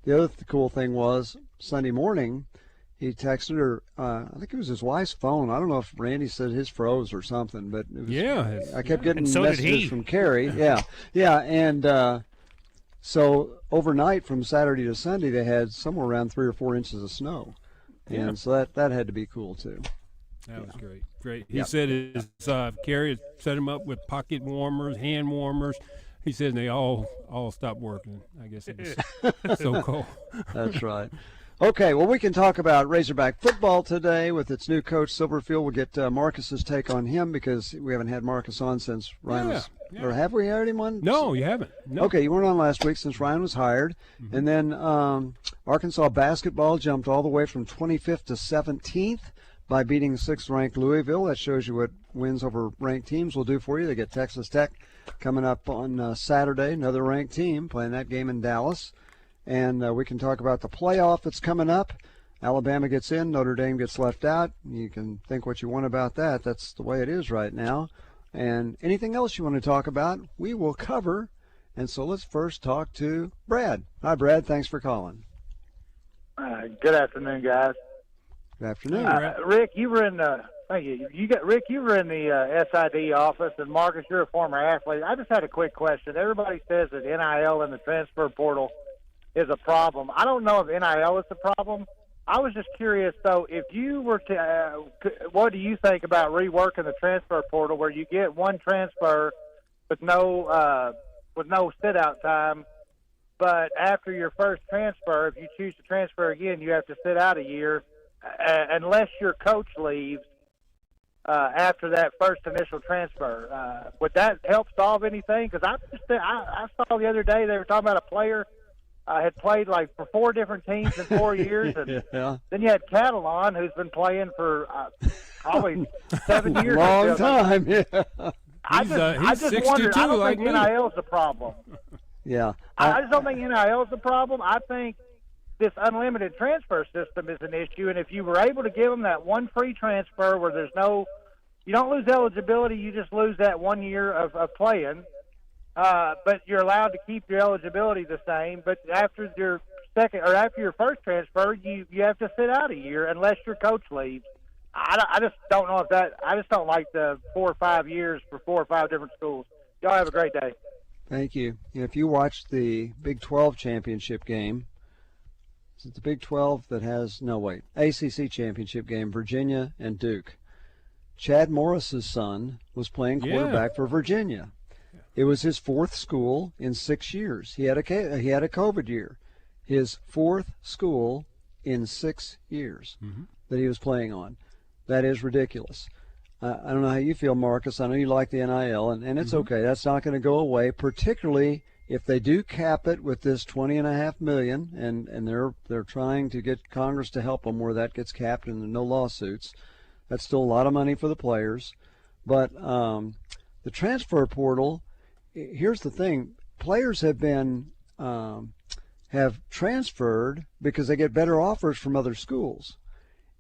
the other cool thing was Sunday morning, he texted her. I think it was his wife's phone. I don't know if Randy said his froze or something, but it was, I kept getting messages from Carrie. Yeah, and so overnight from Saturday to Sunday, they had somewhere around 3 or 4 inches of snow, and so that had to be cool too. That was great. He said his Carrie had set him up with pocket warmers, hand warmers. He said they all stopped working. I guess it was so cold. That's right. Okay, well, we can talk about Razorback football today with its new coach, Silverfield. We'll get Marcus's take on him because we haven't had Marcus on since Ryan was – or have we hired him on? No, you haven't. No. Okay, you weren't on last week since Ryan was hired. Mm-hmm. And then Arkansas basketball jumped all the way from 25th to 17th by beating 6th-ranked Louisville. That shows you what wins over ranked teams will do for you. They get Texas Tech coming up on Saturday, another ranked team playing that game in Dallas. And we can talk about the playoff that's coming up. Alabama gets in, Notre Dame gets left out. You can think what you want about that. That's the way it is right now. And anything else you want to talk about, we will cover. And so let's first talk to Brad. Hi, Brad. Thanks for calling. Good afternoon, guys. Good afternoon. Rick, you were in the thank you. Rick, you were in the SID office, and Marcus, you're a former athlete. I just had a quick question. Everybody says that NIL and the transfer portal is a problem. I don't know if NIL is the problem. I was just curious, though, if you were to, what do you think about reworking the transfer portal where you get one transfer with no sit-out time, but after your first transfer, if you choose to transfer again, you have to sit out a year unless your coach leaves after that first initial transfer. Would that help solve anything? Because I saw the other day they were talking about a player had played like for 4 different teams in 4 years, and then you had Catalan, who's been playing for probably 7 years. Long time, yeah. I just wondered. I don't think NIL is the problem. Yeah, I just don't think NIL is the problem. I think this unlimited transfer system is an issue, and if you were able to give them that one free transfer where you don't lose eligibility, you just lose that 1 year of playing. But you're allowed to keep your eligibility the same. But after your first transfer, you have to sit out a year unless your coach leaves. I just don't know if that. I just don't like the 4 or 5 years for 4 or 5 different schools. Y'all have a great day. Thank you. If you watched the Big 12 championship game, it's the Big 12 that has ACC championship game, Virginia and Duke. Chad Morris's son was playing quarterback for Virginia. It was his 4th school in 6 years. He had a COVID year. His 4th school in 6 years that he was playing on. That is ridiculous. I don't know how you feel, Marcus. I know you like the NIL, and it's okay. That's not going to go away, particularly if they do cap it with this $20.5 million, and they're trying to get Congress to help them where that gets capped and no lawsuits. That's still a lot of money for the players. But the transfer portal, here's the thing: players have been have transferred because they get better offers from other schools.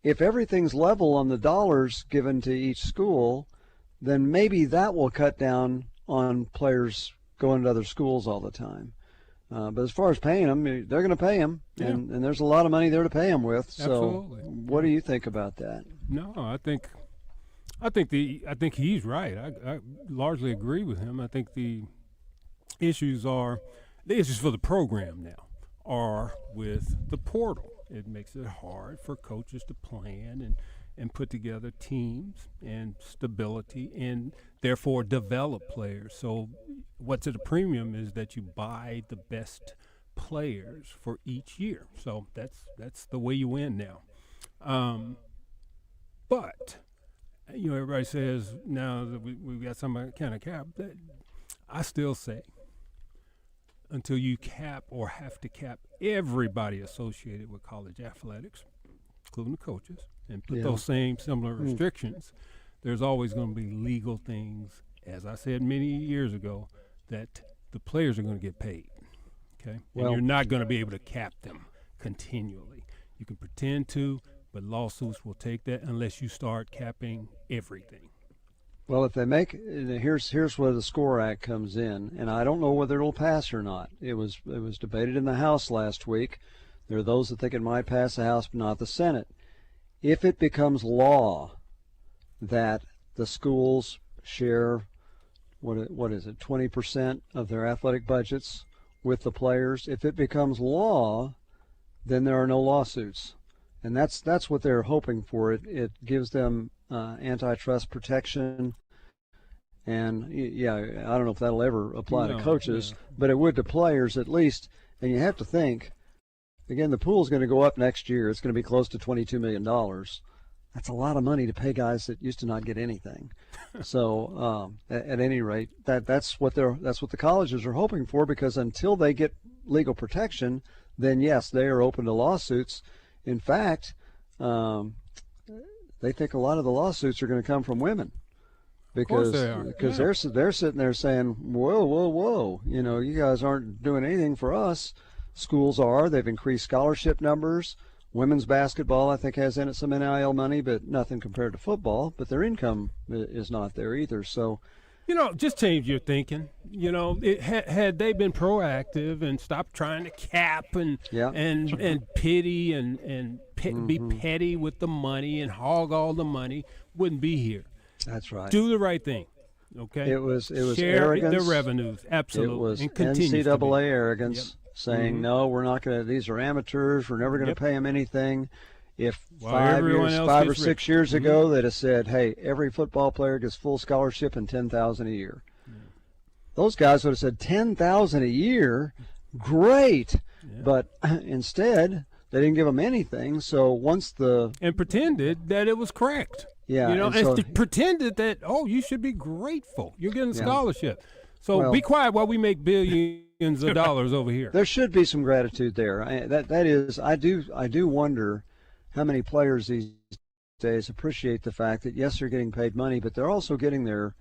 If everything's level on the dollars given to each school, then maybe that will cut down on players going to other schools all the time. But as far as paying them, they're going to pay them, and there's a lot of money there to pay them with. So, absolutely. What do you think about that? No, I think he's right. I largely agree with him. I think the issues for the program now are with the portal. It makes it hard for coaches to plan and put together teams and stability and therefore develop players. So what's at a premium is that you buy the best players for each year. So that's the way you win now. But everybody says now that we've got some kind of cap. I still say until you cap or have to cap everybody associated with college athletics, including the coaches, and put those same similar restrictions, there's always going to be legal things, as I said many years ago, that the players are going to get paid. Okay? And you're not going to be able to cap them continually. You can pretend to, but lawsuits will take that unless you start capping everything. Well, if they make here's where the SCORE Act comes in, and I don't know whether it'll pass or not. It was debated in the House last week. There are those that think it might pass the House, but not the Senate. If it becomes law that the schools share what is it, 20% of their athletic budgets with the players, if it becomes law, then there are no lawsuits, and that's what they're hoping for. It gives them antitrust protection, and yeah, I don't know if that'll ever apply to coaches, but it would to players at least. And you have to think, again, the pool's going to go up next year. It's going to be close to $22 million. That's a lot of money to pay guys that used to not get anything. So at any rate, that's what the colleges are hoping for, because until they get legal protection, then yes, they are open to lawsuits. In fact, they think a lot of the lawsuits are going to come from women, because they're sitting there saying, whoa, you guys aren't doing anything for us. Schools are. They've increased scholarship numbers. Women's basketball, I think, has in it some NIL money, but nothing compared to football. But their income is not there either. So, just change your thinking. Had they been proactive and stopped trying to cap and pity and be petty with the money and hog all the money, wouldn't be here. That's right. Do the right thing. Okay. It was share arrogance. The revenues, absolutely. It was and NCAA arrogance, saying no, we're not going to. These are amateurs. We're never going to pay them anything. If 5 or 6 years ago, they'd have said, "Hey, every football player gets full scholarship and $10,000 a year," those guys would have said $10,000 a year, great. Yeah. But instead, they didn't give them anything. So and pretended that it was correct. Yeah, and pretended that you should be grateful. You're getting a scholarship. So be quiet while we make billions of dollars over here. There should be some gratitude there. That is, I do wonder how many players these days appreciate the fact that, yes, they're getting paid money, but they're also getting their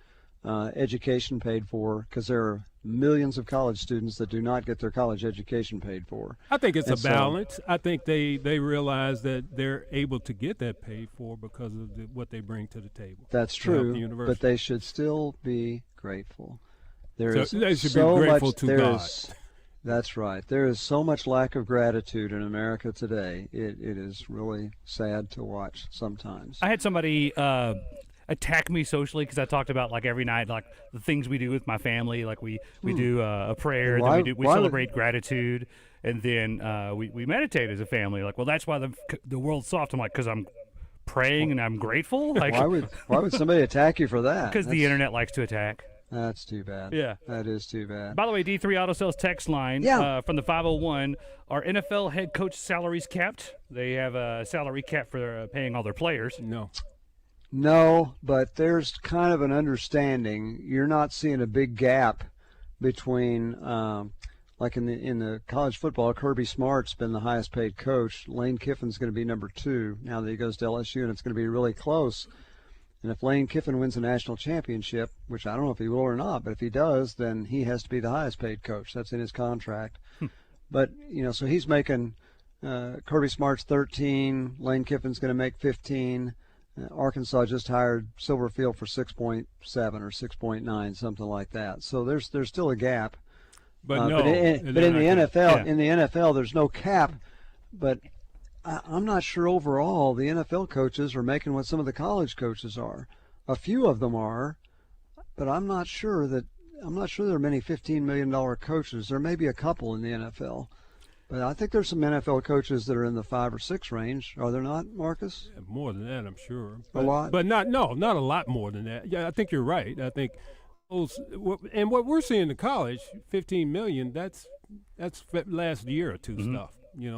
education paid for, because there are millions of college students that do not get their college education paid for. I think it's a balance. I think they realize that they're able to get that paid for because of what they bring to the table. That's true, but they should still be grateful. They should be grateful to God. That's right. There is so much lack of gratitude in America today. It is really sad to watch sometimes. I had somebody attack me socially because I talked about, like, every night, like, the things we do with my family. Like we do a prayer, then we celebrate gratitude, and then we meditate as a family. Like, well, that's why the world's soft. I'm like, because I'm praying and I'm grateful. Like, why would somebody attack you for that? Because the internet likes to attack. That's too bad. Yeah. That is too bad. By the way, D3 Auto Sales text line from the 501, are NFL head coach salaries capped? They have a salary cap for paying all their players. No, but there's kind of an understanding. You're not seeing a big gap between, like in the college football, Kirby Smart's been the highest paid coach. Lane Kiffin's going to be number 2 now that he goes to LSU, and it's going to be really close. And if Lane Kiffin wins a national championship, which I don't know if he will or not, but if he does, then he has to be the highest paid coach. That's in his contract. But, so he's making Kirby Smart's 13, Lane Kiffin's going to make 15. Arkansas just hired Silverfield for 6.7 or 6.9, something like that. So there's still a gap. But in the NFL, there's no cap. But I'm not sure overall the NFL coaches are making what some of the college coaches are. A few of them are, but I'm not sure there are many $15 million coaches. There may be a couple in the NFL. But I think there's some NFL coaches that are in the 5 or 6 range. Are there not, Marcus? More than that, I'm sure. A lot? But not a lot more than that. Yeah, I think you're right. I think and what we're seeing in college, $15 million, that's last year or two stuff.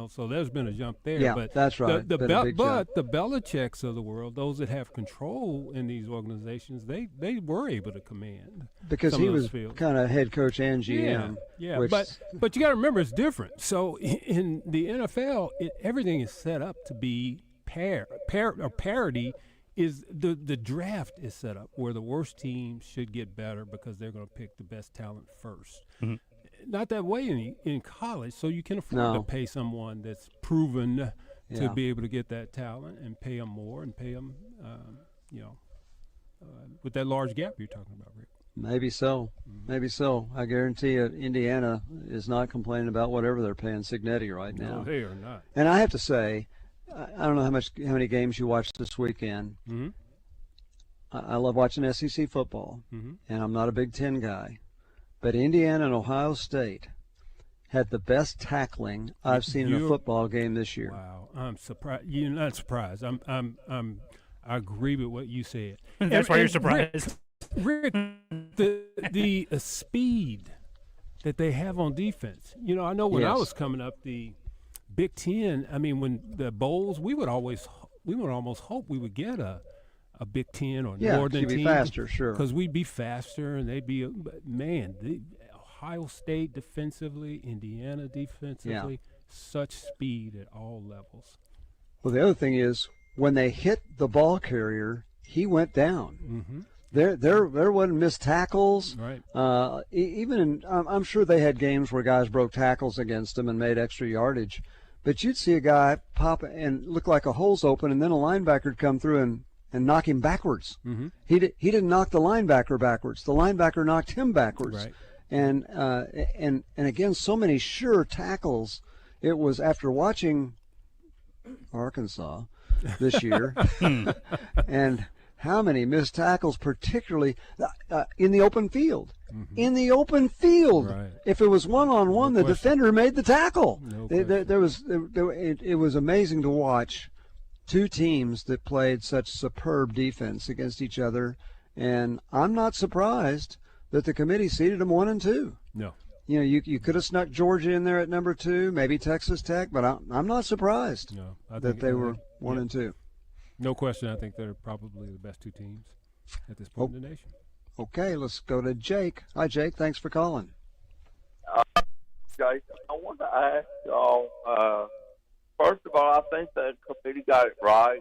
So there's been a jump there. Yeah, but that's right. But the Belichicks of the world, those that have control in these organizations, they were able to command. Because he was kind of head coach and GM. Yeah. But you got to remember, it's different. So in the NFL, everything is set up to be parity. Is the draft is set up where the worst teams should get better because they're going to pick the best talent first. Mm-hmm. Not that way in college, so you can afford to pay someone that's proven to be able to get that talent and pay them more and pay them, with that large gap you're talking about, Rick. Maybe so. Maybe so. I guarantee you Indiana is not complaining about whatever they're paying Signetti right now. No, they are not. And I have to say, I don't know how many games you watched this weekend. Mm-hmm. I love watching SEC football, Mm-hmm. and I'm not a Big Ten guy. But Indiana and Ohio State had the best tackling I've seen in a football game this year. Wow, I'm surprised. You're not surprised. I agree with what you said. That's why you're surprised. Rick, the speed that they have on defense. You know, I know when I was coming up, the Big Ten. I mean, when the bowls, we would almost hope we would get a Big Ten or Northern team. Be faster, sure. Because we'd be faster, and they'd be. Man, Ohio State defensively, Indiana defensively, such speed at all levels. Well, the other thing is when they hit the ball carrier, he went down. Mm-hmm. There wasn't missed tackles. Right. I'm sure they had games where guys broke tackles against them and made extra yardage, but you'd see a guy pop and look like a hole's open, and then a linebacker would come through and knock him backwards. Mm-hmm. He didn't knock the linebacker backwards. The linebacker knocked him backwards. Right. And again, so many sure tackles. It was after watching Arkansas this year, and how many missed tackles, particularly in the open field. Mm-hmm. In the open field, right. If it was one-on-one, the defender made the tackle. No it was amazing to watch two teams that played such superb defense against each other, and I'm not surprised that the committee seeded them 1 and 2. No. You know, you could have snuck Georgia in there at number 2, maybe Texas Tech, but I'm not surprised that they were 1 and 2. No question. I think they're probably the best two teams at this point in the nation. Okay, let's go to Jake. Hi, Jake. Thanks for calling. Jake, I want to ask y'all, first of all, I think the committee got it right.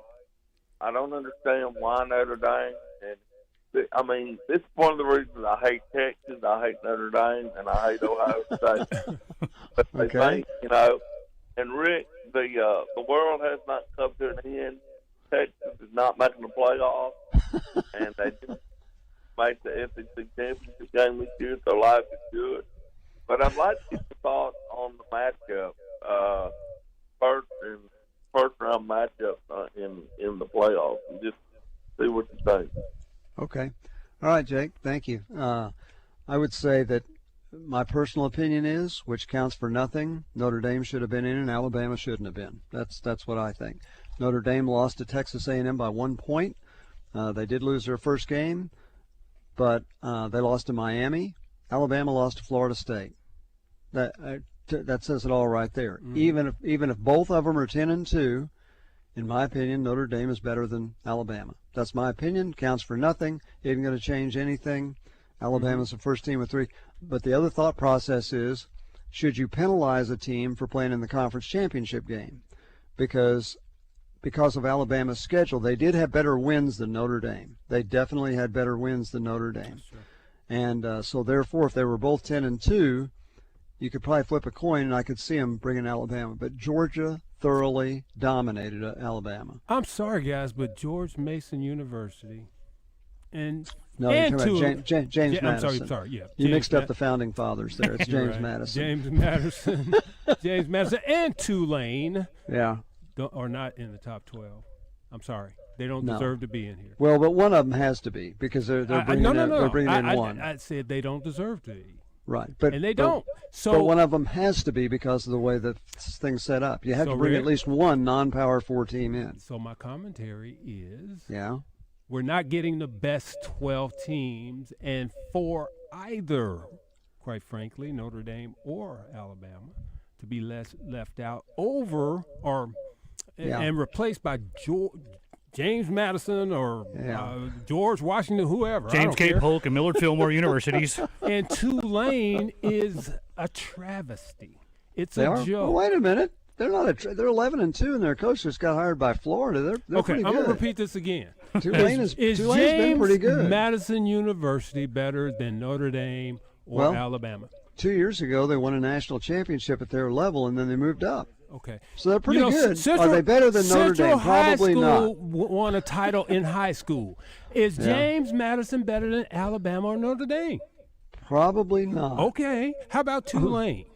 I don't understand why Notre Dame. I mean, this is one of the reasons I hate Texas, I hate Notre Dame, and I hate Ohio State. But they think, you know, and Rick, the world has not come to an end. Texas is not making the playoffs, and they just made the SEC championship game this year, so life is good. But I'd like to get your thoughts on the matchup, first round matchup in the playoffs, and just see what you think. Okay. All right, Jake. Thank you. I would say that my personal opinion is, which counts for nothing, Notre Dame should have been in and Alabama shouldn't have been. That's what I think. Notre Dame lost to Texas A&M by 1 point. They did lose their first game, but they lost to Miami. Alabama lost to Florida State. That says it all right there. Mm. Even if both of them are 10 and 2, in my opinion, Notre Dame is better than Alabama. That's my opinion. Counts for nothing. Isn't going to change anything. Alabama's the first team with 3. But the other thought process is, should you penalize a team for playing in the conference championship game? Because of Alabama's schedule, they did have better wins than Notre Dame. They definitely had better wins than Notre Dame. And so therefore, if they were both 10 and 2, you could probably flip a coin, and I could see them bringing Alabama. But Georgia thoroughly dominated Alabama. I'm sorry, guys, but George Mason University and no, you're talking about James Madison. I'm sorry, yeah. You mixed up the founding fathers there. It's James right. Madison. James Madison, and Tulane. Yeah. Are not in the top 12. I'm sorry. They don't deserve to be in here. Well, but one of them has to be because they're bringing in one. I said they don't deserve to be. Right, and they don't. But one of them has to be because of the way the thing's set up. You have to bring at least one non-Power 4 team in. So my commentary is, we're not getting the best 12 teams, and for either, quite frankly, Notre Dame or Alabama, to be left out over and replaced by James Madison or George Washington, whoever. James K. Polk and Millard Fillmore universities. And Tulane is a travesty. It's a joke. Well, wait a minute. They're not. They're 11 and 2, and their coach just got hired by Florida. They're okay. Pretty I'm good. gonna repeat this again. Tulane's James been pretty good. Madison University better than Notre Dame or Alabama? 2 years ago, they won a national championship at their level, and then they moved up. Okay. So they're pretty good. Central, Are they better than Notre Dame? Probably not. Won a title in high school. Is James Madison better than Alabama or Notre Dame? Probably not. Okay. How about Tulane?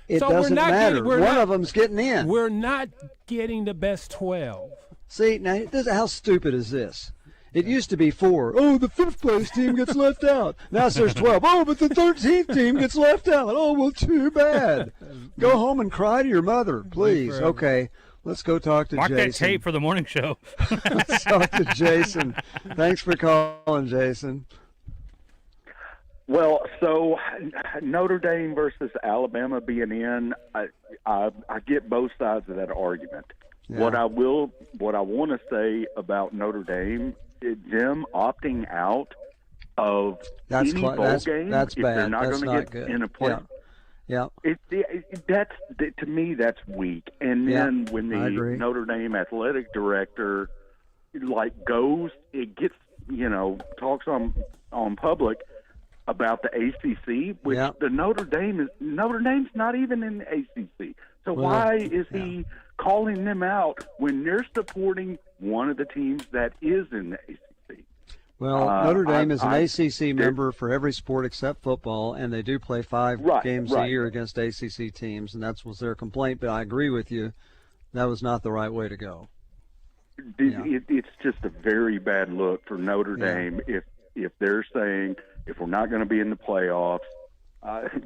It doesn't matter. One of them's getting in. We're not getting the best 12. See, now, how stupid is this? It used to be 4. Oh, the 5th place team gets left out. Now it says 12. Oh, but the 13th team gets left out. Oh, well, too bad. Go home and cry to your mother, please. Okay, let's go talk to Jason. Mark that tape for the morning show. Let's talk to Jason. Thanks for calling, Jason. Well, so Notre Dame versus Alabama being in, I get both sides of that argument. Yeah. What I want to say about Notre Dame, them opting out of any bowl game if bad. They're not going to get good. In a play. Yeah. That's to me that's weak. And then when the Notre Dame athletic director goes, it gets talks on public about the ACC, which the Notre Dame's not even in the ACC. So why is he calling them out when they're supporting one of the teams that is in the ACC? Well, Notre Dame is an ACC member for every sport except football, and they do play 5 games a year against ACC teams, and that was their complaint. But I agree with you, that was not the right way to go. It's just a very bad look for Notre Dame if they're saying if we're not going to be in the playoffs,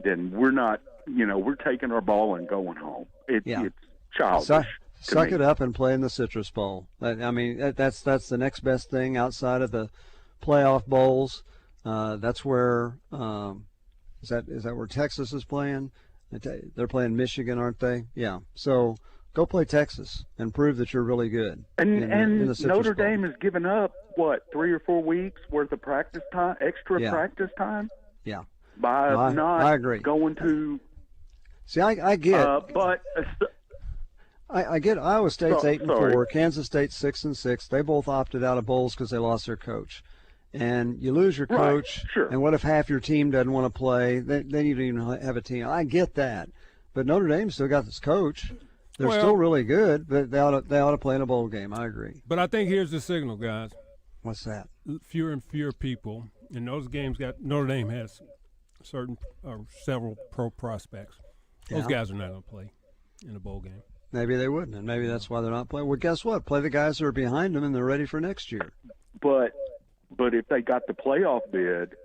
then we're not. We're taking our ball and going home. It's childish. Suck it up and play in the Citrus Bowl. I mean, that's the next best thing outside of the playoff bowls. That's where is that where Texas is playing? They're playing Michigan, aren't they? Yeah. So go play Texas and prove that you're really good. And in the Notre Bowl. Dame has given up 3 or 4 weeks worth of practice time, extra practice time. Yeah. By not going to. See, I get. I get Iowa State's 8-4, Kansas State's 6-6. They both opted out of bowls because they lost their coach. And you lose your coach, and what if half your team doesn't want to play? Then you don't even have a team. I get that, but Notre Dame still got this coach. They're still really good, but they ought to play in a bowl game. I agree. But I think here's the signal, guys. What's that? Fewer and fewer people in those games. Notre Dame has several pro prospects. Those guys are not going to play in a bowl game. Maybe they wouldn't, and maybe that's why they're not playing. Well, guess what? Play the guys that are behind them, and they're ready for next year. But if they got the playoff bid,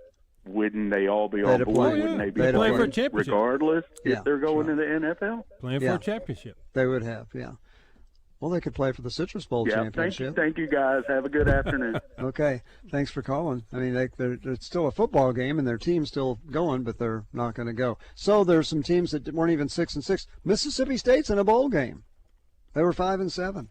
wouldn't they all be on board? Wouldn't they be playing for a championship, regardless if they're going to the NFL? Playing for a championship. They would have, Well, they could play for the Citrus Bowl championship. Thank you, guys. Have a good afternoon. Okay, thanks for calling. I mean, it's still a football game, and their team's still going, but they're not going to go. So there's some teams that weren't even 6-6. Mississippi State's in a bowl game. They were 5-7.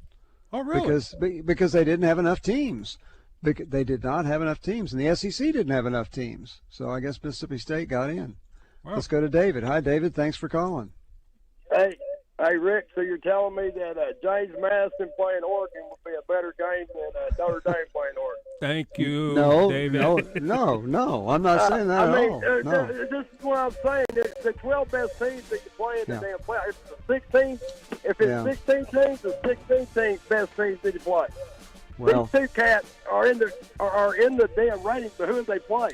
Oh, really? Because they didn't have enough teams. They did not have enough teams, and the SEC didn't have enough teams. So I guess Mississippi State got in. Wow. Let's go to David. Hi, David. Thanks for calling. Hey, Rick, so you're telling me that James Madison playing Oregon would be a better game than Notre Dame playing Oregon? Thank you, David. No, I'm not saying that at all. No. This is what I'm saying. The 12 best teams that you play in the damn playoffs. If it's 16 teams, the 16 teams best teams that you play. Well, these 2 cats are in the damn ratings, but who do they play?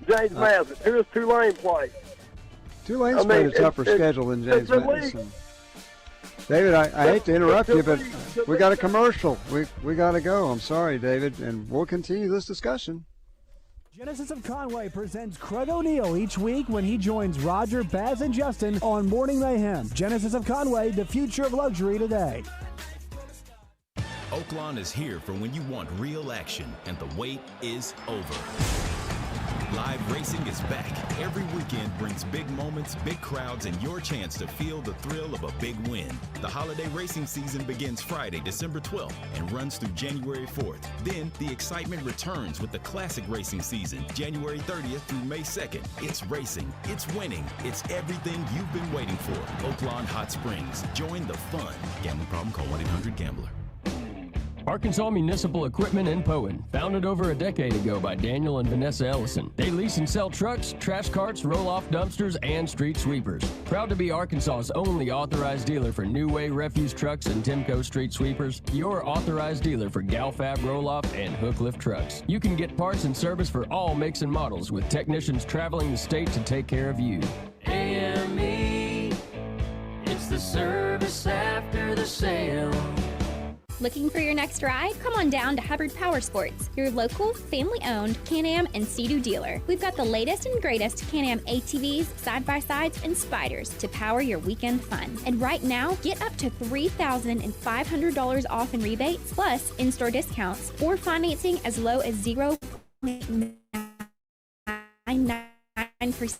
James Madison. Who does Tulane play? Tulane's played a tougher schedule than James Madison. David, I hate to interrupt you, but we got a commercial. We got to go. I'm sorry, David, and we'll continue this discussion. Genesis of Conway presents Craig O'Neill each week when he joins Roger, Baz, and Justin on Morning Mayhem. Genesis of Conway, the future of luxury today. Oaklawn is here for when you want real action, and the wait is over. Live racing is back. Every weekend brings big moments, big crowds, and your chance to feel the thrill of a big win. The holiday racing season begins Friday, December 12th, and runs through January 4th. Then, the excitement returns with the classic racing season, January 30th through May 2nd. It's racing, it's winning, it's everything you've been waiting for. Oaklawn Hot Springs. Join the fun. Gambling problem? Call 1-800-GAMBLER. Arkansas Municipal Equipment in Poen, founded over a decade ago by Daniel and Vanessa Ellison. They lease and sell trucks, trash carts, roll-off dumpsters, and street sweepers. Proud to be Arkansas's only authorized dealer for New Way refuse trucks and Timco street sweepers, your authorized dealer for Galfab roll-off and hook lift trucks. You can get parts and service for all makes and models with technicians traveling the state to take care of you. AME, it's the service after the sale. Looking for your next ride? Come on down to Hubbard Power Sports, your local, family-owned Can-Am and Sea-Doo dealer. We've got the latest and greatest Can-Am ATVs, side-by-sides, and spiders to power your weekend fun. And right now, get up to $3,500 off in rebates, plus in-store discounts, or financing as low as 0.99%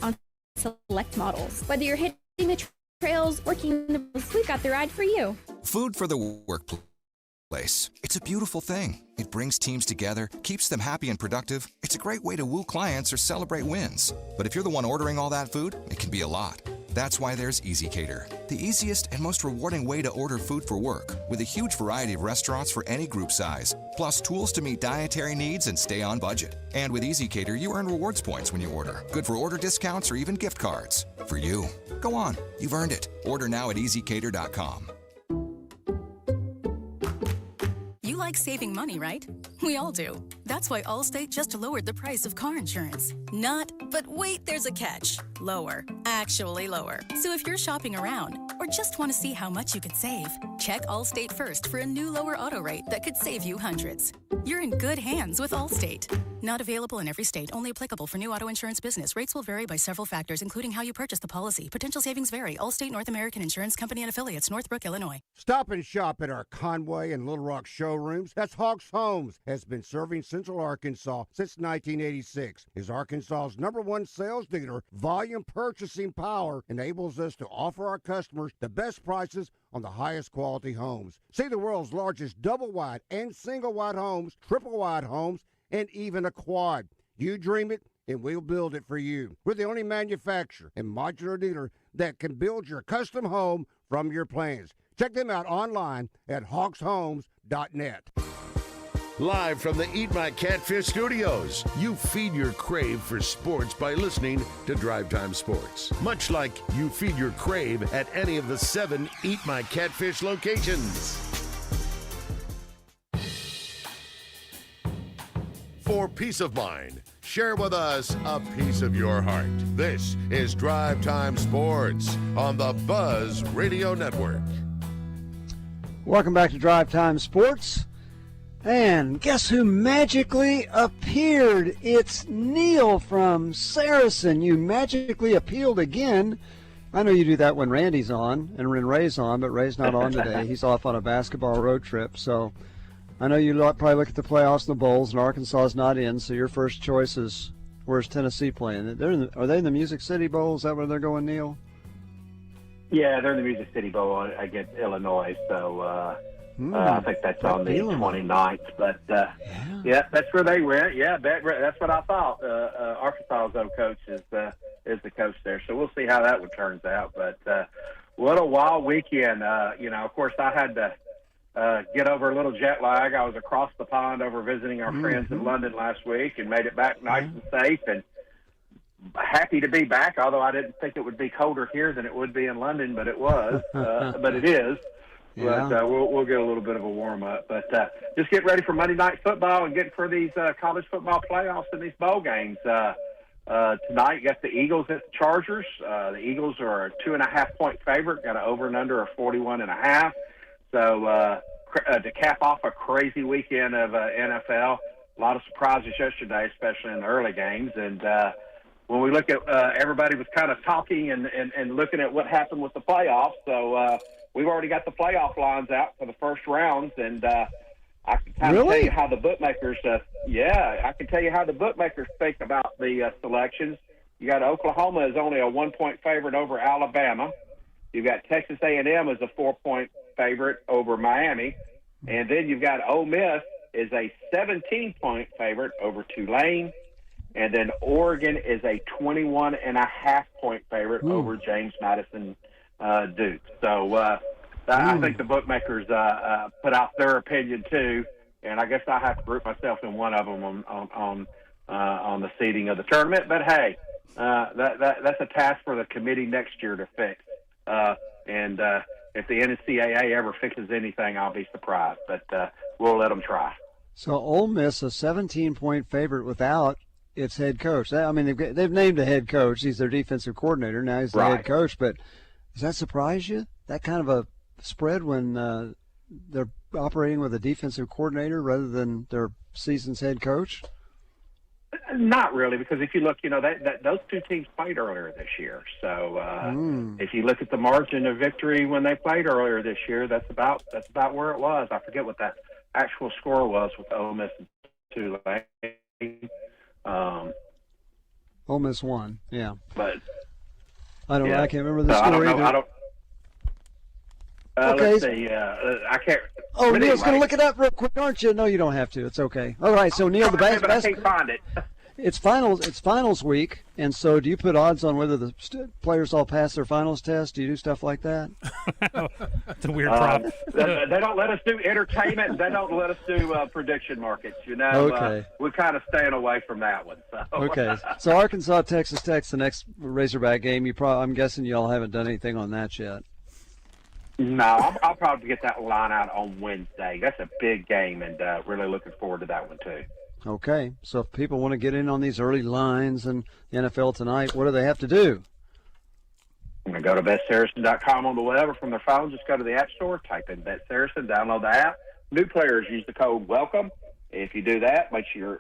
on select models. Whether you're hitting the trails, working the roads, we've got the ride for you. Food for the workplace. It's a beautiful thing. It brings teams together, keeps them happy and productive. It's a great way to woo clients or celebrate wins. But if you're the one ordering all that food, it can be a lot. That's why there's EasyCater, the easiest and most rewarding way to order food for work, with a huge variety of restaurants for any group size, plus tools to meet dietary needs and stay on budget. And with EasyCater, you earn rewards points when you order, good for order discounts or even gift cards. For you. Go on, you've earned it. Order now at EasyCater.com. You like saving money, right? We all do. That's why Allstate just lowered the price of car insurance. Not, but wait, there's a catch. Lower. Actually lower. So if you're shopping around or just want to see how much you could save, check Allstate first for a new lower auto rate that could save you hundreds. You're in good hands with Allstate. Not available in every state. Only applicable for new auto insurance business. Rates will vary by several factors, including how you purchase the policy. Potential savings vary. Allstate North American Insurance Company and Affiliates, Northbrook, Illinois. Stop and shop at our Conway and Little Rock showrooms. That's Hawks Homes. Has been serving Central Arkansas since 1986. Is Arkansas's #1 sales dealer. Volume purchasing power enables us to offer our customers the best prices on the highest quality homes. See the world's largest double-wide and single-wide homes, triple-wide homes, and even a quad. You dream it, and we'll build it for you. We're the only manufacturer and modular dealer that can build your custom home from your plans. Check them out online at hawkshomes.net. Live from the Eat My Catfish studios, you feed your crave for sports by listening to Drive Time Sports. Much like you feed your crave at any of the 7 Eat My Catfish locations. For peace of mind, share with us a piece of your heart. This is Drive Time Sports on the Buzz Radio Network. Welcome back to Drive Time Sports. And guess who magically appeared? It's Neal from Saracen. You magically appealed again. I know you do that when Randy's on and when Ray's on, but Ray's not on today. He's off on a basketball road trip. So I know you probably look at the playoffs and the bowls, and Arkansas is not in, so your first choice is where's Tennessee playing? Are they in the Music City Bowl? Is that where they're going, Neal? Yeah, they're in the Music City Bowl against Illinois, so I think that's on the 29th. But, yeah, that's where they went. Yeah, that's what I thought. Arkansas's own coach is the coach there, so we'll see how that one turns out. But what a wild weekend. Of course, I had to get over a little jet lag. I was across the pond over visiting our friends in London last week and made it back nice and safe, and happy to be back, although I didn't think it would be colder here than it would be in London, but it was. But it is. Yeah. But we'll get a little bit of a warm-up. But just get ready for Monday Night Football and get for these college football playoffs and these bowl games. Tonight, you got the Eagles at the Chargers. The Eagles are a 2.5-point favorite, got an over and under of 41.5. So to cap off a crazy weekend of NFL, a lot of surprises yesterday, especially in the early games. And when we look at everybody was kind of talking and looking at what happened with the playoffs. So we've already got the playoff lines out for the first rounds, and I can kind of tell you how the bookmakers I can tell you how the bookmakers think about the selections. You got Oklahoma is only a 1-point favorite over Alabama. You've got Texas A&M as a 4-point favorite over Miami. And then you've got Ole Miss is a 17-point favorite over Tulane. And then Oregon is a 21.5-point favorite over James Madison Duke. So I think the bookmakers put out their opinion too, and I guess I have to group myself in one of them on the seeding of the tournament. But hey, that's a task for the committee next year to fix. And if the NCAA ever fixes anything, I'll be surprised. But we'll let them try. So Ole Miss, a 17-point favorite without its head coach. I mean, they've named a head coach. He's their defensive coordinator. Now he's the head coach. But does that surprise you? That kind of a spread when they're operating with a defensive coordinator rather than their season's head coach? Not really, because if you look, that those two teams played earlier this year. So if you look at the margin of victory when they played earlier this year, that's about where it was. I forget what that actual score was with Ole Miss and Tulane. Ole Miss won, yeah. But I don't know. I can't remember the score either. I don't. Okay. Let's see. I can't. Oh, Neal's going to look it up real quick, aren't you? No, you don't have to. It's okay. All right. So Neal, the I can't find it. It's finals week, and so do you put odds on whether the players all pass their finals test? Do you do stuff like that? It's a weird problem. They don't let us do entertainment. They don't let us do prediction markets. Okay. We're kind of staying away from that one. So. Okay. So Arkansas, Texas Tech's the next Razorback game. I'm guessing you all haven't done anything on that yet. No, I'll probably get that line out on Wednesday. That's a big game, and really looking forward to that one too. Okay, so if people want to get in on these early lines and NFL tonight, what do they have to do? I'm going to go to BetSaracen.com on the web or from their phone. Just go to the App Store, type in Bet Saracen, download the app. New players use the code WELCOME. If you do that, once you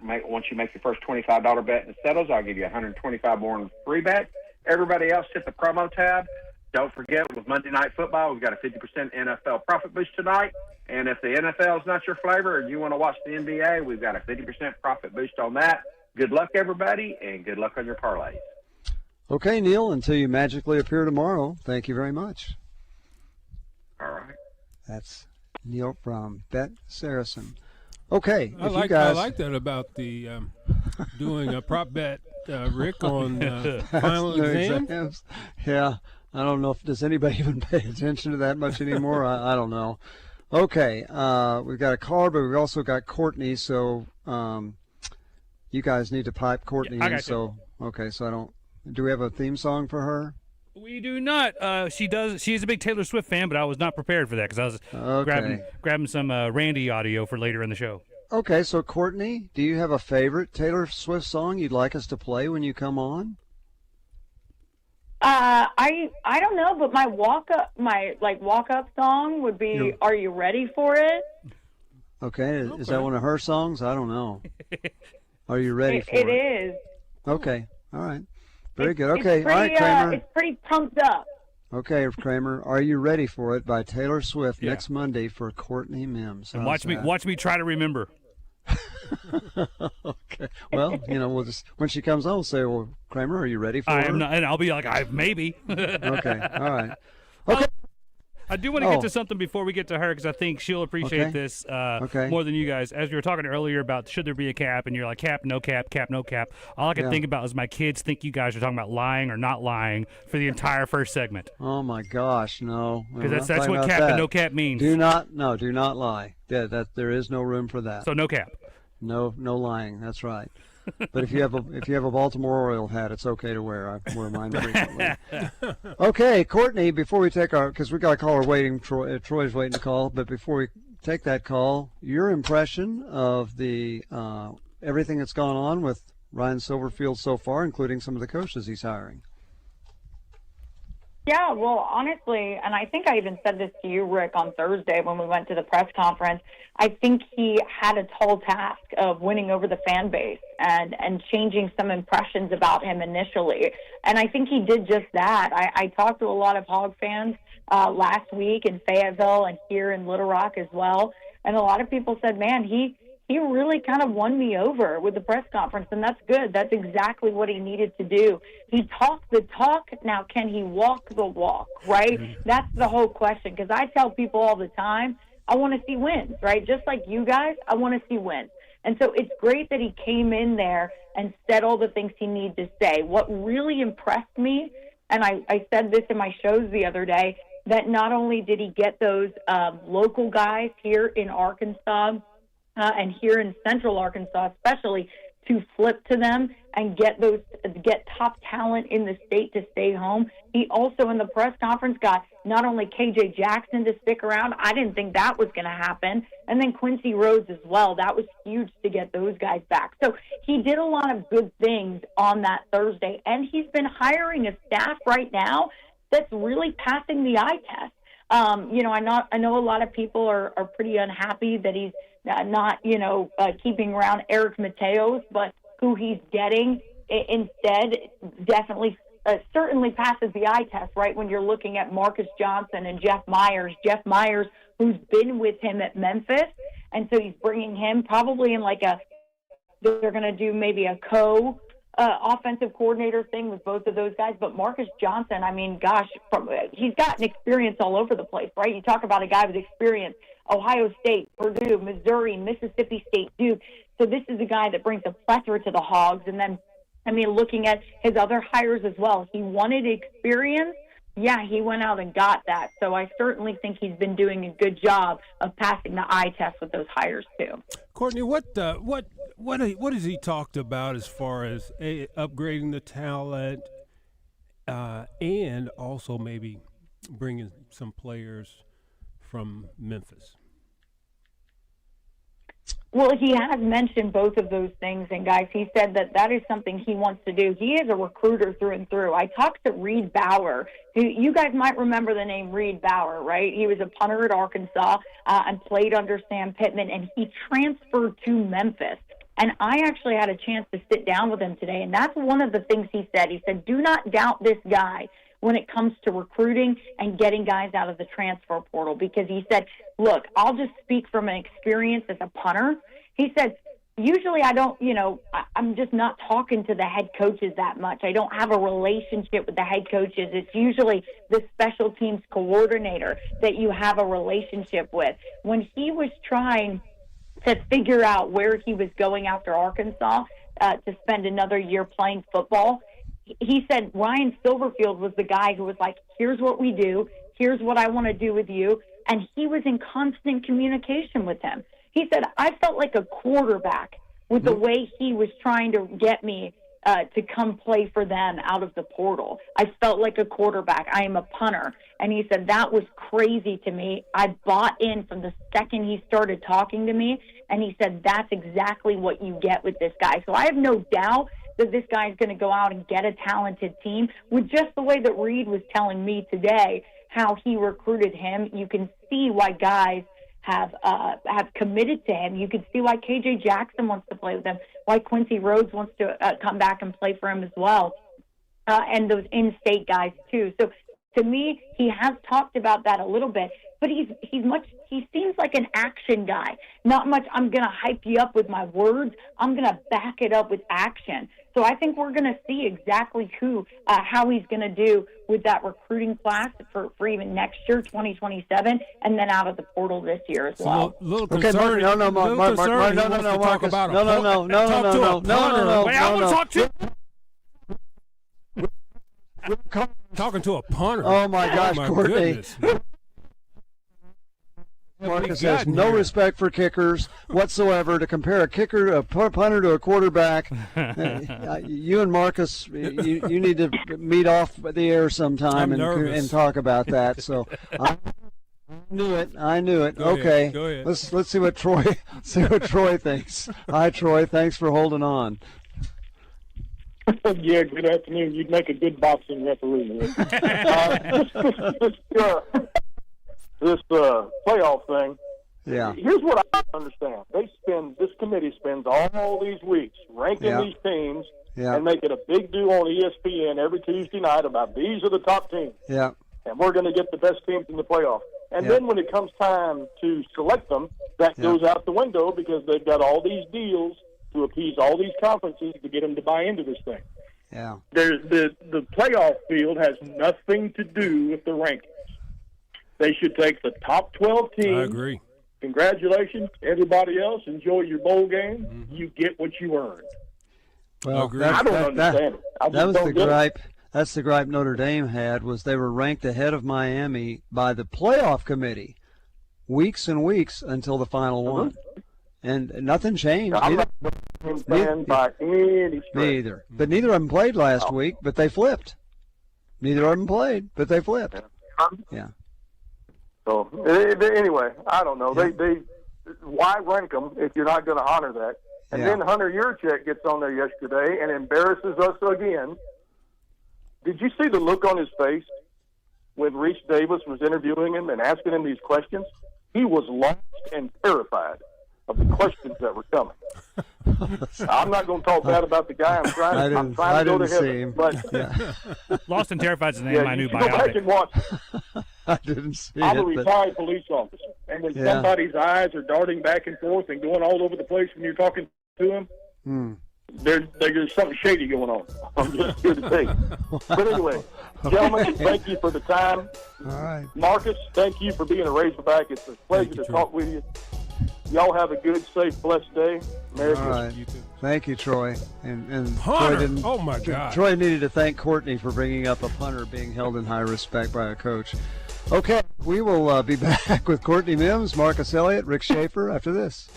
make your first $25 bet and it settles, I'll give you $125 more in free bet. Everybody else, hit the promo tab. Don't forget, with Monday Night Football, we've got a 50% NFL profit boost tonight. And if the NFL is not your flavor and you want to watch the NBA, we've got a 50% profit boost on that. Good luck, everybody, and good luck on your parlays. Okay, Neal, until you magically appear tomorrow, thank you very much. All right. That's Neal from Bet Saracen. Okay, I like that about the doing a prop bet, Rick, on final exams. Yeah, I don't know does anybody even pay attention to that much anymore. I don't know. Okay, we've got a caller, but we've also got Courtney. So you guys need to pipe Courtney in. So okay, so I don't. Do we have a theme song for her? We do not. She does. She's a big Taylor Swift fan, but I was not prepared for that because I was grabbing some Randy audio for later in the show. Okay, so Courtney, do you have a favorite Taylor Swift song you'd like us to play when you come on? I don't know, but my walk up song would be "Are You Ready for It?" Okay, is that one of her songs? I don't know. Are you ready for it? It is. Okay, all right, very good. Okay, all right, Kramer. It's pretty pumped up. Okay, Kramer, "Are You Ready for It" by Taylor Swift next Monday for Courtney Mims. And watch me try to remember. Okay. Well, we'll just when she comes on, we'll say, "Well, Kramer, are you ready for it?" I am not, and I'll be like, maybe. Okay. All right. Okay. I do want to get to something before we get to her because I think she'll appreciate this more than you guys. As we were talking earlier about should there be a cap, and you're like cap, no cap, cap, no cap. All I can think about is my kids think you guys are talking about lying or not lying for the entire first segment. Oh my gosh, no! Because that's what cap and no cap means. Do not lie. Yeah, there is no room for that. So no cap. No lying. That's right. But if you have a Baltimore Oriole hat, it's okay to wear. I wear mine frequently. Okay, Courtney. Before we take because we got a caller waiting. Troy's waiting to call. But before we take that call, your impression of the everything that's gone on with Ryan Silverfield so far, including some of the coaches he's hiring. Yeah, well, honestly, and I think I even said this to you, Rick, on Thursday when we went to the press conference, I think he had a tall task of winning over the fan base and changing some impressions about him initially. And I think he did just that. I talked to a lot of Hog fans last week in Fayetteville and here in Little Rock as well, and a lot of people said, man, he really kind of won me over with the press conference, and that's good. That's exactly what he needed to do. He talked the talk. Now, can he walk the walk, right? Mm-hmm. That's the whole question, because I tell people all the time, I want to see wins, right? Just like you guys, I want to see wins. And so it's great that he came in there and said all the things he needed to say. What really impressed me, and I said this in my shows the other day, that not only did he get those local guys here in Arkansas and here in Central Arkansas especially to flip to them and get top talent in the state to stay home. He also in the press conference got not only KJ Jackson to stick around. I didn't think that was going to happen. And then Quincy Rhodes as well. That was huge to get those guys back. So he did a lot of good things on that Thursday. And he's been hiring a staff right now that's really passing the eye test. I know a lot of people are pretty unhappy that he's not keeping around Eric Mateos, but who he's getting instead definitely certainly passes the eye test, right, when you're looking at Marcus Johnson and Jeff Myers. Jeff Myers, who's been with him at Memphis, and so he's bringing him probably in they're going to do maybe a offensive coordinator thing with both of those guys. But Marcus Johnson, I mean, gosh, he's got an experience all over the place, right? You talk about a guy with experience, Ohio State, Purdue, Missouri, Mississippi State, Duke. So this is a guy that brings a plethora to the Hogs. And then, I mean, looking at his other hires as well, he wanted experience. Yeah, he went out and got that. So I certainly think he's been doing a good job of passing the eye test with those hires too. Courtney, what has he talked about as far as upgrading the talent and also maybe bringing some players from Memphis? Well, he has mentioned both of those things, and guys, he said that is something he wants to do. He is a recruiter through and through. I talked to Reed Bauer. You guys might remember the name Reed Bauer, right? He was a punter at Arkansas and played under Sam Pittman, and he transferred to Memphis. And I actually had a chance to sit down with him today, and that's one of the things he said. He said, do not doubt this guy when it comes to recruiting and getting guys out of the transfer portal, because he said, look, I'll just speak from an experience as a punter. He said, usually I'm just not talking to the head coaches that much. I don't have a relationship with the head coaches. It's usually the special teams coordinator that you have a relationship with. When he was trying to figure out where he was going after Arkansas to spend another year playing football, he said Ryan Silverfield was the guy who was like, here's what we do, here's what I want to do with you, and he was in constant communication with him. He said, I felt like a quarterback with the way he was trying to get me to come play for them out of the portal. I felt like a quarterback. I am a punter. And he said, that was crazy to me. I bought in from the second he started talking to me, and he said, that's exactly what you get with this guy. So I have no doubt that this guy is going to go out and get a talented team with just the way that Reed was telling me today how he recruited him. You can see why guys have committed to him. You can see why KJ Jackson wants to play with him, why Quincy Rhodes wants to come back and play for him as well, and those in-state guys too. So to me, he has talked about that a little bit, but he seems like an action guy. Not much, I'm going to hype you up with my words. I'm going to back it up with action. So I think we're going to see exactly how he's going to do with that recruiting class for even next year, 2027, and then out of the portal this year as well. Okay, Mark, no, Marcus. Talking to a punter. Oh my gosh, Courtney. Goodness. Marcus has no respect for kickers whatsoever. To compare a punter to a quarterback, you and Marcus, you need to meet off the air sometime and talk about that. So I knew it. Go okay, ahead. Let's see what Troy thinks. Hi, Troy. Thanks for holding on. Yeah, good afternoon. You'd make a good boxing referee. This playoff thing. Yeah. Here's what I understand. This committee spends all these weeks ranking these teams and make it a big deal on ESPN every Tuesday night about these are the top teams. Yeah. And we're going to get the best teams in the playoff. And then when it comes time to select them, that goes out the window because they've got all these deals to appease all these conferences to get them to buy into this thing. Yeah. The playoff field has nothing to do with the rankings. They should take the top 12 teams. I agree. Congratulations, everybody else. Enjoy your bowl game. Mm-hmm. You get what you earned. Well, I don't understand it. That was the gripe. That's the gripe Notre Dame had, was they were ranked ahead of Miami by the playoff committee weeks and weeks until the final one. And nothing changed. I'm not a fan by any stretch. Me either. But neither of them played last week, but they flipped. Neither of them played, but they flipped. Yeah. So anyway, I don't know. Yeah. They why rank them if you're not going to honor that? And then Hunter Yurchek gets on there yesterday and embarrasses us again. Did you see the look on his face when Reese Davis was interviewing him and asking him these questions? He was lost and terrified of the questions that were coming. I'm not going to talk bad about the guy. I'm trying to go to heaven. But Lost and Terrified is the name of my new biopic. Go back and watch. I didn't see I'm it. a retired police officer, and when somebody's eyes are darting back and forth and going all over the place when you're talking to them, there's something shady going on. I'm just here to tell you. But anyway, gentlemen, thank you for the time. All right. Marcus, thank you for being a Razorback. It's a pleasure to talk with you. Y'all have a good, safe, blessed day. Merry Christmas. All right. Thank you, Troy. And Hunter. Troy didn't, Oh, my God. Troy needed to thank Courtney for bringing up a punter being held in high respect by a coach. Okay, we will be back with Courtney Mims, Marcus Elliott, Rick Schaeffer after this.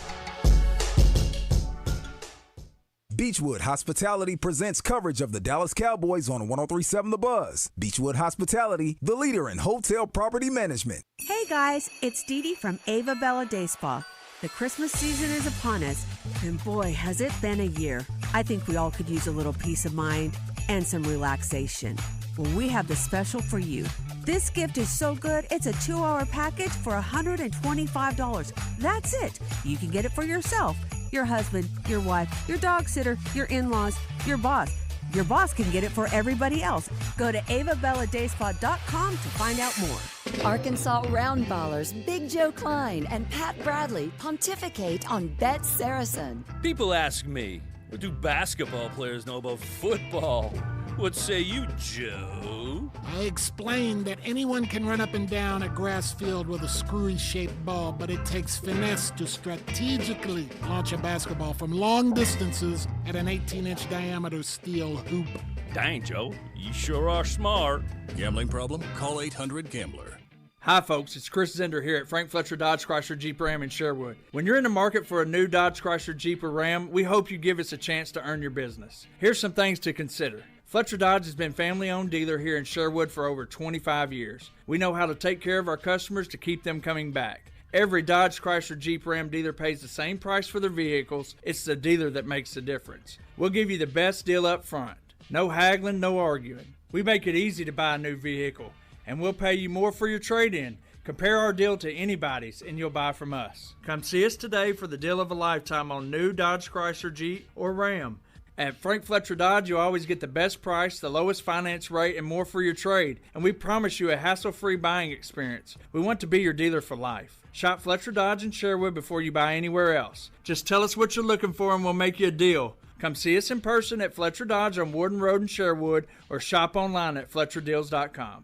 Beechwood Hospitality presents coverage of the Dallas Cowboys on 103.7 The Buzz. Beechwood Hospitality, the leader in hotel property management. Hey guys, it's Dee Dee from Ava Bella Day Spa. The Christmas season is upon us, and boy, has it been a year. I think we all could use a little peace of mind and some relaxation. Well, we have the special for you. This gift is so good, it's a 2-hour package for $125. That's it. You can get it for yourself, your husband, your wife, your dog sitter, your in-laws, your boss. Your boss can get it for everybody else. Go to AvaBellaDaySpa.com to find out more. Arkansas Roundballers Big Joe Klein and Pat Bradley pontificate on Bet Saracen. People ask me, what do basketball players know about football? What say you, Joe? I explained that anyone can run up and down a grass field with a screwy-shaped ball, but it takes finesse to strategically launch a basketball from long distances at an 18-inch diameter steel hoop. Dang, Joe, you sure are smart. Gambling problem? Call 800-GAMBLER. Hi folks, it's Chris Zender here at Frank Fletcher Dodge Chrysler Jeep Ram in Sherwood. When you're in the market for a new Dodge Chrysler Jeep or Ram, we hope you give us a chance to earn your business. Here's some things to consider. Fletcher Dodge has been family-owned dealer here in Sherwood for over 25 years. We know how to take care of our customers to keep them coming back. Every Dodge Chrysler Jeep Ram dealer pays the same price for their vehicles. It's the dealer that makes the difference. We'll give you the best deal up front. No haggling, no arguing. We make it easy to buy a new vehicle, and we'll pay you more for your trade-in. Compare our deal to anybody's, and you'll buy from us. Come see us today for the deal of a lifetime on new Dodge Chrysler Jeep or Ram. At Frank Fletcher Dodge, you'll always get the best price, the lowest finance rate, and more for your trade. And we promise you a hassle-free buying experience. We want to be your dealer for life. Shop Fletcher Dodge in Sherwood before you buy anywhere else. Just tell us what you're looking for and we'll make you a deal. Come see us in person at Fletcher Dodge on Warden Road in Sherwood or shop online at FletcherDeals.com.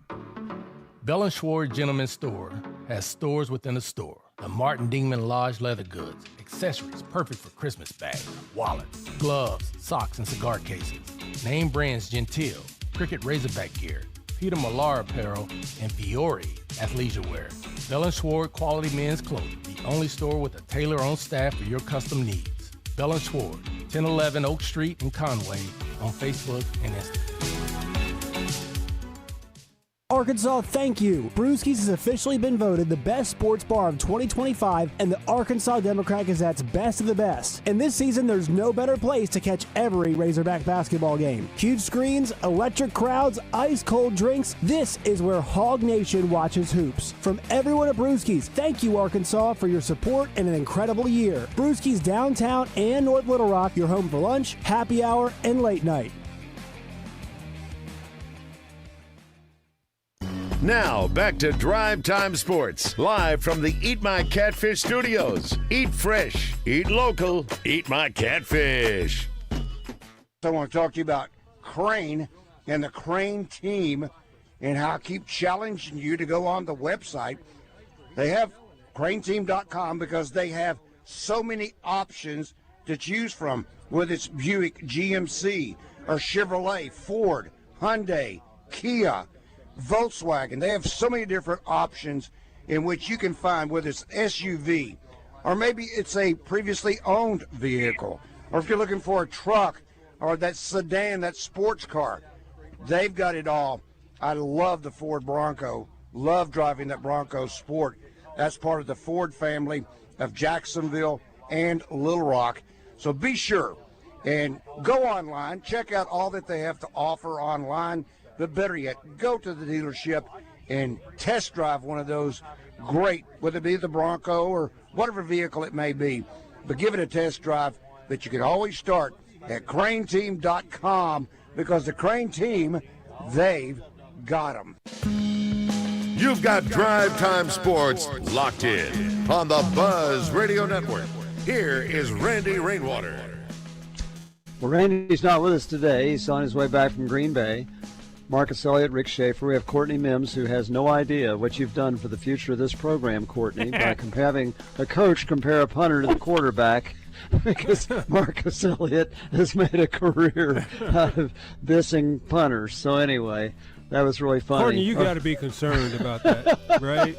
Bell & Schwartz Gentleman's Store has stores within a store. The Martin Dingman Lodge leather goods, accessories perfect for Christmas bags, wallets, gloves, socks, and cigar cases. Name brands Gentile, Cricket Razorback gear, Peter Millar apparel, and Fiore athleisure wear. Bell & Schwartz quality men's clothing, the only store with a tailor on staff for your custom needs. Bell & Schwartz, 1011 Oak Street in Conway, on Facebook and Instagram. Arkansas, thank you. Brewski's has officially been voted the best sports bar of 2025 and the Arkansas Democrat-Gazette's best of the best. And this season, there's no better place to catch every Razorback basketball game. Huge screens, electric crowds, ice-cold drinks. This is where Hog Nation watches hoops. From everyone at Brewski's, thank you, Arkansas, for your support and an incredible year. Brewski's downtown and North Little Rock, your home for lunch, happy hour, and late night. Now, back to Drive Time Sports, live from the Eat My Catfish studios. Eat fresh, eat local, eat my catfish. I want to talk to you about Crain and the Crain team and how I keep challenging you to go on the website. They have crainteam.com because they have so many options to choose from, whether it's Buick, GMC, or Chevrolet, Ford, Hyundai, Kia, Volkswagen. They have so many different options in which you can find, whether it's SUV or maybe it's a previously owned vehicle, or if you're looking for a truck or that sedan, that sports car. They've got it all. I love the Ford Bronco. Love driving that Bronco Sport. That's part of the Ford family of Jacksonville and Little Rock. So be sure and go online, check out all that they have to offer online, but better yet, go to the dealership and test drive one of those great, whether it be the Bronco or whatever vehicle it may be, but give it a test drive. But you can always start at crainteam.com, because the Crain team, they've got them. You've got Drive Time Sports locked in on the Buzz Radio Network. Here is Randy Rainwater. Well, Randy's not with us today. He's on his way back from Green Bay. Marcus Elliott, Rick Schaeffer. We have Courtney Mims, who has no idea what you've done for the future of this program, Courtney, by having a coach compare a punter to the quarterback, because Marcus Elliott has made a career out of dissing punters. So anyway, that was really funny. Courtney, you got to be concerned about that, right?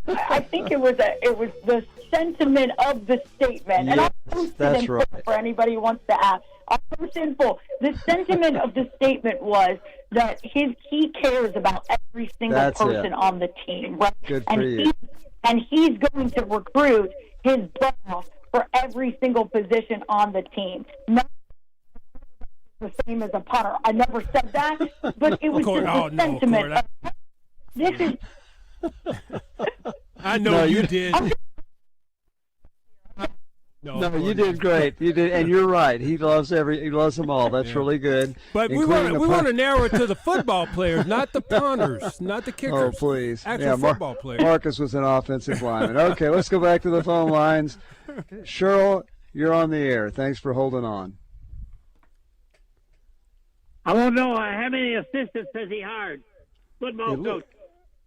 I think it was the sentiment of the statement, and I'll post it in full for anybody who wants to ask. I'll post it in full. The sentiment of the statement was that he cares about every single person on the team, right? Good for you. He's going to recruit his boss for every single position on the team. Not the same as a punter. I never said that, but it was just the sentiment. This is. I know you did. No, you did great. You did, and you're right. He loves them all. That's really good. But we want to narrow it to the football players, not the punters, not the kickers. Oh, please. Actual football players. Marcus was an offensive lineman. Okay, let's go back to the phone lines. Cheryl, you're on the air. Thanks for holding on. I want to know how many assistants has he hired? Football coach.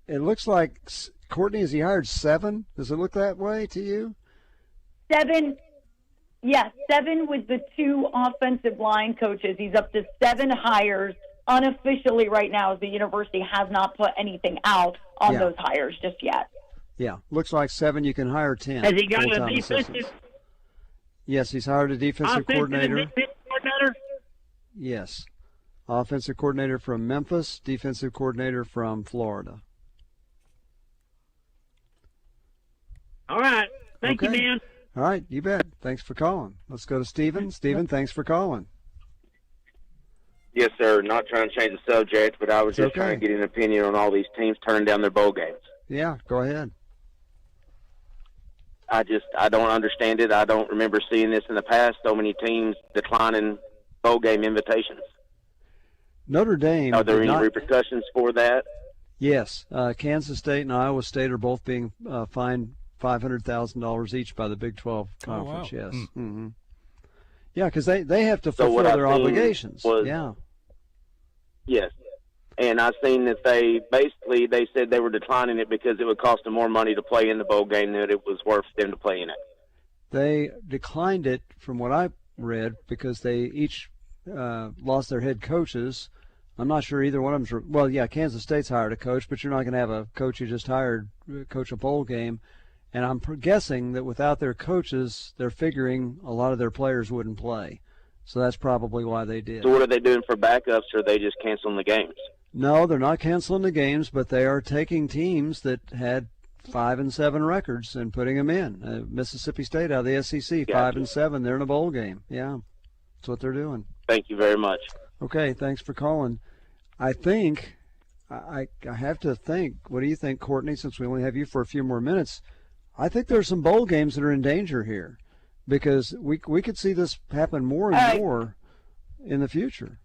It looks like, Courtney, has he hired 7? Does it look that way to you? 7. Yes, 7 with the 2 offensive line coaches. He's up to 7 hires unofficially right now, as the university has not put anything out on those hires just yet. Yeah, looks like 7. You can hire 10. Has he got a defensive? Yes, he's hired a defensive coordinator. Coordinator? Yes. Offensive coordinator from Memphis, defensive coordinator from Florida. All right. Thank you, man. All right, you bet. Thanks for calling. Let's go to Steven. Steven, thanks for calling. Yes, sir. Not trying to change the subject, but I was just trying to get an opinion on all these teams turning down their bowl games. Yeah, go ahead. I don't understand it. I don't remember seeing this in the past. So many teams declining bowl game invitations. Notre Dame. Are there any repercussions for that? Yes. Kansas State and Iowa State are both being fined $500,000 each by the Big 12 conference. Oh, wow. Yes. Mm-hmm. Yeah, because they have to fulfill their obligations. Yes. And I've seen that they said they were declining it because it would cost them more money to play in the bowl game than it was worth them to play in it. They declined it, from what I read, because they each lost their head coaches. I'm not sure either one of them's. Well, yeah, Kansas State's hired a coach, but you're not going to have a coach you just hired coach a bowl game. And I'm guessing that without their coaches, they're figuring a lot of their players wouldn't play. So that's probably why they did. So what are they doing for backups, or are they just canceling the games? No, they're not canceling the games, but they are taking teams that had 5-7 records and putting them in. Mississippi State out of the SEC, 5-7. They're in a bowl game. Yeah, that's what they're doing. Thank you very much. Okay, thanks for calling. I think, I have to think, what do you think, Courtney, since we only have you for a few more minutes? I think there's some bowl games that are in danger here, because we could see this happen more and more in the future.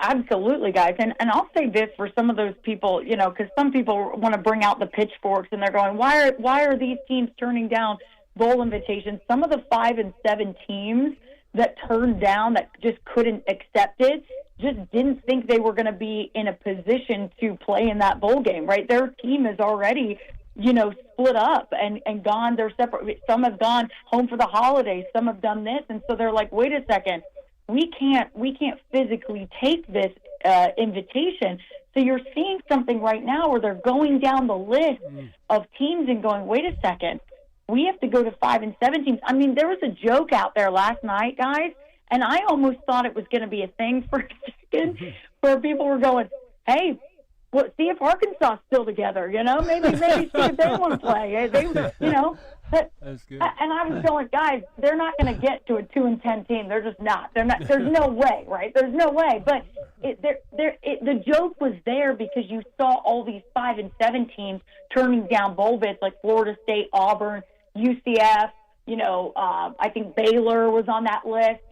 Absolutely, guys. And I'll say this for some of those people, because some people want to bring out the pitchforks and they're going, why are these teams turning down bowl invitations? Some of the 5-7 teams that turned down, that just couldn't accept it, just didn't think they were going to be in a position to play in that bowl game, right? Their team is already split up and gone their separate. Some have gone home for the holidays. Some have done this, and so they're like, wait a second, we can't physically take this invitation. So you're seeing something right now where they're going down the list of teams and going, wait a second, we have to go to 5 and 7 teams. I mean, there was a joke out there last night, guys, and I almost thought it was going to be a thing for a second, where people were going, hey, well, see if Arkansas is still together, maybe see if they want to play. But, that's good. And I was going, guys, they're not going to get to a 2-10 team. They're just not. They're not. There's no way, right? There's no way. But the joke was there because you saw all these 5 and 7 teams turning down bowl bids, like Florida State, Auburn, UCF. I think Baylor was on that list.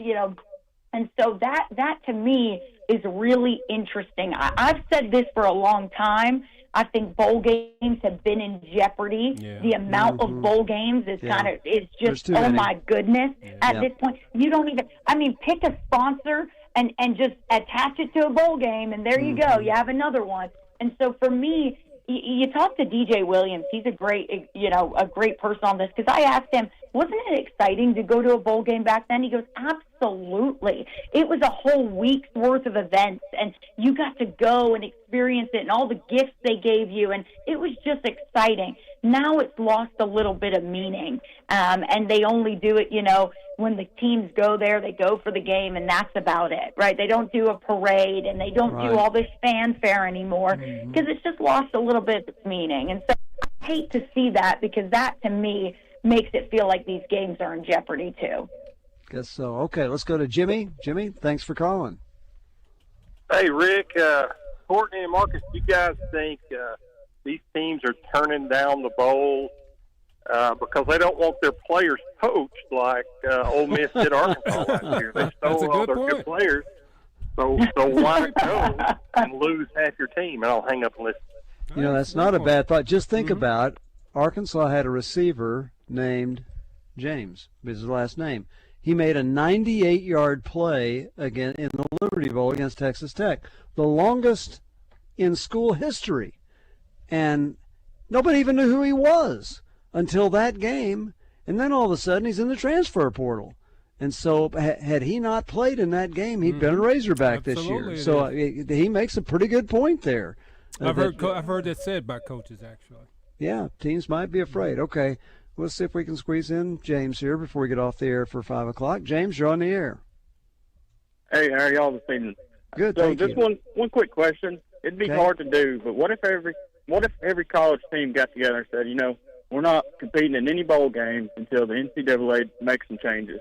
And so that to me is really interesting. I've said this for a long time. I think bowl games have been in jeopardy. Yeah. The amount of bowl games is is just, oh my goodness. At this point, you don't even, pick a sponsor and just attach it to a bowl game, and there you go. You have another one. And so for me, you talk to DJ Williams. He's a great person on this, because I asked him, wasn't it exciting to go to a bowl game back then? He goes, absolutely. It was a whole week's worth of events, and you got to go and experience it and all the gifts they gave you, and it was just exciting. Now it's lost a little bit of meaning, and they only do it, when the teams go there, they go for the game, and that's about it, right? They don't do a parade, and they don't do all this fanfare anymore, because it's just lost a little bit of its meaning. And so I hate to see that, because that, to me, makes it feel like these games are in jeopardy, too. Guess so. Okay, let's go to Jimmy. Jimmy, thanks for calling. Hey, Rick, Courtney and Marcus, do you guys think these teams are turning down the bowl because they don't want their players poached like Ole Miss did Arkansas last year? They stole all their good players, so why go and lose half your team? And I'll hang up and listen. That's not a bad thought. Just think about Arkansas had a receiver named James, is his last name. He made a 98-yard play again in the Liberty Bowl against Texas Tech, the longest in school history. And nobody even knew who he was until that game. And then all of a sudden he's in the transfer portal. And so had he not played in that game, he'd been a Razorback this year. So he makes a pretty good point there. I've heard that said by coaches, actually. Yeah, teams might be afraid. Okay, let's see if we can squeeze in James here before we get off the air for 5 o'clock. James, you're on the air. Hey, how are y'all this evening? Good, so thank you. Just one quick question. It'd be hard to do, but what if every college team got together and said, we're not competing in any bowl games until the NCAA makes some changes?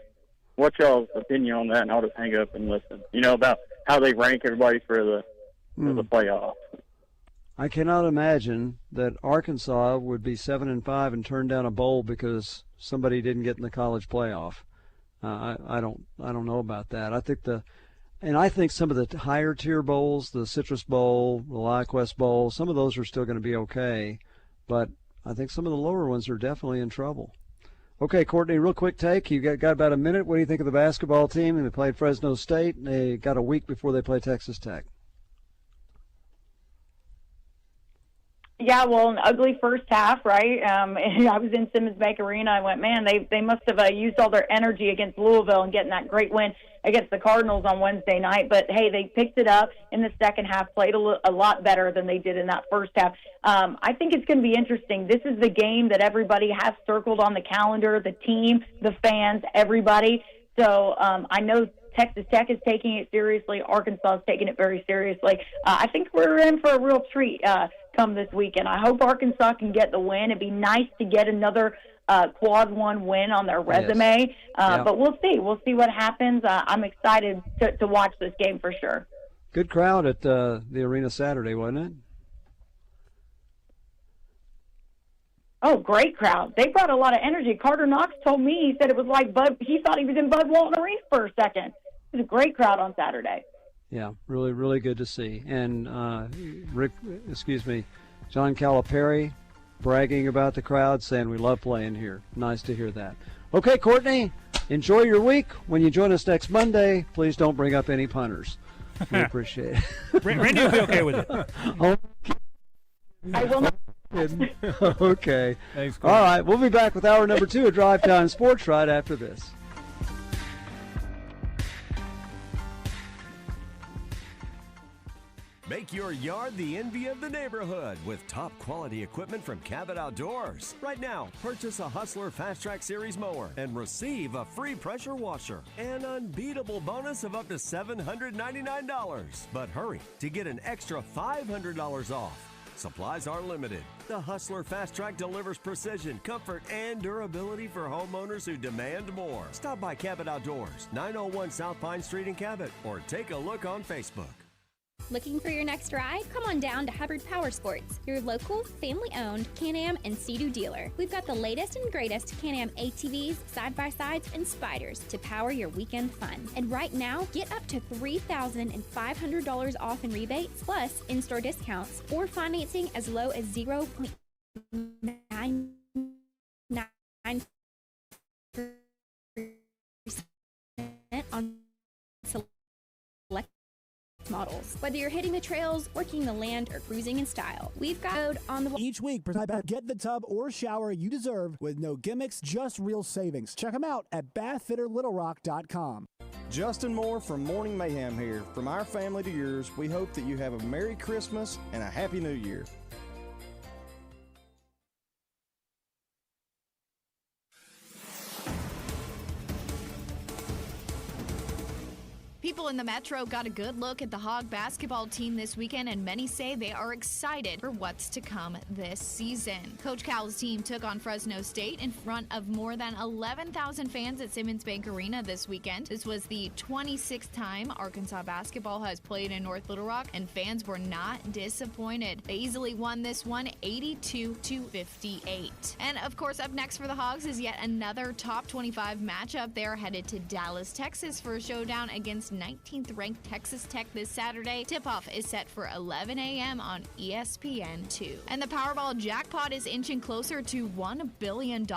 What's y'all's opinion on that? And I'll just hang up and listen. About how they rank everybody for the playoff. I cannot imagine that Arkansas would be 7-5 and turn down a bowl because somebody didn't get in the college playoff. I don't know about that. I think some of the higher tier bowls, the Citrus Bowl, the LiaQuest Bowl, some of those are still going to be okay, but I think some of the lower ones are definitely in trouble. Okay, Courtney, real quick take. You got about a minute. What do you think of the basketball team? They played Fresno State, and they got a week before they play Texas Tech. Yeah, well, an ugly first half, right? I was in Simmons Bank Arena. I went, man, they must have used all their energy against Louisville and getting that great win against the Cardinals on Wednesday night. But, hey, they picked it up in the second half, played a lot better than they did in that first half. I think it's going to be interesting. This is the game that everybody has circled on the calendar, the team, the fans, everybody. So I know Texas Tech is taking it seriously. Arkansas is taking it very seriously. I think we're in for a real treat come this weekend. I hope Arkansas can get the win. It'd be nice to get another quad one win on their resume. Yes. But we'll see. We'll see what happens. I'm excited to watch this game for sure. Good crowd at the arena Saturday, wasn't it? Oh, great crowd. They brought a lot of energy. Carter Knox told me, he said it was like he thought he was in Bud Walton Arena for a second. It was a great crowd on Saturday. Yeah, really, really good to see. And John Calipari bragging about the crowd, saying we love playing here. Nice to hear that. Okay, Courtney, enjoy your week. When you join us next Monday, please don't bring up any punters. We appreciate it. Randy will be okay with it. I will not. kidding. Okay. Thanks, All right. We'll be back with hour number 2 of Drive Time Sports right after this. Make your yard the envy of the neighborhood with top quality equipment from Cabot Outdoors. Right now, purchase a Hustler Fast Track Series mower and receive a free pressure washer. An unbeatable bonus of up to $799. But hurry to get an extra $500 off. Supplies are limited. The Hustler Fast Track delivers precision, comfort, and durability for homeowners who demand more. Stop by Cabot Outdoors, 901 South Pine Street in Cabot, or take a look on Facebook. Looking for your next ride? Come on down to Hubbard Power Sports, your local, family-owned Can-Am and Sea-Doo dealer. We've got the latest and greatest Can-Am ATVs, side-by-sides, and spiders to power your weekend fun. And right now, get up to $3,500 off in rebates, plus in-store discounts, or financing as low as 0.99% on select models. Whether you're hitting the trails, working the land, or cruising in style, we've got code on the each week. Get the tub or shower you deserve with no gimmicks, just real savings. Check them out at bathfitterlittlerock.com. Justin Moore from Morning Mayhem here. From our family to yours, we hope that you have a Merry Christmas and a Happy New Year. People in the Metro got a good look at the Hog basketball team this weekend, and many say they are excited for what's to come this season. Coach Cal's team took on Fresno State in front of more than 11,000 fans at Simmons Bank Arena this weekend. This was the 26th time Arkansas basketball has played in North Little Rock, and fans were not disappointed. They easily won this one 82-58. And of course, up next for the Hogs is yet another top 25 matchup. They're headed to Dallas, Texas for a showdown against 19th ranked Texas Tech this Saturday. Tip-off is set for 11 a.m. on ESPN2. And the Powerball jackpot is inching closer to $1 billion.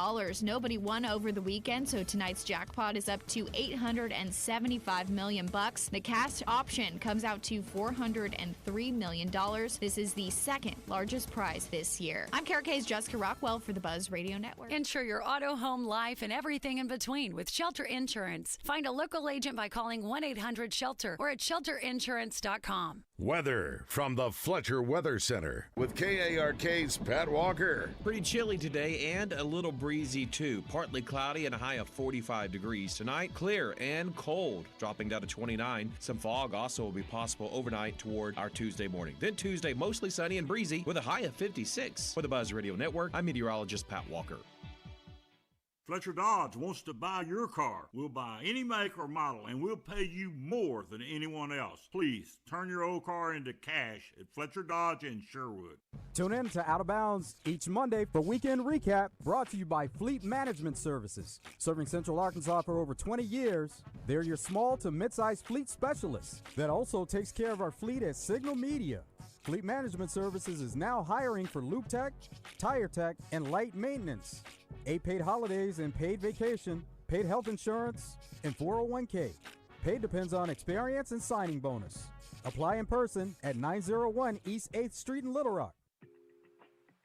Nobody won over the weekend, so tonight's jackpot is up to $875 million. The cash option comes out to $403 million. This is the second largest prize this year. I'm Kara K's Jessica Rockwell for the Buzz Radio Network. Insure your auto, home, life, and everything in between with Shelter Insurance. Find a local agent by calling 1-800-SHELTER or at shelterinsurance.com. Weather from the Fletcher Weather Center with KARK's Pat Walker. Pretty chilly today and a little breezy too. Partly cloudy and a high of 45 degrees. Tonight, clear and cold, dropping down to 29. Some fog also will be possible overnight toward our Tuesday morning. Then Tuesday, mostly sunny and breezy with a high of 56. For the Buzz Radio Network, I'm meteorologist Pat Walker. Fletcher Dodge wants to buy your car. We'll buy any make or model, and we'll pay you more than anyone else. Please turn your old car into cash at Fletcher Dodge in Sherwood. Tune in to Out of Bounds each Monday for Weekend Recap, brought to you by Fleet Management Services. Serving Central Arkansas for over 20 years, they're your small to mid-sized fleet specialists that also takes care of our fleet at Signal Media. Fleet Management Services is now hiring for Loop Tech, Tire Tech, and light maintenance. 8 paid holidays and paid vacation, paid health insurance, and 401k. Paid depends on experience and signing bonus. Apply in person at 901 East 8th Street in Little Rock.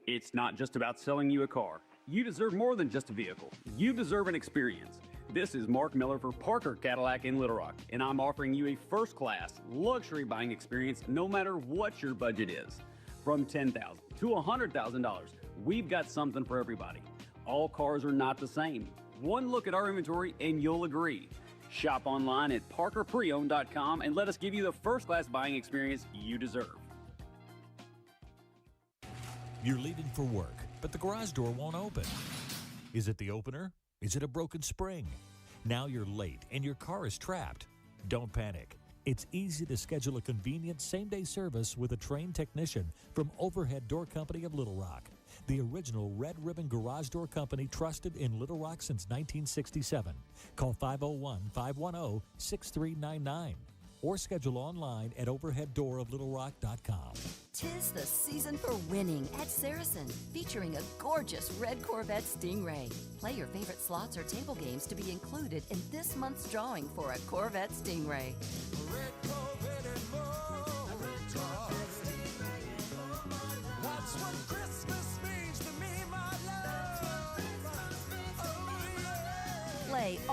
It's not just about selling you a car. You deserve more than just a vehicle. You deserve an experience. This is Mark Miller for Parker Cadillac in Little Rock, and I'm offering you a first-class luxury buying experience no matter what your budget is. From $10,000 to $100,000, we've got something for everybody. All cars are not the same. One look at our inventory and you'll agree. Shop online at parkerpreowned.com and let us give you the first-class buying experience you deserve. You're leaving for work, but the garage door won't open. Is it the opener? Is it a broken spring? Now you're late and your car is trapped. Don't panic. It's easy to schedule a convenient same-day service with a trained technician from Overhead Door Company of Little Rock, the original Red Ribbon Garage Door Company trusted in Little Rock since 1967. Call 501-510-6399 or schedule online at overheaddooroflittlerock.com. 'Tis the season for winning at Saracen, featuring a gorgeous red Corvette Stingray. Play your favorite slots or table games to be included in this month's drawing for a Corvette Stingray. Red Corvette and more. Red Corvette Stingray. That's what Christmas means.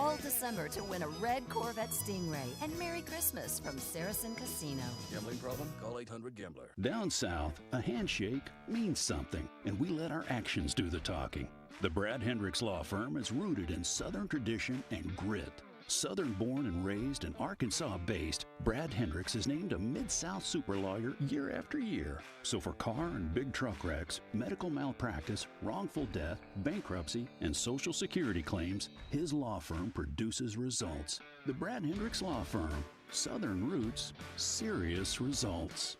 all December to win a red Corvette Stingray. And Merry Christmas from Saracen Casino. Gambling problem? Call 800-GAMBLER. Down south, a handshake means something, and we let our actions do the talking. The Brad Hendricks Law Firm is rooted in Southern tradition and grit. Southern-born and raised and Arkansas-based, Brad Hendricks is named a Mid-South super lawyer year after year. So for car and big truck wrecks, medical malpractice, wrongful death, bankruptcy, and Social Security claims, his law firm produces results. The Brad Hendricks Law Firm. Southern roots, serious results.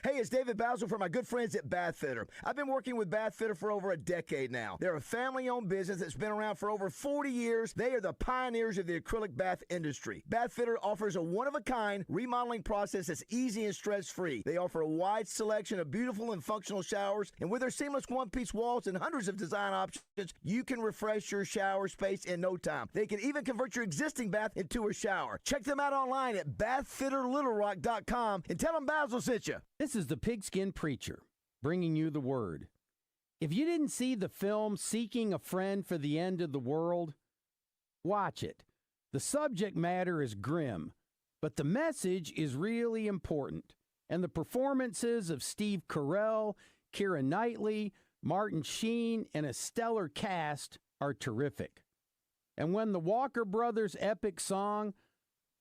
Hey, it's David Basil from my good friends at Bath Fitter. I've been working with Bath Fitter for over a decade now. They're a family-owned business that's been around for over 40 years. They are the pioneers of the acrylic bath industry. Bath Fitter offers a one-of-a-kind remodeling process that's easy and stress-free. They offer a wide selection of beautiful and functional showers, and with their seamless one-piece walls and hundreds of design options, you can refresh your shower space in no time. They can even convert your existing bath into a shower. Check them out online at bathfitterlittlerock.com and tell them Basil sent you. This is the Pigskin Preacher, bringing you the word. If you didn't see the film Seeking a Friend for the End of the World, watch it. The subject matter is grim, but the message is really important. And the performances of Steve Carell, Keira Knightley, Martin Sheen, and a stellar cast are terrific. And when the Walker Brothers' epic song,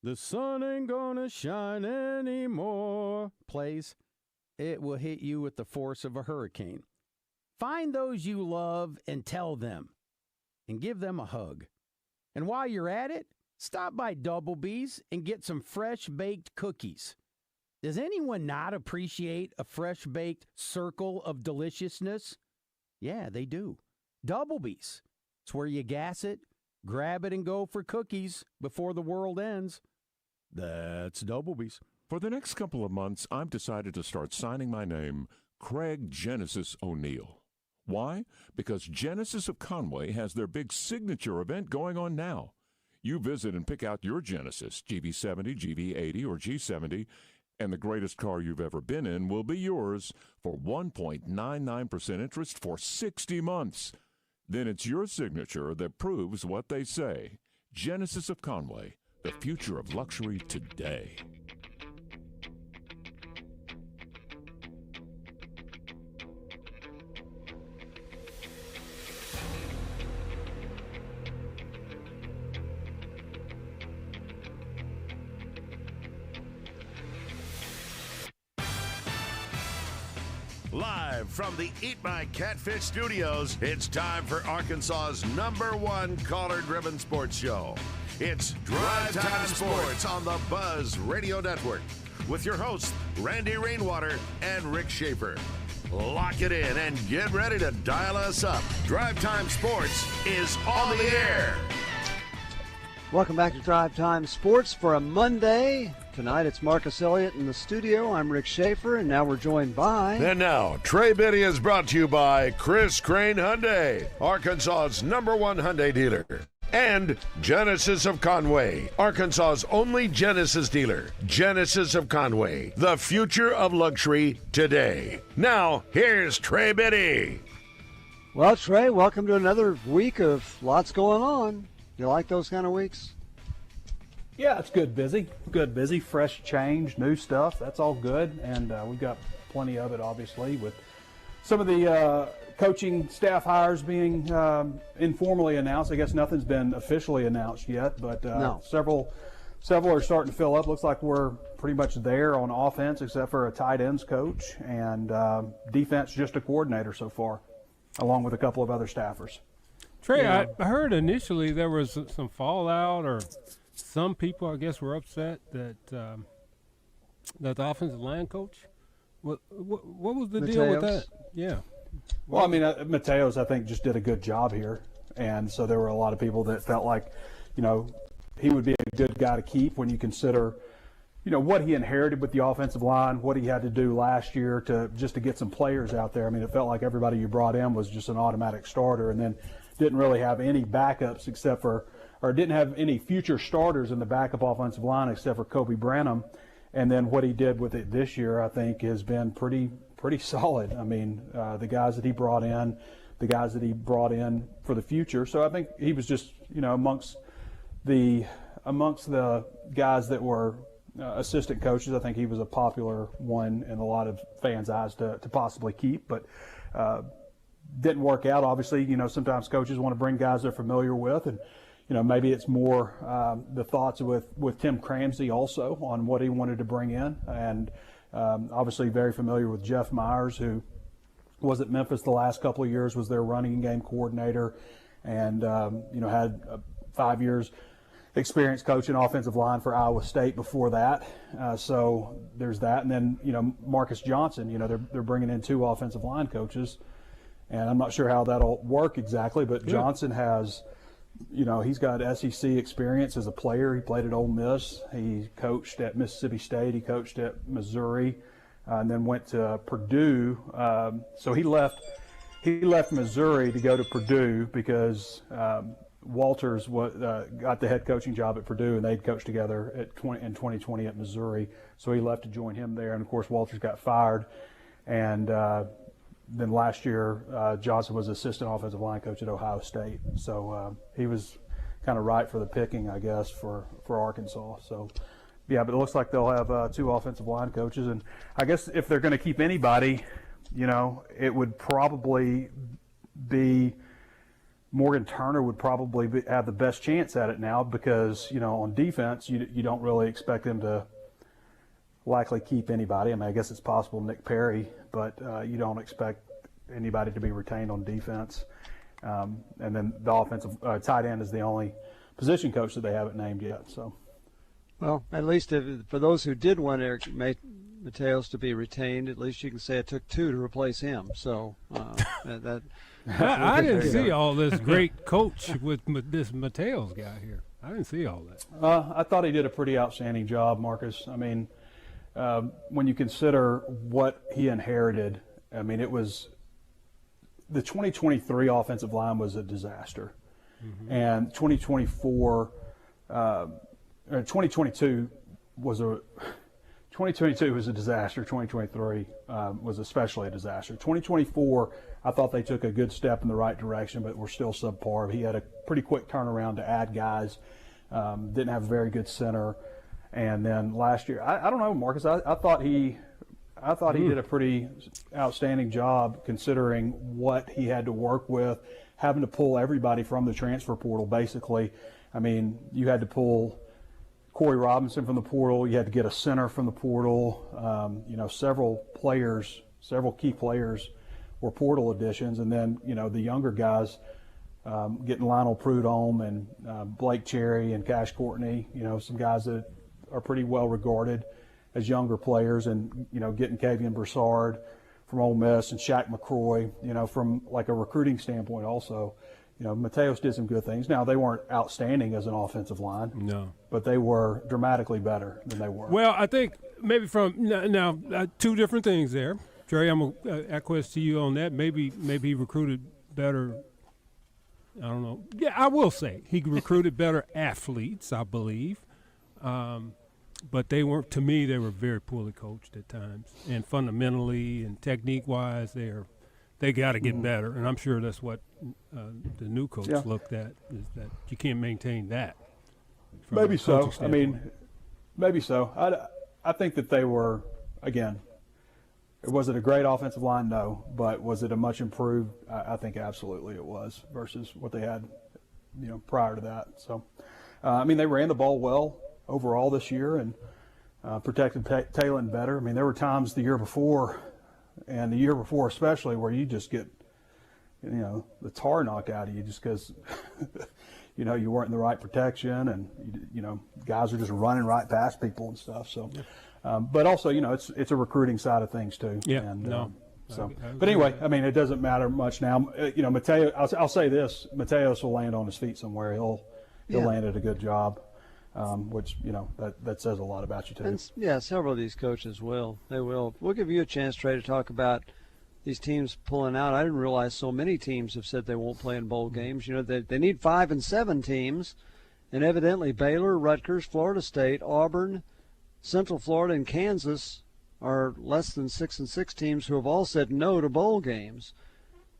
"The Sun Ain't Gonna Shine Anymore," plays, it will hit you with the force of a hurricane. Find those you love and tell them, and give them a hug. And while you're at it, stop by Doublebee's and get some fresh-baked cookies. Does anyone not appreciate a fresh-baked circle of deliciousness? Yeah, they do. Doublebee's. It's where you gas it, grab it, and go for cookies before the world ends. That's Doublebee's. For the next couple of months, I've decided to start signing my name Craig Genesis O'Neill. Why? Because Genesis of Conway has their big signature event going on now. You visit and pick out your Genesis, GV70, GV80, or G70, and the greatest car you've ever been in will be yours for 1.99% interest for 60 months. Then it's your signature that proves what they say. Genesis of Conway, the future of luxury today. Live from the Eat My Catfish studios, it's time for Arkansas's #1 caller-driven sports show. It's Drive Time Sports on the Buzz Radio Network with your hosts, Randy Rainwater and Rick Schaeffer. Lock it in and get ready to dial us up. Drive Time Sports is on the air. Welcome back to Drive Time Sports for a Monday. Tonight it's Marcus Elliott in the studio. I'm Rick Schaeffer, and now we're joined by... And now, Trey Biddy is brought to you by Crain Hyundai, Arkansas's #1 Hyundai dealer. And Genesis of Conway, Arkansas's only Genesis dealer. Genesis of Conway, the future of luxury today. Now, here's Trey Biddy. Well, Trey, welcome to another week of lots going on. You like those kind of weeks? Yeah, it's good busy, fresh change, new stuff. That's all good, and we've got plenty of it, obviously, with some of the coaching staff hires being informally announced. I guess nothing's been officially announced yet, but No. several are starting to fill up. Looks like we're pretty much there on offense, except for a tight ends coach, and defense just a coordinator so far, along with a couple of other staffers. Trey, I heard initially there was some fallout, or some people, I guess, were upset that that the offensive line coach. What was the deal with that? Yeah. Well, I mean, Mateos, I think, just did a good job here, and so there were a lot of people that felt like, he would be a good guy to keep when you consider, what he inherited with the offensive line, what he had to do last year to get some players out there. I mean, it felt like everybody you brought in was just an automatic starter, and then didn't really have any backups didn't have any future starters in the backup offensive line except for Kobe Branham. And then what he did with it this year, I think, has been pretty solid. I mean, the guys that he brought in for the future. So I think he was just, amongst amongst the guys that were assistant coaches, I think he was a popular one in a lot of fans' eyes to possibly keep, but didn't work out. Obviously, sometimes coaches want to bring guys they're familiar with, and maybe it's more the thoughts with Tim Cramsey also on what he wanted to bring in, and obviously very familiar with Jeff Myers, who was at Memphis the last couple of years, was their running game coordinator, and had 5 years experience coaching offensive line for Iowa State before that. So there's that, and then Marcus Johnson. They're bringing in 2 offensive line coaches, and I'm not sure how that'll work exactly, but Good. Johnson has. He's got SEC experience as a player. He played at Ole Miss. He coached at Mississippi State. He coached at Missouri, and then went to Purdue. So he left Missouri to go to Purdue because Walters got the head coaching job at Purdue, and they'd coached together in 2020 at Missouri. So he left to join him there, and of course Walters got fired, and then last year, Johnson was assistant offensive line coach at Ohio State. So he was kind of right for the picking, I guess, for Arkansas. So, yeah, but it looks like they'll have 2 offensive line coaches. And I guess if they're going to keep anybody, it would probably be Morgan Turner would probably have the best chance at it now because, on defense, you don't really expect them to likely keep anybody. I mean, I guess it's possible Nick Perry, but you don't expect anybody to be retained on defense. And then the offensive tight end is the only position coach that they haven't named yet. So, well, at least for those who did want Eric Mateos to be retained, at least you can say it took 2 to replace him. So I didn't see all this great coach with this Mateos guy here. I didn't see all that. I thought he did a pretty outstanding job, Marcus. I mean, when you consider what he inherited, I mean, it was the 2023 offensive line was a disaster, and 2022 was a 2022 was a disaster. 2023 was especially a disaster. 2024, I thought they took a good step in the right direction, but were still subpar. He had a pretty quick turnaround to add guys. Didn't have a very good center. And then last year, I don't know, Marcus. I thought he did a pretty outstanding job considering what he had to work with, having to pull everybody from the transfer portal. Basically, I mean, you had to pull Corey Robinson from the portal. You had to get a center from the portal. Several key players were portal additions, and then the younger guys. Getting Lionel Prudhomme and Blake Cherry and Cash Courtney, some guys that are pretty well regarded as younger players, and getting Kavian Broussard from Ole Miss and Shaq McCroy, from like a recruiting standpoint also. Mateos did some good things. Now, they weren't outstanding as an offensive line. No. But they were dramatically better than they were. Well, I think maybe from now 2 different things there. Trey, I'm going to acquiesce to you on that. Maybe he recruited better. I don't know. Yeah, I will say he recruited better athletes, I believe. But they weren't. To me, they were very poorly coached at times, and fundamentally and technique-wise, they got to get better. And I'm sure that's what the new coach looked at, is that you can't maintain that. Maybe so. I mean, maybe so. I think that they were, again. Was it a great offensive line? No. But was it a much improved? I think absolutely it was versus what they had, prior to that. So, I mean, they ran the ball well overall this year and protected Talon better. I mean, there were times the year before and the year before especially where you just get, the tar knocked out of you just because, you weren't in the right protection and, guys are just running right past people and stuff. So. But also, it's a recruiting side of things too. Yeah. And, no. But anyway, I mean, it doesn't matter much now. Mateos. I'll say this: Mateos will land on his feet somewhere. He'll land at a good job, which that says a lot about you too. And, several of these coaches will. They will. We'll give you a chance, Trey, to talk about these teams pulling out. I didn't realize so many teams have said they won't play in bowl games. They need 5 and 7 teams, and evidently Baylor, Rutgers, Florida State, Auburn, Central Florida, and Kansas are less than 6 and 6 teams who have all said no to bowl games.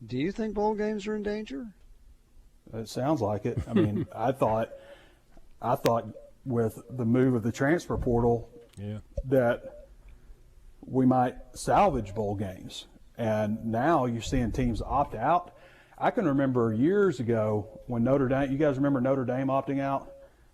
Do you think bowl games are in danger? It sounds like it. I mean, I thought I thought with the move of the transfer portal that we might salvage bowl games. And now you're seeing teams opt out. I can remember years ago when Notre Dame, you guys remember Notre Dame opting out?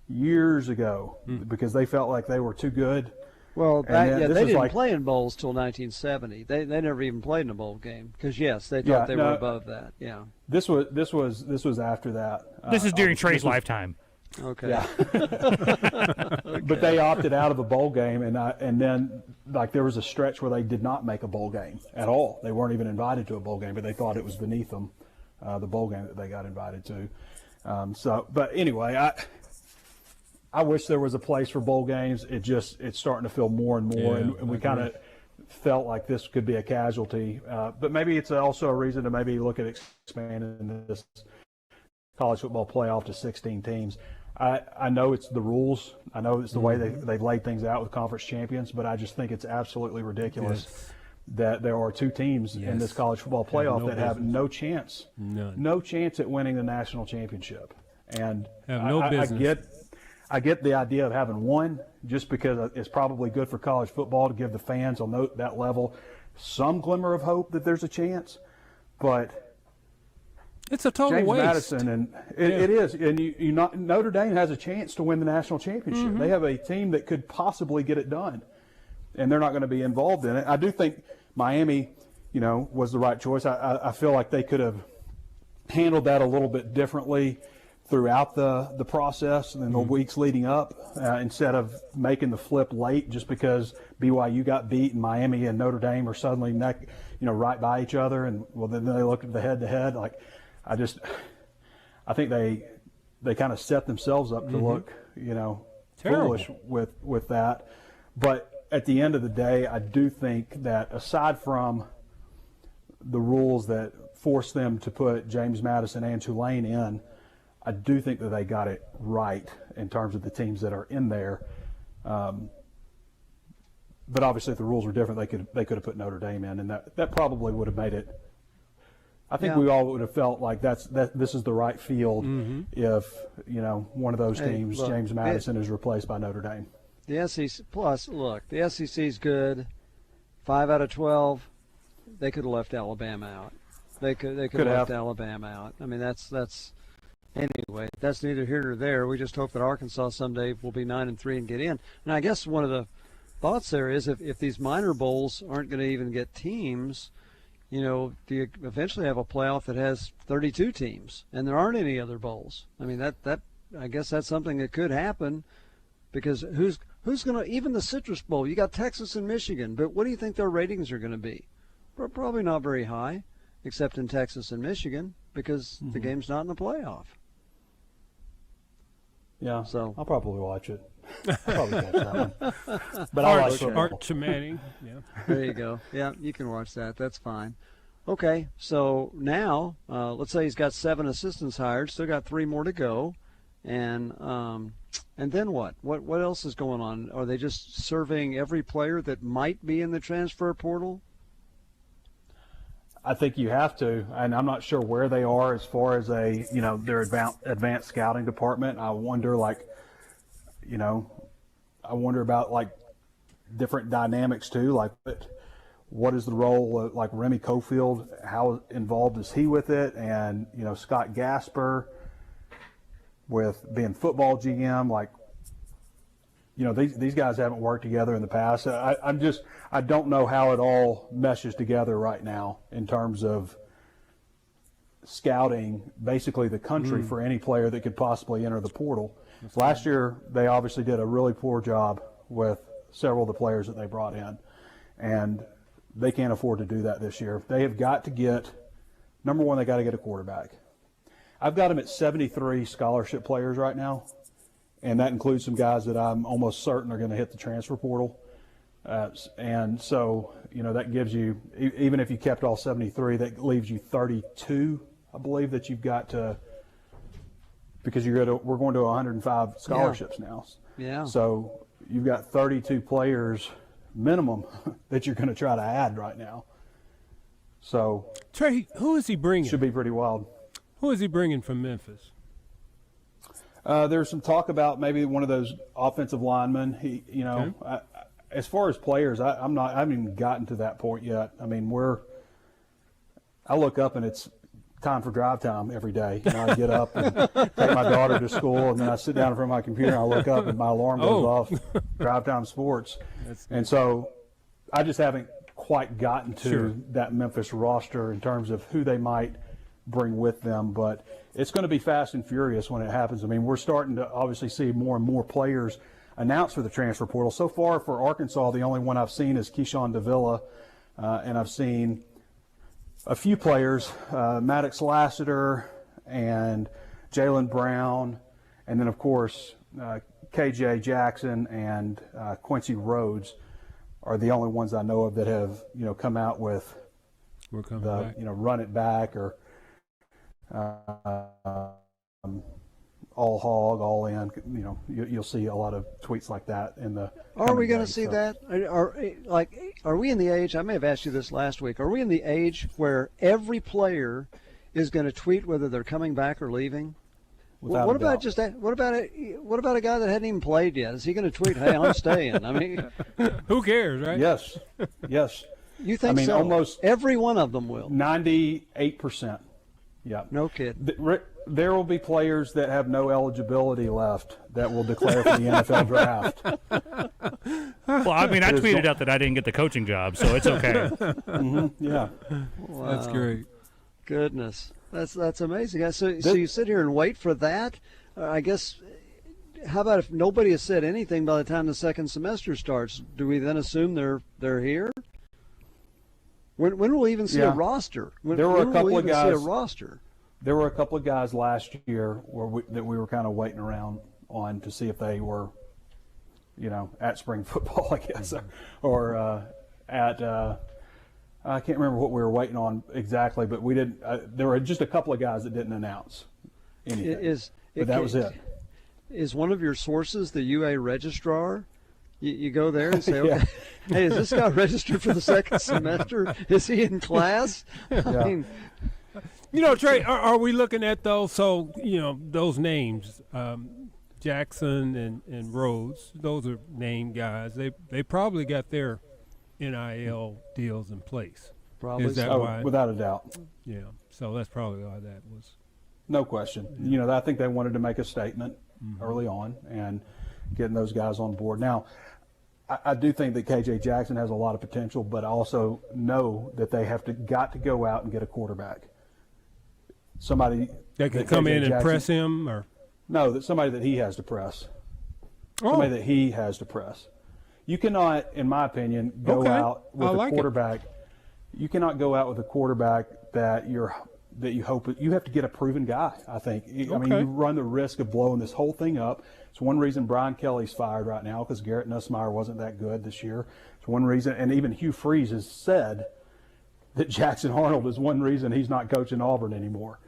Years ago, because they felt like they were too good. Well, they didn't like, play in bowls till 1970. They never even played in a bowl game because they thought they were above that. Yeah. This was after that. This is during Trey's lifetime. Okay. Yeah. But they opted out of a bowl game, and then like there was a stretch where they did not make a bowl game at all. They weren't even invited to a bowl game, but they thought it was beneath them, the bowl game that they got invited to. But anyway, I wish there was a place for bowl games. It's starting to feel more and more, and we kind of felt like this could be a casualty. But maybe it's also a reason to maybe look at expanding this college football playoff to 16 teams. I know it's the rules. I know it's the way they've laid things out with conference champions, but I just think it's absolutely ridiculous that there are two teams in this college football playoff that have no chance, no chance at winning the national championship. And have no business. I get the idea of having one just because it's probably good for college football to give the fans on that level some glimmer of hope that there's a chance, but it's a total James waste. Madison, and it is, and Notre Dame has a chance to win the national championship. They have a team that could possibly get it done, and they're not going to be involved in it. I do think Miami, was the right choice. I feel like they could have handled that a little bit differently throughout the process and in the weeks leading up, instead of making the flip late just because BYU got beat and Miami and Notre Dame are suddenly right by each other, and then they look at the head-to-head. Like, I think they kind of set themselves up to look foolish with that. But at the end of the day, I do think that aside from the rules that force them to put James Madison and Tulane in, I do think that they got it right in terms of the teams that are in there. But obviously, if the rules were different, they could have put Notre Dame in, and that probably would have made it. I think we all would have felt like this is the right field if one of those teams, James Madison, is replaced by Notre Dame. The SEC plus, look, the SEC's good. 5 out of 12, they could have left Alabama out. They could have left Alabama out. I mean, that's. Anyway, that's neither here nor there. We just hope that Arkansas someday will be 9-3 and get in. And I guess one of the thoughts there is if these minor bowls aren't going to even get teams, do you eventually have a playoff that has 32 teams and there aren't any other bowls? I mean, that I guess that's something that could happen, because who's going to, even the Citrus Bowl, you got Texas and Michigan, but what do you think their ratings are going to be? Probably not very high, except in Texas and Michigan, because the game's not in the playoff. Yeah, so I'll probably watch it. I'll probably watch that one. But I like football. Arch Manning. Yeah. There you go. Yeah, you can watch that. That's fine. Okay, so now let's say he's got 7 assistants hired. Still got 3 more to go, and then what? What else is going on? Are they just surveying every player that might be in the transfer portal? I think you have to, and I'm not sure where they are as far as their advanced scouting department. I wonder, about different dynamics too. Like, what is the role of Remy Cofield? How involved is he with it? And Scott Gasper with being football GM. These guys haven't worked together in the past. I don't know how it all meshes together right now in terms of scouting basically the country for any player that could possibly enter the portal. Last year, they obviously did a really poor job with several of the players that they brought in, and they can't afford to do that this year. They have got to get, number one, they got to get a quarterback. I've got them at 73 scholarship players right now. And that includes some guys that I'm almost certain are going to hit the transfer portal. And so, that gives you, even if you kept all 73, that leaves you 32, I believe, that you've got to, because we're going to 105 scholarships now. Yeah. So you've got 32 players minimum that you're going to try to add right now. So Trey, who is he bringing? Should be pretty wild. Who is he bringing from Memphis? There's some talk about maybe one of those offensive linemen. As far as players, I haven't even gotten to that point yet. I mean, I look up and it's time for drive time every day. I get up and take my daughter to school, and then I sit down in front of my computer and I look up and my alarm goes off. Drive time sports. And so I just haven't quite gotten to that Memphis roster in terms of who they might bring with them, but it's going to be fast and furious when it happens. I mean, we're starting to obviously see more and more players announced for the transfer portal. So far for Arkansas, the only one I've seen is Keyshawn Davila, and I've seen a few players, Maddox Lassiter and Jalen Brown, and then of course KJ Jackson and Quincy Rhodes are the only ones I know of that have come out with run it back or all hog, all in. You'll see a lot of tweets like that in the. Are we going to see that? Are we in the age? I may have asked you this last week. Are we in the age where every player is going to tweet whether they're coming back or leaving? What about a guy that hadn't even played yet? Is he going to tweet, "Hey, I'm staying"? I mean, who cares, right? Yes. You think so? Almost every one of them will. 98%. Yeah. No kid. There will be players that have no eligibility left that will declare for the NFL draft. Well, I mean, I tweeted out that I didn't get the coaching job, so it's okay. Yeah. Wow. That's great. Goodness. That's amazing. So you sit here and wait for that? I guess, how about if nobody has said anything by the time the second semester starts? Do we then assume they're here? When will we even see a roster? There were a couple of guys. See a roster? There were a couple of guys last year that we were kind of waiting around on to see if they were, at spring football, I guess, or at. I can't remember what we were waiting on exactly, but we did. There were just a couple of guys that didn't announce anything. But that was it. Is one of your sources the UA registrar? You go there and say, okay, hey, is this guy registered for the second semester? Is he in class? I mean, Trey, are we looking at those? So, those names, Jackson and Rhodes, those are named guys. They probably got their NIL deals in place. Probably. Is that why? Without a doubt. Yeah. So that's probably why that was. No question. Yeah. I think they wanted to make a statement early on and getting those guys on board. Now, I do think that KJ Jackson has a lot of potential, but I also know that they got to go out and get a quarterback. Somebody that can come in and press him, or no, somebody that he has to press. Somebody that he has to press. You cannot, in my opinion, go out with a quarterback. You cannot go out with a quarterback that you hope. You have to get a proven guy, I think. I mean, you run the risk of blowing this whole thing up. It's one reason Brian Kelly's fired right now, because Garrett Nussmeier wasn't that good this year. It's one reason, and even Hugh Freeze has said that Jackson Arnold is one reason he's not coaching Auburn anymore.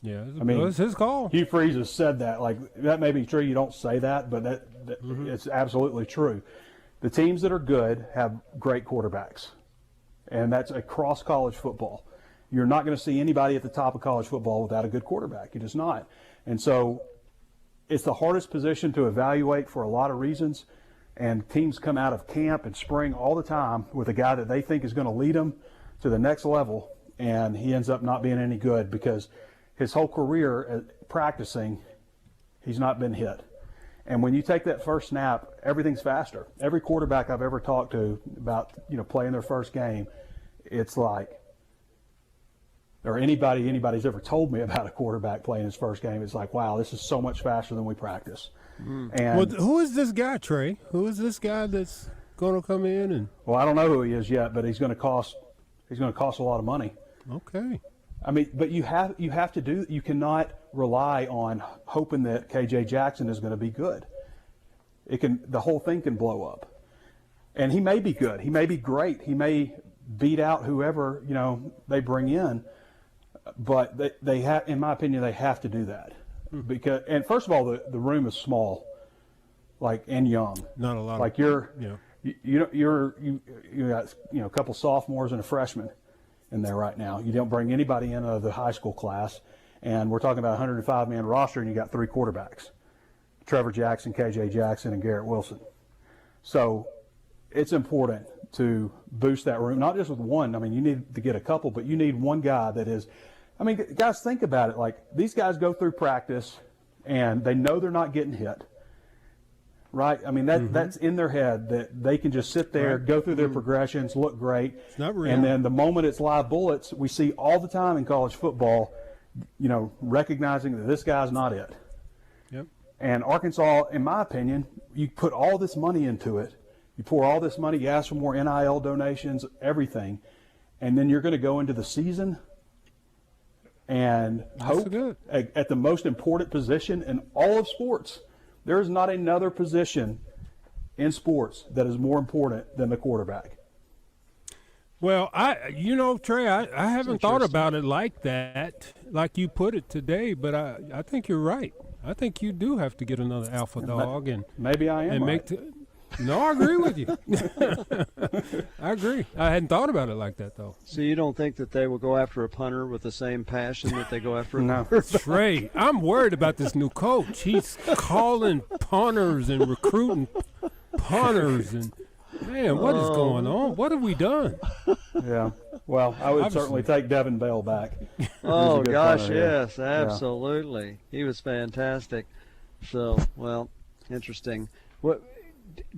Yeah, it's his call. Hugh Freeze has said that. Like, that may be true. You don't say that, but it's absolutely true. The teams that are good have great quarterbacks, and that's across college football. You're not going to see anybody at the top of college football without a good quarterback. You're just not. And so it's the hardest position to evaluate for a lot of reasons, and teams come out of camp and spring all the time with a guy that they think is going to lead them to the next level, and he ends up not being any good because his whole career practicing, he's not been hit. And when you take that first snap, everything's faster. Every quarterback I've ever talked to about playing their first game, it's like, or anybody's ever told me about a quarterback playing his first game, it's like, wow, this is so much faster than we practice. And who is this guy, Trey? Who is this guy that's going to come in and? Well, I don't know who he is yet, but he's going to cost a lot of money. Okay. I mean, but you cannot rely on hoping that KJ Jackson is going to be good. The whole thing can blow up. And he may be good. He may be great. He may beat out whoever, they bring in. But they have, in my opinion, they have to do that. Because, and first of all, the room is small, and young. Not a lot. Like you got a couple sophomores and a freshman in there right now. You don't bring anybody in out of the high school class, And we're talking about a 105-man roster, and you got 3 quarterbacks: Trevor Jackson, KJ Jackson, and Garrett Wilson. So it's important to boost that room, not just with one. I mean, you need to get a couple, but you need one guy that is – I mean, guys, think about it. Like, these guys go through practice, and they know they're not getting hit, right? I mean, that's in their head, that they can just sit there, go through their progressions, look great. It's not real. And then the moment it's live bullets, we see all the time in college football, you know, recognizing that this guy's not it. Yep. And Arkansas, in my opinion, you put all this money into it. You pour all this money, you ask for more NIL donations, everything, and then you're going to go into the season and hope at the most important position in all of sports. There is not another position in sports that is more important than the quarterback. Well, Trey, I haven't thought about it like that, like you put it today, but I think you're right. I think you do have to get another alpha dog, and maybe I am and right. No, I agree with you. I agree. I hadn't thought about it like that, though. So you don't think that they will go after a punter with the same passion that they go after No. Trey, I'm worried about this new coach. He's calling punters and recruiting punters, and man, what is going on? What have we done? Yeah. Well, I would certainly take Devin Bell back. Oh, gosh, punter, yeah. yes, absolutely. Yeah. He was fantastic. So, well, interesting. What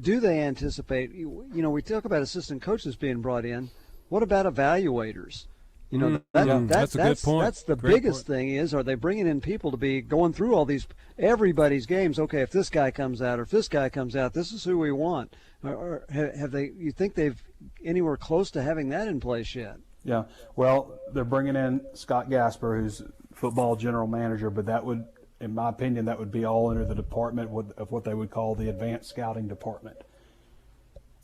do they anticipate? You know, we talk about assistant coaches being brought in. What about evaluators? You know, that's a good point. That's the Great biggest point. thing is, are they bringing in people to be going through all these, everybody's games? Okay, if this guy comes out or if this guy comes out, this is who we want. Or have they? You think they've anywhere close to having that in place yet? Yeah. Well, they're bringing in Scott Gasper, who's football general manager, but that would, in my opinion, that would be all under the department of what they would call the advanced scouting department.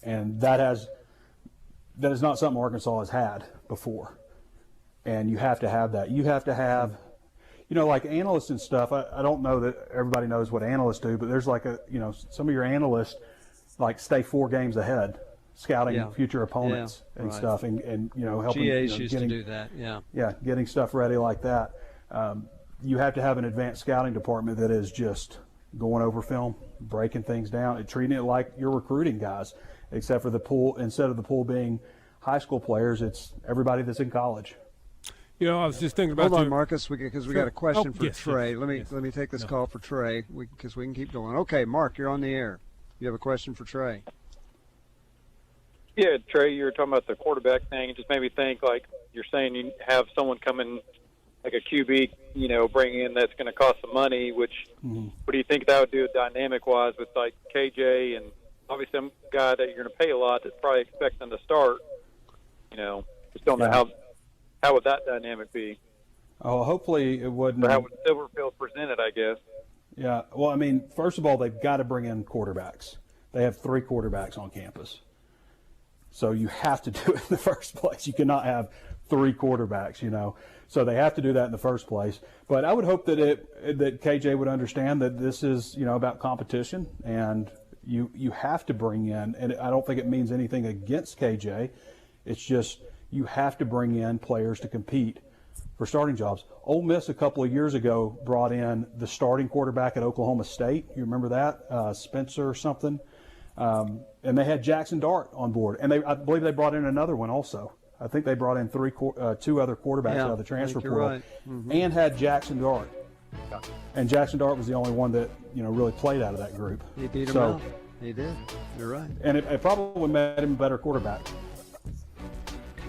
And that is not something Arkansas has had before. And you have to have that. You have to have, you know, like analysts and stuff. I don't know that everybody knows what analysts do, but there's like some of your analysts like stay 4 games ahead, scouting future opponents and stuff, and helping. GAs used to do that. Yeah, getting stuff ready like that. You have to have an advanced scouting department that is just going over film, breaking things down, and treating it like you're recruiting guys, except for the pool. Instead of the pool being high school players, it's everybody that's in college. You know, I was just thinking about. Hold on, Marcus, because we got a question for yes, Trey. Yes, let me take this call for Trey, because we can keep going. Okay, Mark, you're on the air. You have a question for Trey? Yeah, Trey, you were talking about the quarterback thing. It just made me think, like you're saying, you have someone come in, like a QB, bring in that's going to cost some money. What do you think that would do dynamic-wise with like KJ and obviously some guy that you're going to pay a lot that's probably expecting to start? Just don't know how would that dynamic be. Oh, hopefully it wouldn't. Or how would Silverfield present it, I guess. Yeah, well, I mean, first of all, they've got to bring in quarterbacks. They have 3 quarterbacks on campus. So you have to do it in the first place. You cannot have 3 quarterbacks, So they have to do that in the first place. But I would hope that that KJ would understand that this is, about competition, and you have to bring in, and I don't think it means anything against KJ. It's just you have to bring in players to compete for starting jobs. Ole Miss a couple of years ago brought in the starting quarterback at Oklahoma State. You remember that? Spencer or something. And they had Jackson Dart on board. And I believe they brought in another one also. I think they brought in 2 other quarterbacks out of the transfer portal. Right. Mm-hmm. And had Jackson Dart. And Jackson Dart was the only one that, really played out of that group. He beat him out. He did. You're right. And it probably made him a better quarterback.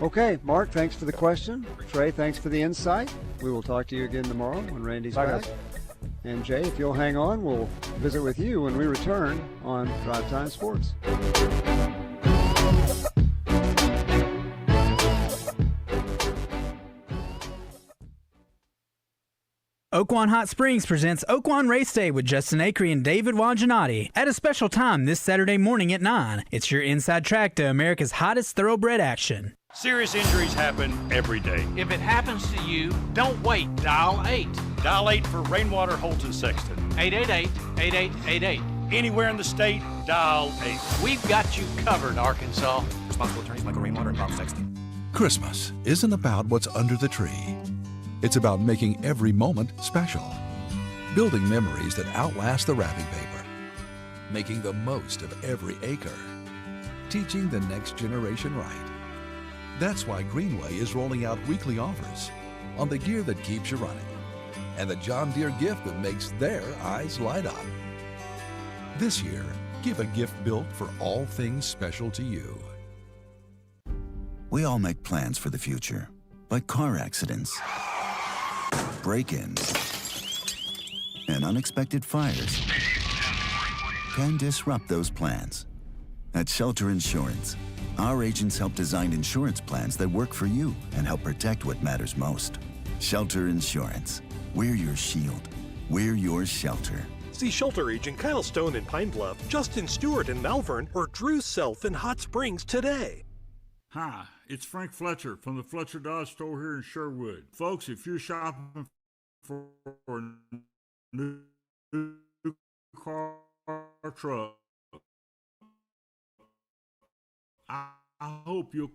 Okay, Mark, thanks for the question. Trey, thanks for the insight. We will talk to you again tomorrow when Randy's back. And Jay, if you'll hang on, we'll visit with you when we return on Drive Time Sports. Oaklawn Hot Springs presents Oaklawn Race Day with Justin Acree and David Wajanati at a special time this Saturday morning at 9. It's your inside track to America's hottest thoroughbred action. Serious injuries happen every day. If it happens to you, don't wait. Dial 8. Dial 8 for Rainwater, Holton, Sexton. 888-8888. Anywhere in the state, dial 8. We've got you covered, Arkansas. Responsible attorneys Michael Rainwater and Bob Sexton. Christmas isn't about what's under the tree. It's about making every moment special. Building memories that outlast the wrapping paper. Making the most of every acre. Teaching the next generation right. That's why Greenway is rolling out weekly offers on the gear that keeps you running and the John Deere gift that makes their eyes light up. This year, give a gift built for all things special to you. We all make plans for the future, but car accidents, break-ins, and unexpected fires can disrupt those plans. At Shelter Insurance, our agents help design insurance plans that work for you and help protect what matters most. Shelter Insurance. We're your shield. We're your shelter. See Shelter Agent Kyle Stone in Pine Bluff, Justin Stewart in Malvern, or Drew Self in Hot Springs today. Hi, it's Frank Fletcher from the Fletcher Dodge store here in Sherwood. Folks, if you're shopping for a new car or truck, I hope you'll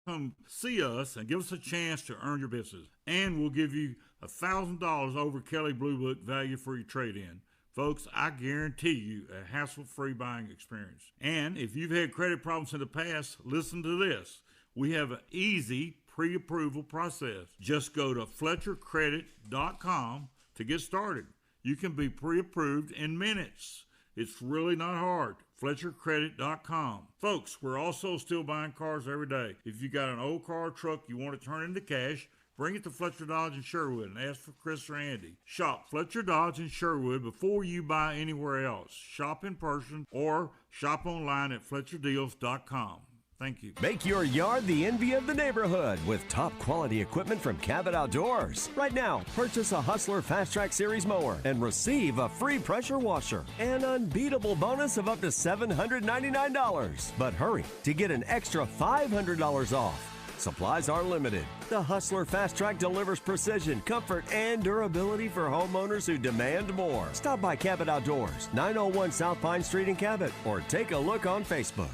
come see us and give us a chance to earn your business. And we'll give you $1,000 over Kelley Blue Book value for your trade-in. Folks, I guarantee you a hassle-free buying experience. And if you've had credit problems in the past, listen to this. We have an easy pre-approval process. Just go to FletcherCredit.com to get started. You can be pre-approved in minutes. It's really not hard. FletcherCredit.com. Folks, we're also still buying cars every day. If you got an old car or truck you want to turn into cash, bring it to Fletcher Dodge in Sherwood and ask for Chris or Andy. Shop Fletcher Dodge in Sherwood before you buy anywhere else. Shop in person or shop online at FletcherDeals.com. Thank you. Make your yard the envy of the neighborhood with top quality equipment from Cabot Outdoors. Right now, purchase a Hustler Fast Track Series mower and receive a free pressure washer. An unbeatable bonus of up to $799. But hurry to get an extra $500 off. Supplies are limited. The Hustler Fast Track delivers precision, comfort, and durability for homeowners who demand more. Stop by Cabot Outdoors, 901 South Pine Street in Cabot, or take a look on Facebook.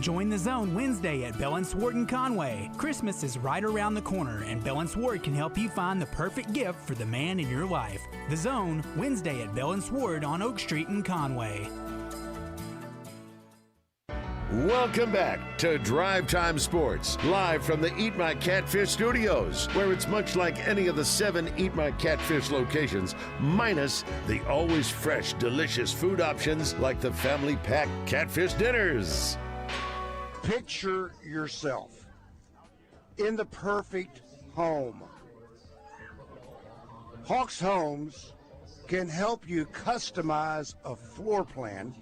Join the Zone Wednesday at Bell & Swart in Conway. Christmas is right around the corner, and Bell & Swart can help you find the perfect gift for the man in your life. The Zone, Wednesday at Bell & Swart on Oak Street in Conway. Welcome back to Drive Time Sports, live from the Eat My Catfish studios, where it's much like any of the 7 Eat My Catfish locations, minus the always fresh, delicious food options like the family pack catfish dinners. Picture yourself in the perfect home. Hawks Homes can help you customize a floor plan,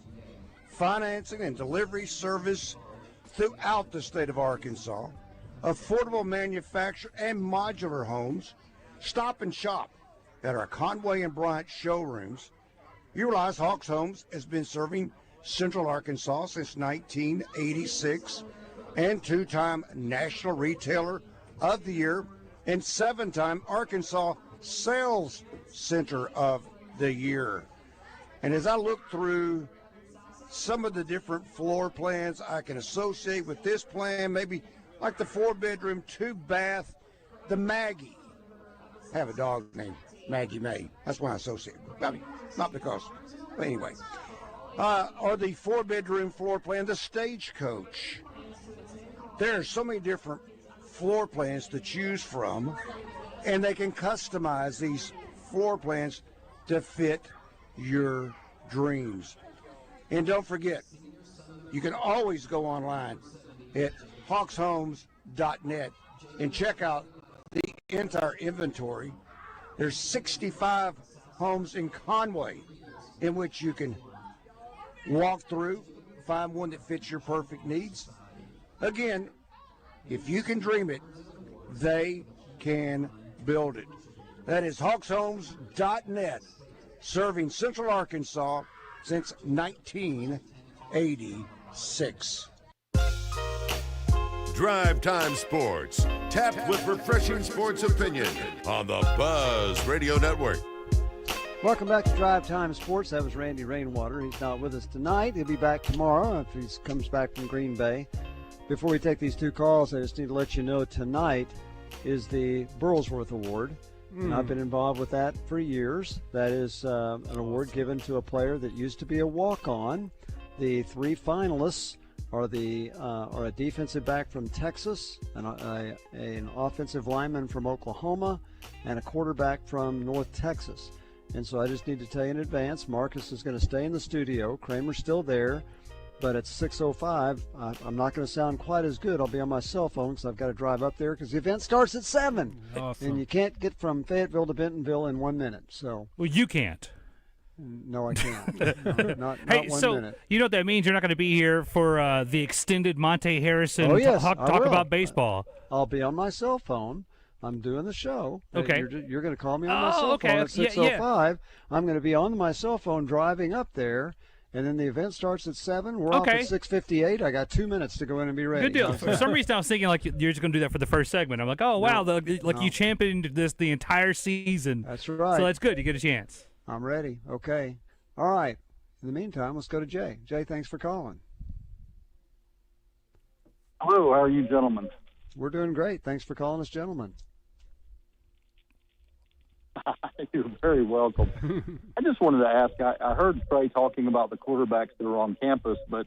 financing and delivery service throughout the state of Arkansas, affordable manufactured and modular homes. Stop and shop at our Conway and Bryant showrooms. You realize Hawks Homes has been serving Central Arkansas since 1986 and 2-time National Retailer of the Year and 7-time Arkansas Sales Center of the Year. And as I look through some of the different floor plans I can associate with this plan, maybe like the 4-bedroom, 2-bath, the Maggie. I have a dog named Maggie May. That's why I associate. I mean, not because, but anyway. Or the 4-bedroom floor plan, the Stagecoach. There are so many different floor plans to choose from, and they can customize these floor plans to fit your dreams. And don't forget, you can always go online at hawkshomes.net and check out the entire inventory. There's 65 homes in Conway in which you can walk through, find one that fits your perfect needs. Again, if you can dream it, they can build it. That is hawkshomes.net, serving Central Arkansas since 1986. Drive Time Sports, tapped with refreshing sports opinion on the Buzz Radio Network. Welcome back to Drive Time Sports. That was Randy Rainwater. He's not with us tonight. He'll be back tomorrow if he comes back from Green Bay. Before we take these two calls, I just need to let you know tonight is the Burlsworth Award. And I've been involved with that for years. That is an award given to a player that used to be a walk-on. The 3 finalists are a defensive back from Texas, an offensive lineman from Oklahoma, and a quarterback from North Texas. And so I just need to tell you in advance, Marcus is going to stay in the studio. Kramer's still there, but it's 6:05. I'm not going to sound quite as good. I'll be on my cell phone because I've got to drive up there because the event starts at 7. Awesome. And you can't get from Fayetteville to Bentonville in 1 minute. So Well, you can't. No, I can't. not Hey, 1 so minute. you know what that means? You're not going to be here for the extended Monte Harrison talk will. about baseball. I'll be on my cell phone. I'm doing the show. Okay. You're going to call me on my cell okay. phone at 6:05. Yeah. I'm going to be on my cell phone driving up there, and then the event starts at 7. We're off at 6:58. I got 2 minutes to go in and be ready. Good deal. For some reason, I was thinking like you're just going to do that for the first segment. I'm like, oh wow, No. you championed this the entire season. That's right. So that's good. You get a chance. I'm ready. Okay. All right. In the meantime, let's go to Jay. Jay, thanks for calling. Hello. How are you, gentlemen? We're doing great. Thanks for calling us, gentlemen. You're very welcome. I just wanted to ask, I heard Trey talking about the quarterbacks that are on campus, but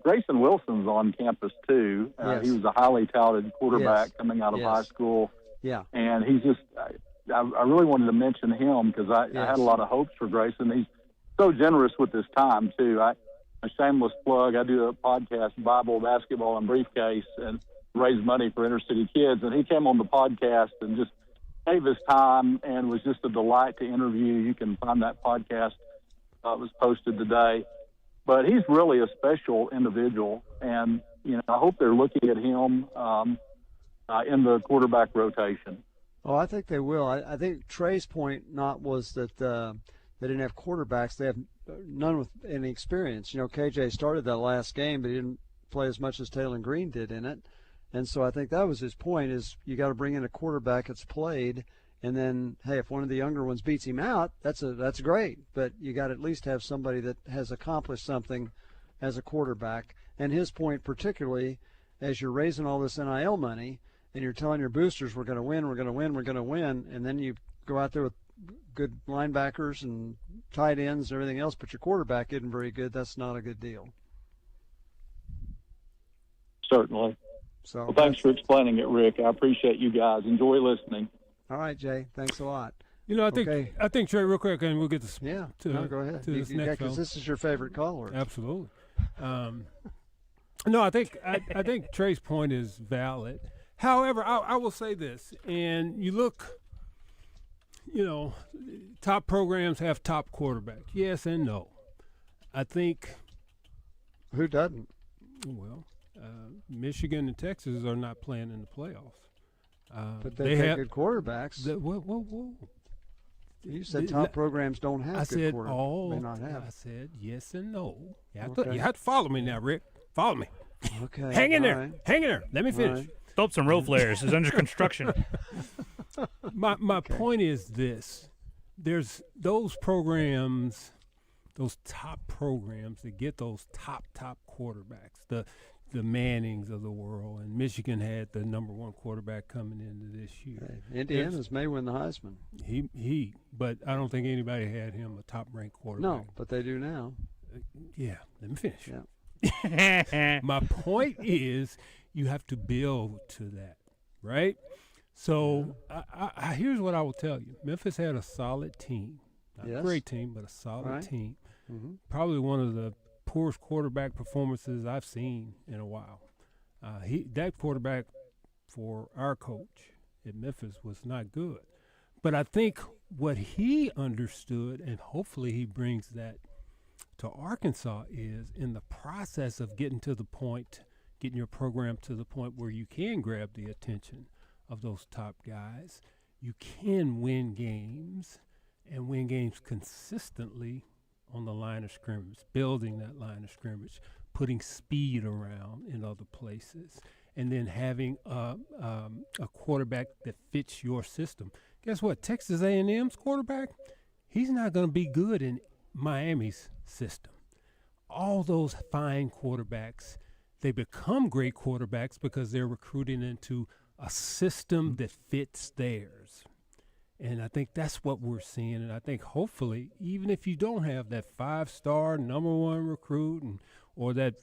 Grayson Wilson's on campus too. Yes. He was a highly touted quarterback coming out of high school. Yeah. And he's just, I really wanted to mention him because I had a lot of hopes for Grayson. He's so generous with his time too. A shameless plug, I do a podcast, Bible, Basketball, and Briefcase, and raise money for inner city kids. And he came on the podcast and just gave his time and was just a delight to interview. You can find that podcast. It was posted today. But he's really a special individual, and I hope they're looking at him in the quarterback rotation. Oh, I think they will. I think Trey's point was that they didn't have quarterbacks. They have none with any experience. KJ started that last game, but he didn't play as much as Taylor Green did in it. And so I think that was his point, is you got to bring in a quarterback that's played, and then, hey, if one of the younger ones beats him out, that's great. But you got to at least have somebody that has accomplished something as a quarterback. And his point particularly, as you're raising all this NIL money and you're telling your boosters we're going to win, we're going to win, we're going to win, and then you go out there with good linebackers and tight ends and everything else, but your quarterback isn't very good, that's not a good deal. Certainly. So, well, thanks for explaining it, Rick. I appreciate you guys. Enjoy listening. All right, Jay. Thanks a lot. I think Trey, real quick, and we'll get this. Yeah. Go ahead. To this next because this is your favorite caller. Absolutely. No, I think Trey's point is valid. However, I will say this, and you look, top programs have top quarterbacks. Yes and no. I think. Who doesn't? Well. Michigan and Texas are not playing in the playoffs. But they have good quarterbacks. Whoa. You said top programs don't have good quarterbacks. May not have. I said yes and no. You have to follow me now, Rick. Follow me. Okay. Hang in there. Right. Hang in there. Let me finish. Right. Throw up some road flares. It's under construction. My point is this. There's those programs, those top programs that get those top quarterbacks. The Mannings of the world, and Michigan had the number 1 quarterback coming into this year. Indiana's may win the Heisman. But I don't think anybody had him a top-ranked quarterback. No, but they do now. Yeah, let me finish. Yeah. My point is, you have to build to that, right? So here's what I will tell you: Memphis had a solid team, not a great team, but a solid team. Mm-hmm. Probably one of the poorest quarterback performances I've seen in a while. That quarterback for our coach at Memphis was not good. But I think what he understood, and hopefully he brings that to Arkansas, is in the process of getting your program to the point where you can grab the attention of those top guys, you can win games and win games consistently on the line of scrimmage, building that line of scrimmage, putting speed around in other places, and then having a quarterback that fits your system. Guess what? Texas A&M's quarterback, he's not going to be good in Miami's system. All those fine quarterbacks, they become great quarterbacks because they're recruiting into a system that fits theirs. And I think that's what we're seeing. And I think hopefully, even if you don't have that 5-star number one recruit or that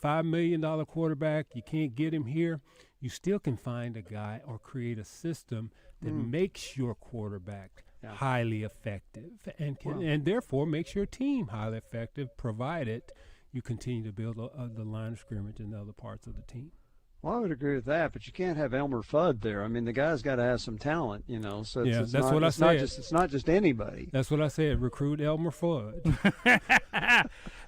$5 million quarterback, you can't get him here, you still can find a guy or create a system that makes your quarterback highly effective and therefore makes your team highly effective, provided you continue to build the line of scrimmage and the other parts of the team. Well, I would agree with that, but you can't have Elmer Fudd there. I mean, the guy's got to have some talent, So it's what I said. It's not just anybody. That's what I said. Recruit Elmer Fudd.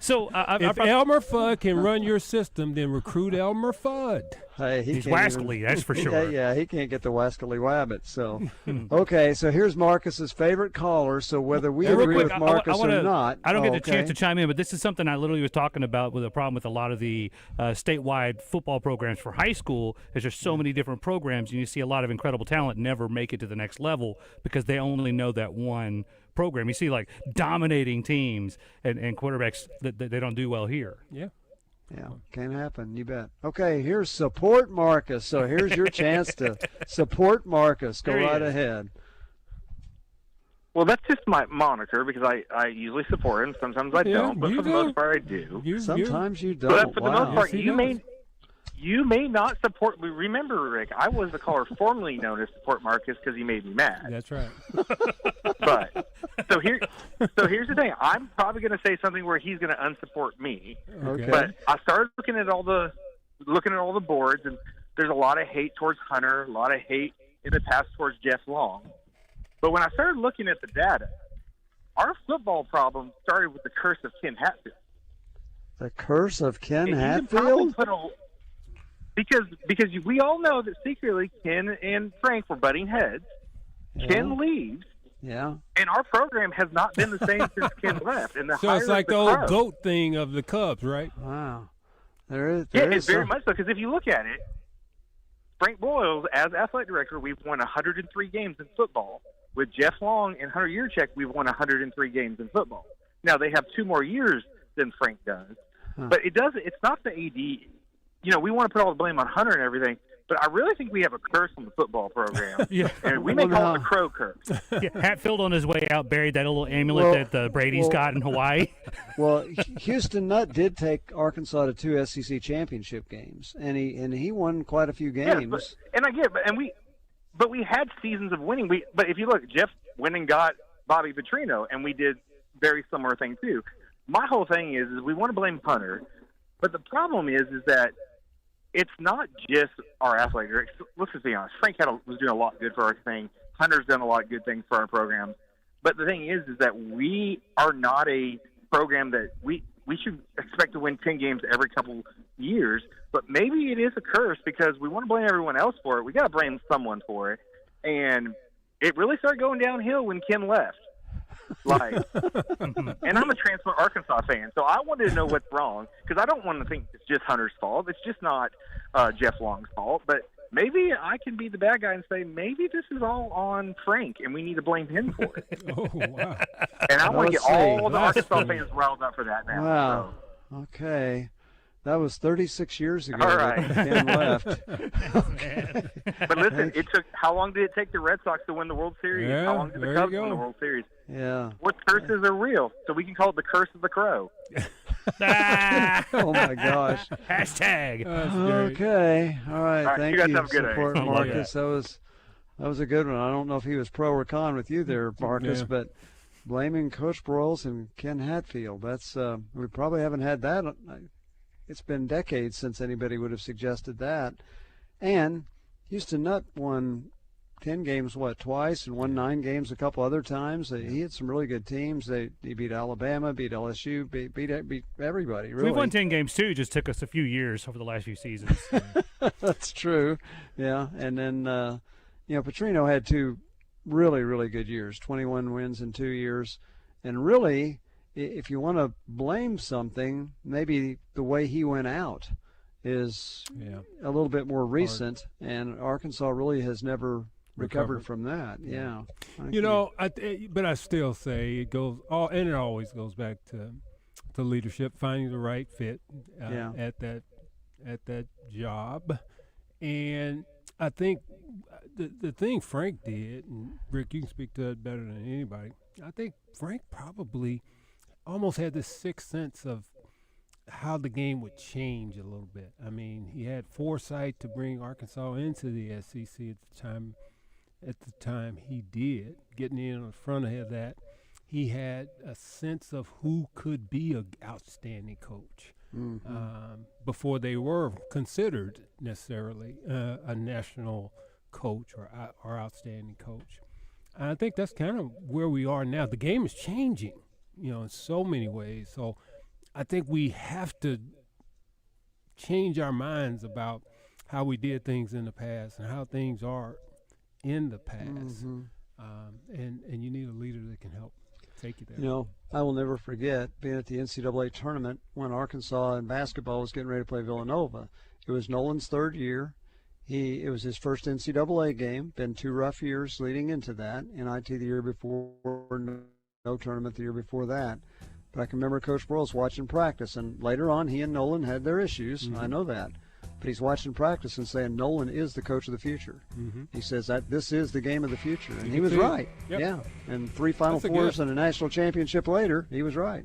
So if Elmer Fudd can run your system, then recruit Elmer Fudd. Hey, he's wascally, that's for sure. Yeah, he can't get the wascally wabbit. So, okay, so here's Marcus's favorite caller. So whether we agree with Marcus or not, I don't get the chance to chime in, but this is something I literally was talking about with a problem with a lot of the statewide football programs for high school. Is there's so many different programs, and you see a lot of incredible talent never make it to the next level because they only know that one program. You see like dominating teams and quarterbacks that they don't do well here. Yeah. Yeah, can happen. You bet. Okay, here's support Marcus. So here's your chance to support Marcus. Go right ahead. Well, that's just my moniker because I usually support him. Sometimes I don't, but for the most part I do. Sometimes you don't. But for the most part, you may not support. Remember, Rick, I was the caller formerly known as Support Marcus because he made me mad. That's right. But so here's the thing. I'm probably going to say something where he's going to unsupport me. Okay. But I started looking at all the boards, and there's a lot of hate towards Hunter, a lot of hate in the past towards Jeff Long. But when I started looking at the data, our football problem started with the curse of Ken Hatfield. The curse of Ken Hatfield? Because we all know that secretly Ken and Frank were butting heads. Yeah. Ken leaves. Yeah. And our program has not been the same since Ken left. And so it's like the old GOAT thing of the Cubs, right? Wow. There it's very much so, because if you look at it, Frank Boyles, as athletic director, we've won 103 games in football. With Jeff Long and Hunter Yurchek, we've won 103 games in football. Now, they have 2 more years than Frank does. But it's not the AD. We want to put all the blame on Hunter and everything, but I really think we have a curse on the football program. Yeah. And we may call it the Crow curse. Yeah, Hatfield on his way out buried that little amulet that Brady's got in Hawaii. Well, Houston Nutt did take Arkansas to 2 SEC championship games, and he won quite a few games. But we had seasons of winning. But if you look, Jeff went and got Bobby Petrino, and we did very similar thing too. My whole thing is we want to blame Hunter, but the problem is that it's not just our athletic director. Let's just be honest. Frank was doing a lot good for our thing. Hunter's done a lot of good things for our program. But the thing is that we are not a program that we should expect to win 10 games every couple years. But maybe it is a curse because we want to blame everyone else for it. We got to blame someone for it. And it really started going downhill when Ken left. And I'm a transplant Arkansas fan, so I wanted to know what's wrong because I don't want to think it's just Hunter's fault. It's just not Jeff Long's fault. But maybe I can be the bad guy and say maybe this is all on Frank, and we need to blame him for it. Oh, wow. And I want to get all the Arkansas fans riled up for that now. Wow. So. Okay. That was 36 years ago. All right. That Ken left. Okay. But listen, how long did it take the Red Sox to win the World Series? Yeah, How long did the Cubs win the World Series? Yeah. What curses are real? So we can call it the curse of the crow. Oh, my gosh. Hashtag. Okay. All right. Thank you. Guys you, have a good support day. Marcus. That was a good one. I don't know if he was pro or con with you there, Marcus, but blaming Coach Broyles and Ken Hatfield, that's we probably haven't had that. It's been decades since anybody would have suggested that. And Houston Nutt won 10 games, twice, and won 9 games a couple other times. He had some really good teams. He beat Alabama, beat LSU, beat everybody, really. We've won 10 games, too. It just took us a few years over the last few seasons. That's true. Yeah, and then, Petrino had 2 really, really good years, 21 wins in 2 years. And really, if you want to blame something, maybe the way he went out is a little bit more recent, and Arkansas really has never recovered from that. Yeah. But I still say it goes and it always goes back to leadership, finding the right fit at that job. And I think the thing Frank did, and Rick, you can speak to it better than anybody. I think Frank probably almost had this sixth sense of how the game would change a little bit. I mean, he had foresight to bring Arkansas into the SEC at the time he did, getting in on the front of that. He had a sense of who could be an outstanding coach before they were considered necessarily a national coach or outstanding coach. I think that's kind of where we are now. The game is changing, in so many ways. So I think we have to change our minds about how we did things in the past and how things are in the past. And you need a leader that can help take you there. I will never forget being at the NCAA tournament when Arkansas in basketball was getting ready to play Villanova. It was Nolan's third year. It was his first NCAA game. Been 2 rough years leading into that. NIT the year before, no tournament the year before that. But I can remember Coach Broyles watching practice, and later on he and Nolan had their issues. I know that. But he's watching practice and saying Nolan is the coach of the future. He says that this is the game of the future. And he was right. Yep. Yeah. And 3 Final Fours and a national championship later, he was right.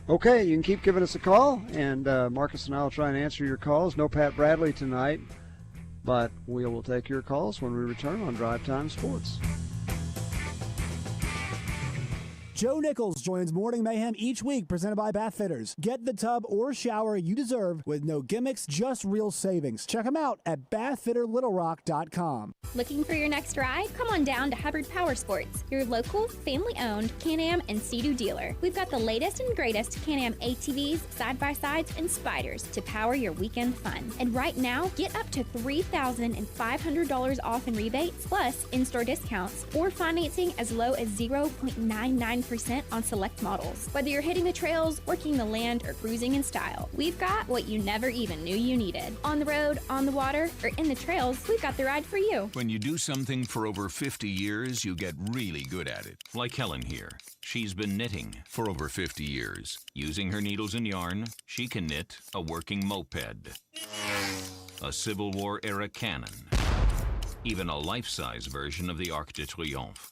Okay, you can keep giving us a call, and Marcus and I will try and answer your calls. No Pat Bradley tonight, but we will take your calls when we return on Drive Time Sports. Joe Nichols joins Morning Mayhem each week, presented by Bath Fitters. Get the tub or shower you deserve with no gimmicks, just real savings. Check them out at bathfitterlittlerock.com. Looking for your next ride? Come on down to Hubbard Power Sports, your local, family-owned Can-Am and Sea-Doo dealer. We've got the latest and greatest Can-Am ATVs, side-by-sides, and spiders to power your weekend fun. And right now, get up to $3,500 off in rebates, plus in-store discounts, or financing as low as 0.99% on select models. Whether you're hitting the trails, working the land, or cruising in style, we've got what you never even knew you needed. On the road, on the water, or in the trails, we've got the ride for you. When you do something for over 50 years, you get really good at it. Like Helen here. She's been knitting for over 50 years. Using her needles and yarn, she can knit a working moped, a Civil War era cannon, even a life-size version of the Arc de Triomphe.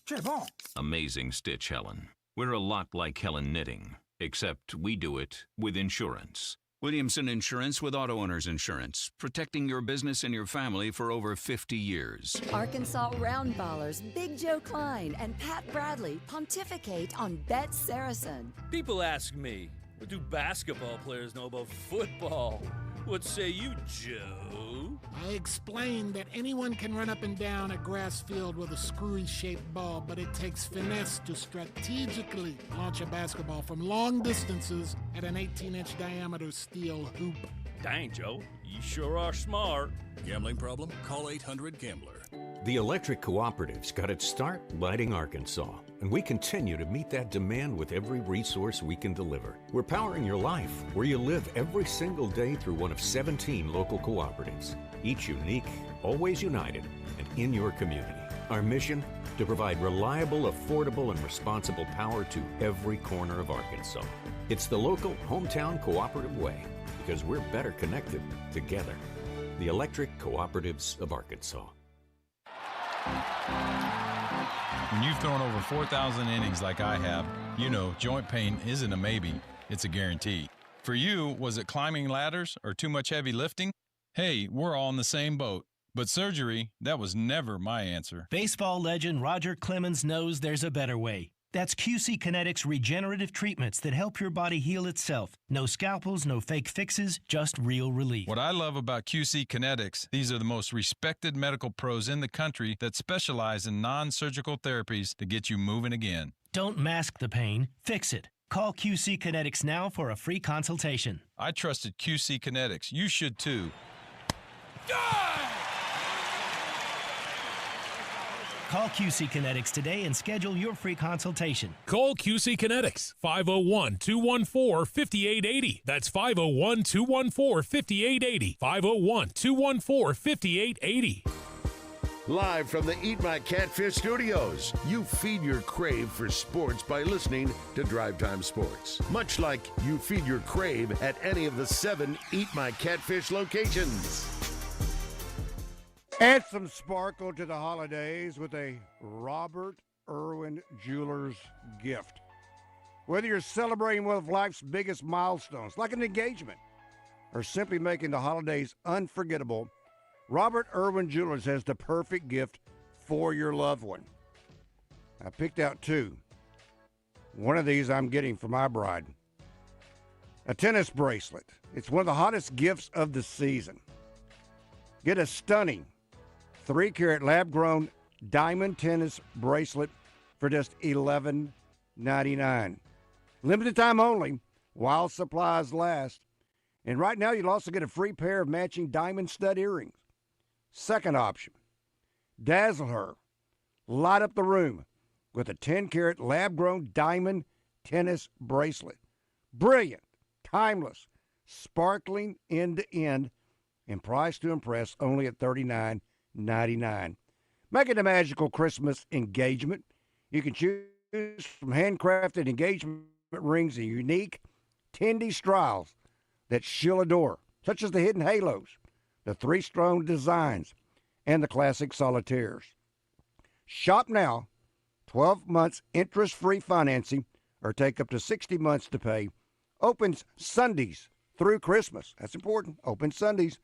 Amazing stitch, Helen. We're a lot like Helen Knitting, except we do it with insurance. Williamson Insurance with Auto Owners Insurance, protecting your business and your family for over 50 years. Arkansas Roundballers Big Joe Klein and Pat Bradley pontificate on Bet Saracen. People ask me, what do basketball players know about football? What say you, Joe? I explained that anyone can run up and down a grass field with a screwy-shaped ball, but it takes finesse to strategically launch a basketball from long distances at an 18-inch diameter steel hoop. Dang, Joe, you sure are smart. Gambling problem? Call 800-GAMBLER. The electric cooperative's got its start lighting Arkansas, and we continue to meet that demand with every resource we can deliver. We're powering your life, where you live every single day through one of 17 local cooperatives, each unique, always united, and in your community. Our mission? To provide reliable, affordable, and responsible power to every corner of Arkansas. It's the local hometown cooperative way, because we're better connected together. The Electric Cooperatives of Arkansas. When you've thrown over 4,000 innings like I have, you know joint pain isn't a maybe, it's a guarantee. For you, was it climbing ladders or too much heavy lifting? Hey, we're all in the same boat. But surgery, that was never my answer. Baseball legend Roger Clemens knows there's a better way. That's QC Kinetics regenerative treatments that help your body heal itself. No scalpels, no fake fixes, just real relief. What I love about QC Kinetics, these are the most respected medical pros in the country that specialize in non-surgical therapies to get you moving again. Don't mask the pain, fix it. Call QC Kinetics now for a free consultation. I trusted QC Kinetics. You should too. Call QC Kinetics today and schedule your free consultation. Call QC Kinetics, 501-214-5880. That's 501-214-5880. 501-214-5880. Live from the Eat My Catfish studios, you feed your crave for sports by listening to Drive Time Sports. Much like you feed your crave at any of the 7 Eat My Catfish locations. Add some sparkle to the holidays with a Robert Irwin Jewelers gift. Whether you're celebrating one of life's biggest milestones, like an engagement, or simply making the holidays unforgettable, Robert Irwin Jewelers has the perfect gift for your loved one. I picked out two. One of these I'm getting for my bride. A tennis bracelet. It's one of the hottest gifts of the season. Get a stunning 3-carat lab-grown diamond tennis bracelet for just $11.99. Limited time only, while supplies last. And right now, you'll also get a free pair of matching diamond stud earrings. Second option, dazzle her. Light up the room with a 10-carat lab-grown diamond tennis bracelet. Brilliant, timeless, sparkling end-to-end, and priced to impress only at $39.99. Make it a magical Christmas engagement. You can choose from handcrafted engagement rings and unique Tindy styles that she'll adore, such as the hidden halos, the 3-stone designs, and the classic solitaires. Shop now, 12 months interest-free financing, or take up to 60 months to pay. Opens Sundays through Christmas. That's important. Open Sundays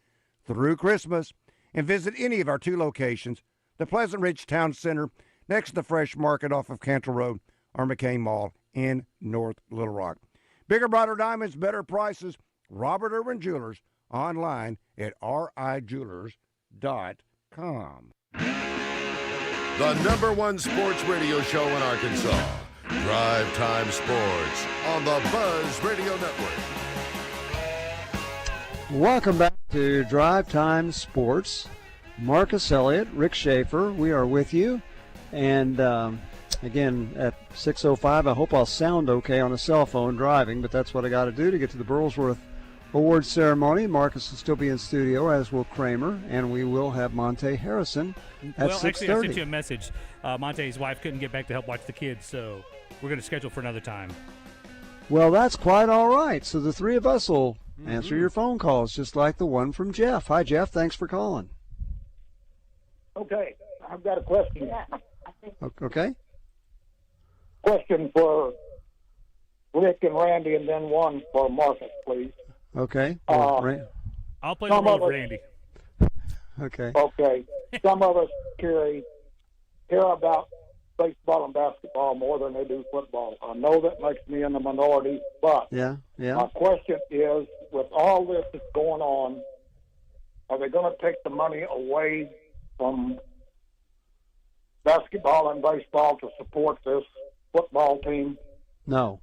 through Christmas. And visit any of our 2 locations, the Pleasant Ridge Town Center, next to the Fresh Market off of Cantor Road, or McCain Mall in North Little Rock. Bigger, brighter diamonds, better prices. Robert Irwin Jewelers, online at rijewelers.com. The #1 sports radio show in Arkansas. Drive Time Sports on the Buzz Radio Network. Welcome back to Drive Time Sports. Marcus Elliott, Rick Schaeffer, we are with you. And again, at 6:05, I hope I'll sound okay on a cell phone driving, but that's what I got to do to get to the Burlsworth Award ceremony. Marcus will still be in studio, as will Kramer, and we will have Monte Harrison at 6:30. Actually, I sent you a message. Monte's wife couldn't get back to help watch the kids, so we're going to schedule for another time. Well, that's quite all right. So the 3 of us will answer your phone calls, just like the one from Jeff. Hi, Jeff. Thanks for calling. Okay, I've got a question. Okay. Question for Rick and Randy, and then one for Marcus, please. Okay. Well, I'll play the role of Randy. Okay. Okay. Some of us care about baseball and basketball more than they do football. I know that makes me in the minority, but yeah. My question is, with all this that's going on, are they going to take the money away from basketball and baseball to support this football team? No,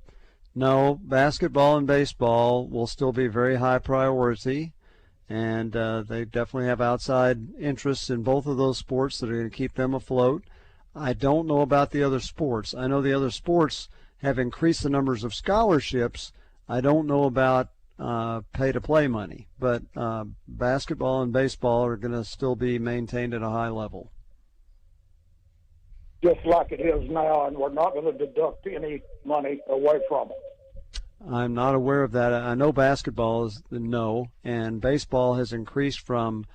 basketball and baseball will still be very high priority, and they definitely have outside interests in both of those sports that are going to keep them afloat. I don't know about the other sports. I know the other sports have increased the numbers of scholarships. I don't know about pay-to-play money, but basketball and baseball are going to still be maintained at a high level. Just like it is now, and we're not going to deduct any money away from it. I'm not aware of that. I know basketball is no, and baseball has increased from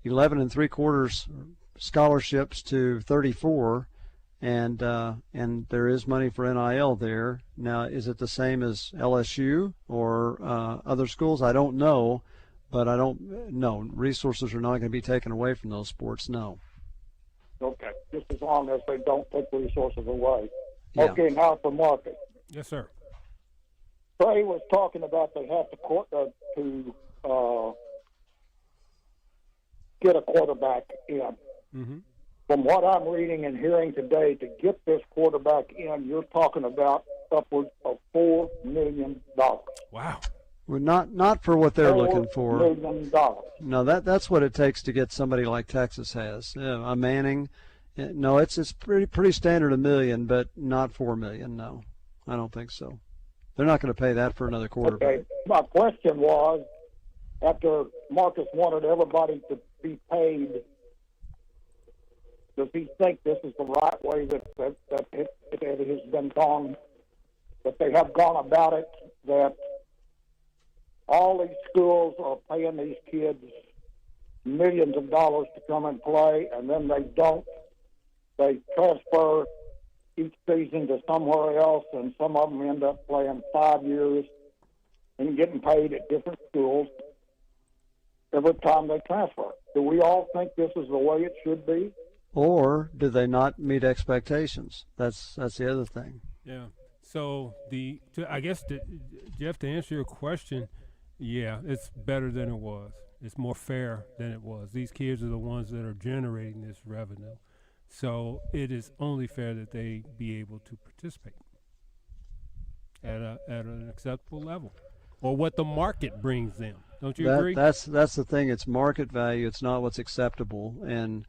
11 3/4 scholarships to 34, and there is money for NIL there. Now, is it the same as LSU or other schools? I don't know, but I don't know. Resources are not going to be taken away from those sports, no. Okay, just as long as they don't take resources away. Yeah. Okay, now for Marcus. Yes, sir. Trey was talking about they have to get a quarterback in. Mm-hmm. From what I'm reading and hearing today, to get this quarterback in, you're talking about upwards of $4 million. Wow. Well, not for what they're looking for. $4 million. No, that's what it takes to get somebody like Texas has. A Manning. No, it's pretty standard $1 million, but not $4 million. No, I don't think so. They're not going to pay that for another quarterback. Okay. My question was, after Marcus wanted everybody to be paid, does he think this is the right way that it has been gone, that they have gone about it, that all these schools are paying these kids millions of dollars to come and play, and then they don't. They transfer each season to somewhere else, and some of them end up playing 5 years and getting paid at different schools every time they transfer. Do we all think this is the way it should be? Or do they not meet expectations? That's the other thing. Yeah. So I guess Jeff, to answer your question, yeah, it's better than it was. It's more fair than it was. These kids are the ones that are generating this revenue. So it is only fair that they be able to participate at an acceptable level, or what the market brings them. Don't you agree? That's the thing. It's market value. It's not what's acceptable. And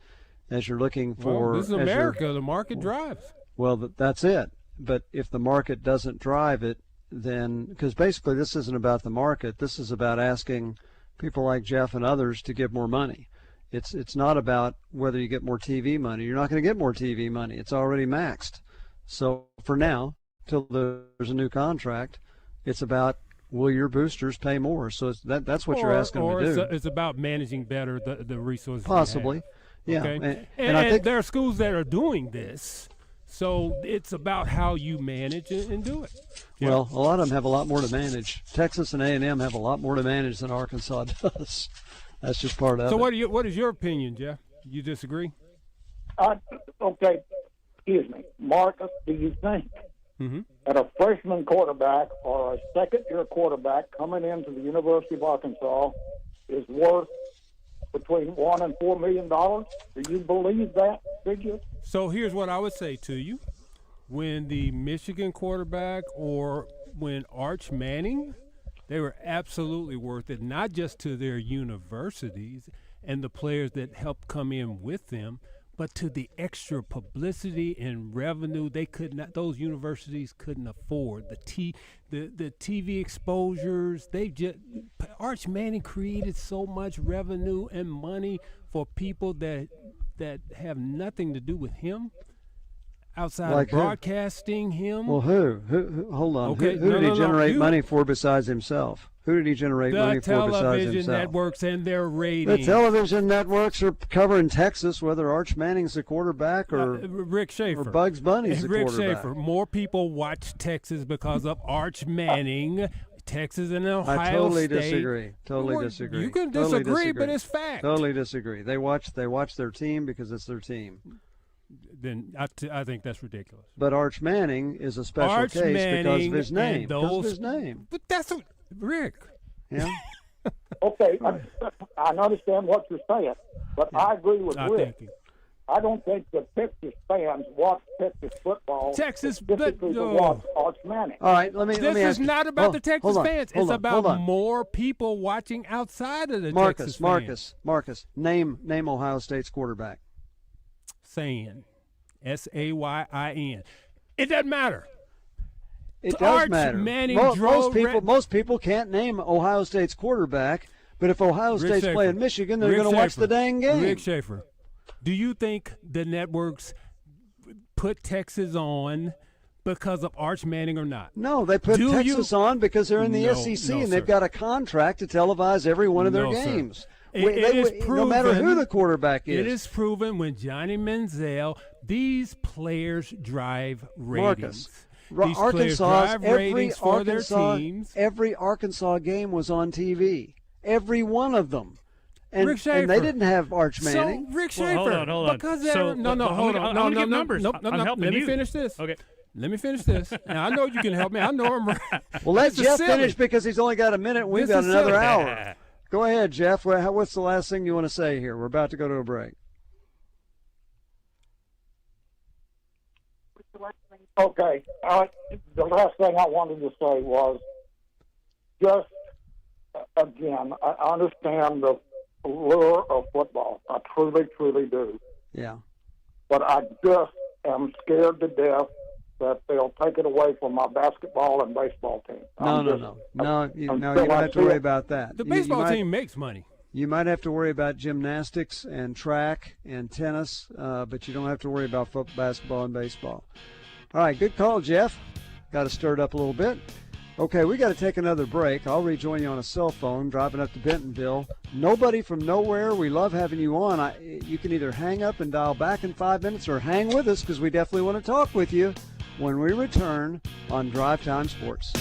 as you're looking for, this is America. The market drives. Well, that's it. But if the market doesn't drive it, then because basically this isn't about the market. This is about asking people like Jeff and others to give more money. It's not about whether you get more TV money. You're not going to get more TV money. It's already maxed. So for now, till there's a new contract, it's about, will your boosters pay more? So that's what you're asking them to do. It's about managing better the resources. Possibly, yeah. Okay? And I think there are schools that are doing this. So it's about how you manage it and do it. Yeah. Well, a lot of them have a lot more to manage. Texas and A&M have a lot more to manage than Arkansas does. That's just part of it. So what is your opinion, Jeff? You disagree? Okay, excuse me. Marcus, do you think that a freshman quarterback or a second-year quarterback coming into the University of Arkansas is worth between $1 and $4 million? Do you believe that figure? So here's what I would say to you. When the Michigan quarterback or when Arch Manning, they were absolutely worth it, not just to their universities and the players that helped come in with them, but to the extra publicity and revenue those universities couldn't afford. The TV exposures, Arch Manning created so much revenue and money for people that have nothing to do with him. Outside of broadcasting him. Well, who? Hold on. Okay. Who did he generate money for besides himself? Who did he generate money for besides himself? The television networks and their ratings. The television networks are covering Texas, whether Arch Manning's the quarterback or Rick Schaeffer. Or Bugs Bunny's the quarterback. Rick Schaeffer. More people watch Texas because of Arch Manning. Texas and Ohio State. I totally disagree. Totally disagree. You can disagree, but it's fact. Totally disagree. They watch their team because it's their team. Then I think that's ridiculous. But Arch Manning is a special case because of his name. Because of his name. But that's Rick. Yeah. Okay, I understand what you're saying, but I agree with Rick. I don't think the Texas fans watch Texas football. Specifically to watch Arch Manning. All right, let me This ask is not about the Texas fans. It's about on. more people watching outside of the Texas fans. Marcus, name Ohio State's quarterback. Sayin. Sayin. It doesn't matter. It does matter. Manning most people can't name Ohio State's quarterback, but if Ohio State's playing Michigan, they're going to watch the dang game. Rick Schaeffer, do you think the networks put Texas on because of Arch Manning or not? No, they put Texas on because they're in the SEC and they've got a contract to televise every one of their games. It is proven, no matter who the quarterback is. It is proven when Johnny Manziel, these players drive ratings. These players drive ratings for their teams. Every Arkansas game was on TV. Every one of them. And, Rick Schaeffer. And they didn't have Arch Manning. So Rick Schaeffer. Hold on. Because hold on. No, numbers. No. Let me finish this. Okay. Let me finish this. Now, I know you can help me. I know I'm right. Well, let Jeff finish because he's only got a minute. We've got another hour. Go ahead, Jeff. What's the last thing you want to say here? We're about to go to a break. Okay. The last thing I wanted to say was just, again, I understand the lure of football. I truly, truly do. Yeah. But I just am scared to death that they'll take it away from my basketball and baseball team. No, you don't have to worry about that. The baseball team makes money. You might have to worry about gymnastics and track and tennis, but you don't have to worry about football, basketball, and baseball. All right, good call, Jeff. Got to stir it up a little bit. Okay, we got to take another break. I'll rejoin you on a cell phone driving up to Bentonville. Nobody from nowhere. We love having you on. You can either hang up and dial back in 5 minutes or hang with us because we definitely want to talk with you when we return on Drive Time Sports.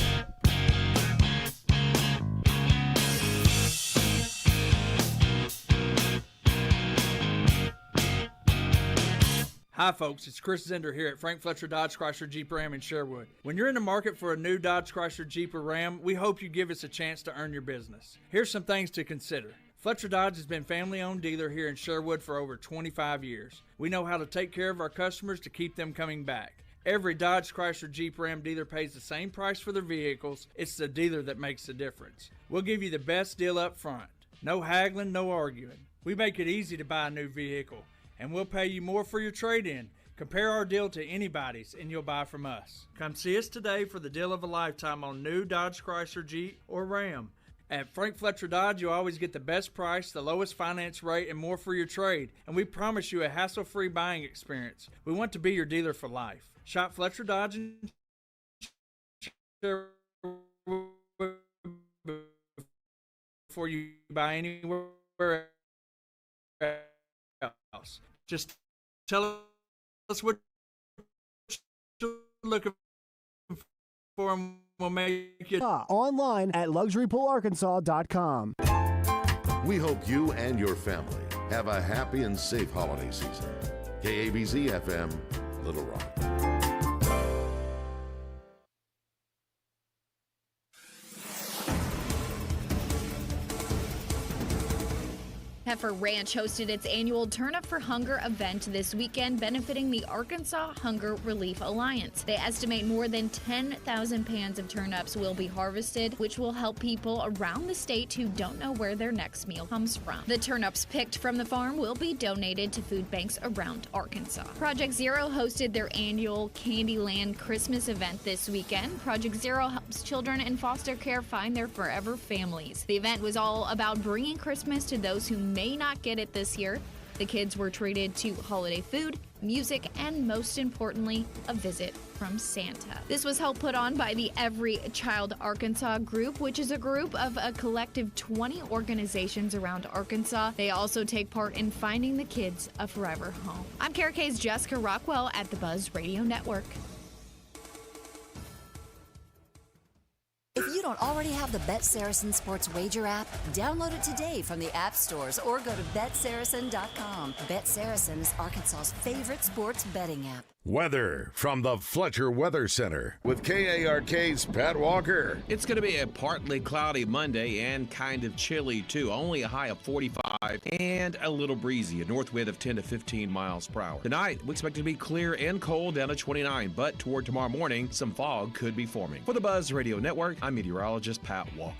Hi folks, it's Chris Zender here at Frank Fletcher Dodge Chrysler Jeep Ram in Sherwood. When you're in the market for a new Dodge Chrysler Jeep or Ram, we hope you give us a chance to earn your business. Here's some things to consider. Fletcher Dodge has been family-owned dealer here in Sherwood for over 25 years. We know how to take care of our customers to keep them coming back. Every Dodge Chrysler Jeep Ram dealer pays the same price for their vehicles. It's the dealer that makes the difference. We'll give you the best deal up front. No haggling, no arguing. We make it easy to buy a new vehicle, and we'll pay you more for your trade-in. Compare our deal to anybody's, and you'll buy from us. Come see us today for the deal of a lifetime on new Dodge Chrysler Jeep or Ram. At Frank Fletcher Dodge, you always get the best price, the lowest finance rate, and more for your trade. And we promise you a hassle-free buying experience. We want to be your dealer for life. Shop Fletcher Dodge and before you buy anywhere else. Just tell us what you're looking for and we'll make it. Online at luxurypoolarkansas.com. We hope you and your family have a happy and safe holiday season. KABZ FM, Little Rock. Heifer Ranch hosted its annual Turn Up for Hunger event this weekend, benefiting the Arkansas Hunger Relief Alliance. They estimate more than 10,000 pans of turnips will be harvested, which will help people around the state who don't know where their next meal comes from. The turnips picked from the farm will be donated to food banks around Arkansas. Project Zero hosted their annual Candyland Christmas event this weekend. Project Zero helps children in foster care find their forever families. The event was all about bringing Christmas to those who may not get it this year. The kids were treated to holiday food, music, and most importantly, a visit from Santa. This was helped put on by the Every Child Arkansas group, which is a group of a collective 20 organizations around Arkansas. They also take part in finding the kids a forever home. I'm KRK's Jessica Rockwell at the Buzz Radio Network. If you don't already have the Bet Saracen Sports Wager app, download it today from the app stores or go to BetSaracen.com. Bet Saracen is Arkansas's favorite sports betting app. Weather from the Fletcher Weather Center with KARK's Pat Walker. It's going to be a partly cloudy Monday and kind of chilly too. Only a high of 45 and a little breezy, a north wind of 10 to 15 miles per hour. Tonight, we expect it to be clear and cold down to 29, but toward tomorrow morning, some fog could be forming. For the Buzz Radio Network, I'm meteorologist Pat Walker.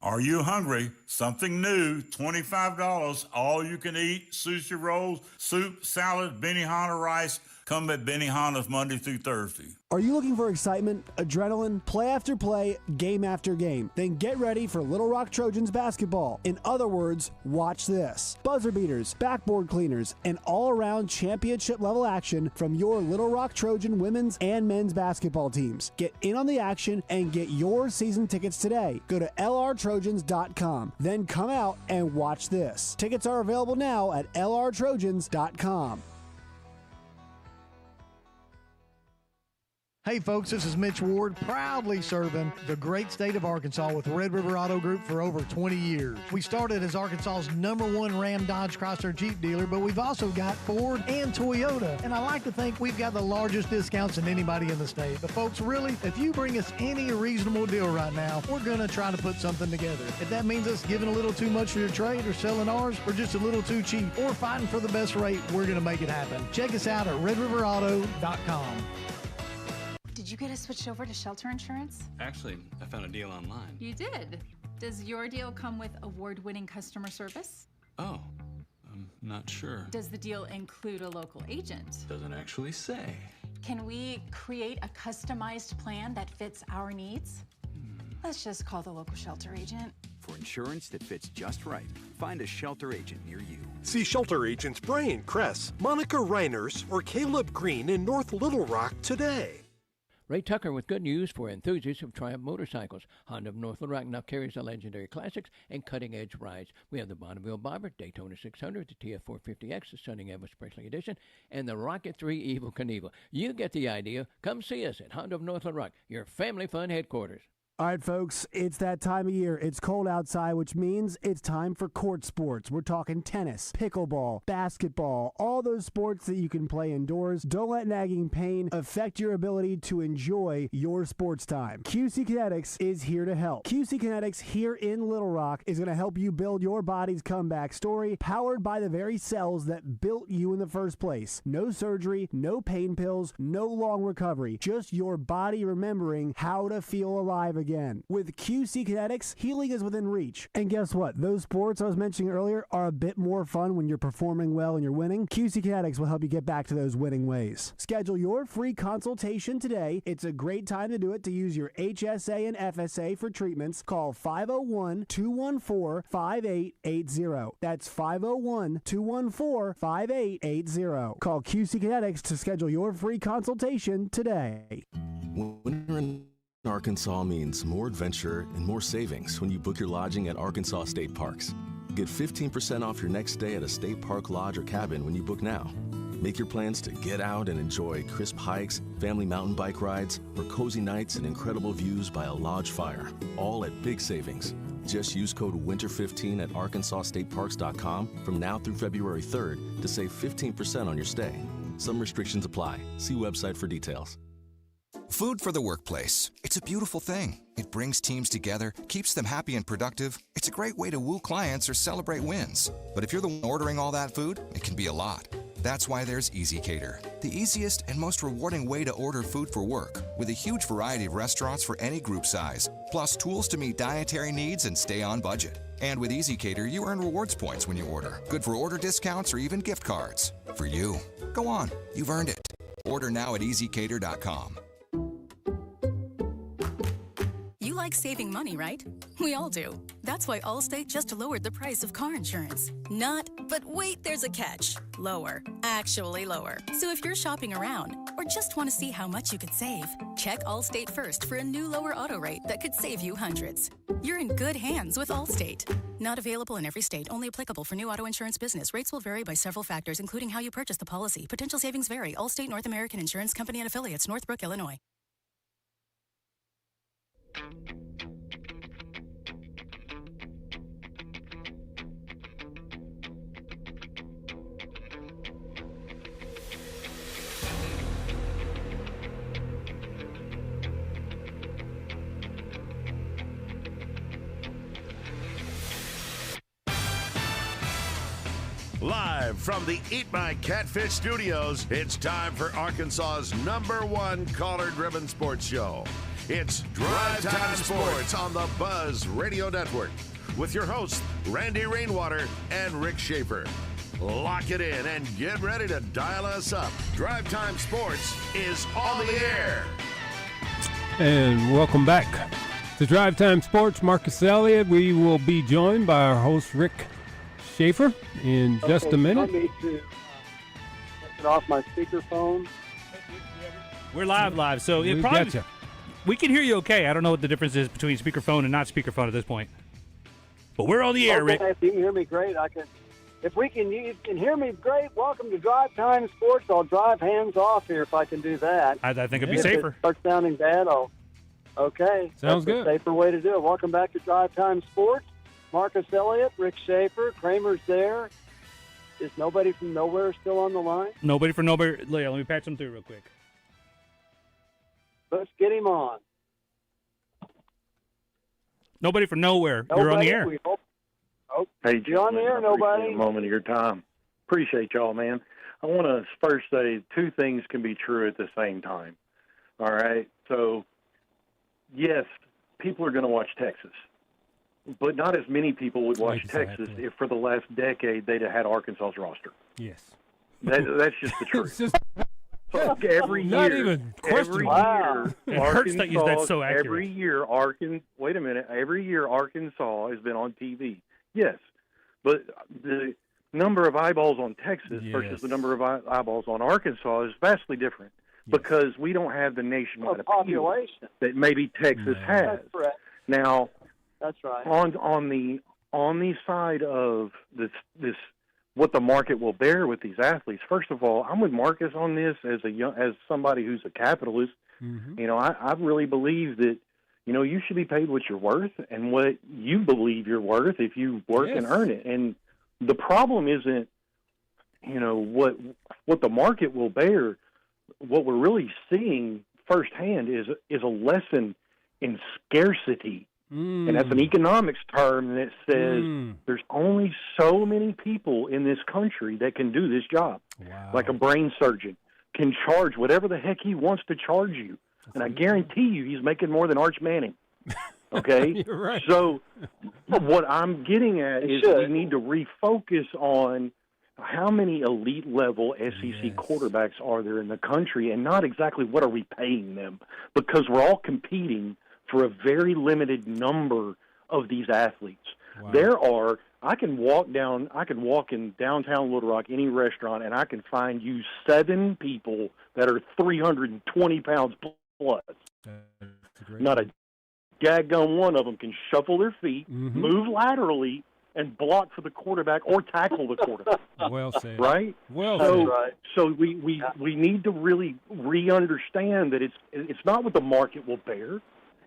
Are you hungry? Something new, $25, all you can eat, sushi rolls, soup, salad, Benihana rice. Come at Benihana's Monday through Thursday. Are you looking for excitement, adrenaline, play after play, game after game? Then get ready for Little Rock Trojans basketball. In other words, watch this. Buzzer beaters, backboard cleaners, and all-around championship level action from your Little Rock Trojan women's and men's basketball teams. Get in on the action and get your season tickets today. Go to lrtrojans.com. Then come out and watch this. Tickets are available now at lrtrojans.com. Hey folks, this is Mitch Ward, proudly serving the great state of Arkansas with Red River Auto Group for over 20 years. We started as Arkansas's #1 Ram Dodge Chrysler Jeep dealer, but we've also got Ford and Toyota. And I like to think we've got the largest discounts than anybody in the state. But folks, really, if you bring us any reasonable deal right now, we're going to try to put something together. If that means us giving a little too much for your trade or selling ours, or just a little too cheap, or fighting for the best rate, we're going to make it happen. Check us out at redriverauto.com. Did you get us switched over to shelter insurance? Actually, I found a deal online. You did? Does your deal come with award-winning customer service? Oh, I'm not sure. Does the deal include a local agent? Doesn't actually say. Can we create a customized plan that fits our needs? Let's just call the local shelter agent. For insurance that fits just right, find a shelter agent near you. See shelter agents Brian Kress, Monica Reiners, or Caleb Green in North Little Rock today. Ray Tucker with good news for enthusiasts of Triumph motorcycles. Honda of North Little Rock now carries the legendary classics and cutting-edge rides. We have the Bonneville Bobber, Daytona 600, the TF450X, the Stunning Ever Special Edition, and the Rocket 3 Evel Knievel. You get the idea. Come see us at Honda of North Little Rock, your family fun headquarters. All right, folks, it's that time of year. It's cold outside, which means it's time for court sports. We're talking tennis, pickleball, basketball, all those sports that you can play indoors. Don't let nagging pain affect your ability to enjoy your sports time. QC Kinetics is here to help. QC Kinetics here in Little Rock is going to help you build your body's comeback story, powered by the very cells that built you in the first place. No surgery, no pain pills, no long recovery. Just your body remembering how to feel alive again. With QC Kinetics, healing is within reach. And guess what? Those sports I was mentioning earlier are a bit more fun when you're performing well and you're winning. QC Kinetics will help you get back to those winning ways. Schedule your free consultation today. It's a great time to do it, to use your HSA and FSA for treatments. Call 501-214-5880. That's 501-214-5880. Call QC Kinetics to schedule your free consultation today. Winter in Arkansas means more adventure and more savings when you book your lodging at Arkansas State Parks. Get 15% off your next stay at a state park lodge or cabin when you book now. Make your plans to get out and enjoy crisp hikes, family mountain bike rides, or cozy nights and incredible views by a lodge fire, all at big savings. Just use code WINTER15 at arkansasstateparks.com from now through February 3rd to save 15% on your stay. Some restrictions apply. See website for details. Food for the workplace. It's a beautiful thing. It brings teams together, keeps them happy and productive. It's a great way to woo clients or celebrate wins. But if you're the one ordering all that food, it can be a lot. That's why there's EasyCater, the easiest and most rewarding way to order food for work, with a huge variety of restaurants for any group size, plus tools to meet dietary needs and stay on budget. And with EasyCater, you earn rewards points when you order, good for order discounts or even gift cards. For you. Go on, you've earned it. Order now at EasyCater.com. You like saving money, right? We all do. That's why Allstate just lowered the price of car insurance. Not, but wait, there's a catch. Lower. Actually lower. So if you're shopping around or just want to see how much you could save, check Allstate first for a new lower auto rate that could save you hundreds. You're in good hands with Allstate. Not available in every state. Only applicable for new auto insurance business. Rates will vary by several factors, including how you purchase the policy. Potential savings vary. Allstate North American Insurance Company and Affiliates, Northbrook, Illinois. Live from the Eat My Catfish studios, it's time for Arkansas's #1 collared-driven sports show. It's Drive Time Sports on the Buzz Radio Network with your hosts, Randy Rainwater and Rick Schaeffer. Lock it in and get ready to dial us up. Drive Time Sports is on the air. And welcome back to Drive Time Sports. Marcus Elliott. We will be joined by our host, Rick Schaeffer, in just a minute. I need to get off my speakerphone. We're live, so it probably we can hear you okay. I don't know what the difference is between speakerphone and not speakerphone at this point, but we're on the air, Rick. If you can hear me great, I can. If you can hear me great, welcome to Drive Time Sports. I'll drive hands off here if I can do that. I think it'd be if safer. If it starts sounding bad, okay. Sounds good. That's a safer way to do it. Welcome back to Drive Time Sports. Marcus Elliott, Rick Schaeffer, Kramer's there. Is nobody from nowhere still on the line? Nobody from nowhere. Let me patch him through real quick. Let's get him on. Nobody from nowhere. You're on the air. Hey, you on the air, nobody. A moment of your time. Appreciate y'all, man. I want to first say two things can be true at the same time. All right? So, yes, people are going to watch Texas. But not as many people would watch Texas if for the last decade they'd have had Arkansas's roster. Yes. That's just the truth. Every not year, even every wow. year, It hurts that Arkansas, that's so accurate. every year, every year Arkansas has been on TV. Yes, but the number of eyeballs on Texas versus the number of eyeballs on Arkansas is vastly different. because we don't have the nationwide appeal population that maybe Texas has. That's correct. Now, that's right. On the side of this what the market will bear with these athletes. First of all, I'm with Marcus on this as somebody who's a capitalist. Mm-hmm. You know, I really believe that, you know, you should be paid what you're worth and what you believe you're worth if you work and earn it. And the problem isn't, you know, what the market will bear. What we're really seeing firsthand is a lesson in scarcity. And that's an economics term that says there's only so many people in this country that can do this job. Wow. Like a brain surgeon can charge whatever the heck he wants to charge you. And I guarantee you he's making more than Arch Manning. Okay? You're right. So what I'm getting at is we need to refocus on how many elite level SEC quarterbacks are there in the country and not exactly what are we paying them, because we're all competing for a very limited number of these athletes. Wow. I can walk in downtown Little Rock, any restaurant, and I can find you 7 people that are 320 pounds plus. Not a daggone one of them can shuffle their feet, move laterally, and block for the quarterback or tackle the quarterback. Well said. Right? Well said. said. So we need to really re-understand that it's not what the market will bear.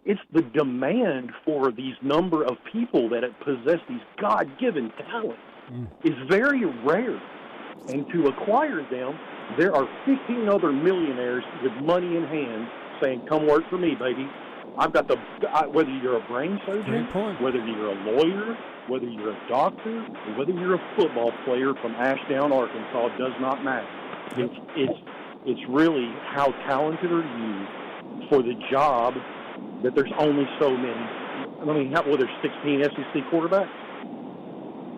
It's the demand for these number of people that possess these God-given talents is very rare. And to acquire them, there are 15 other millionaires with money in hand saying, come work for me, baby. I've got whether you're a brain surgeon, whether you're a lawyer, whether you're a doctor, or whether you're a football player from Ashdown, Arkansas, does not matter. It's really how talented are you for the job that there's only so many. I mean, there's 16 SEC quarterbacks.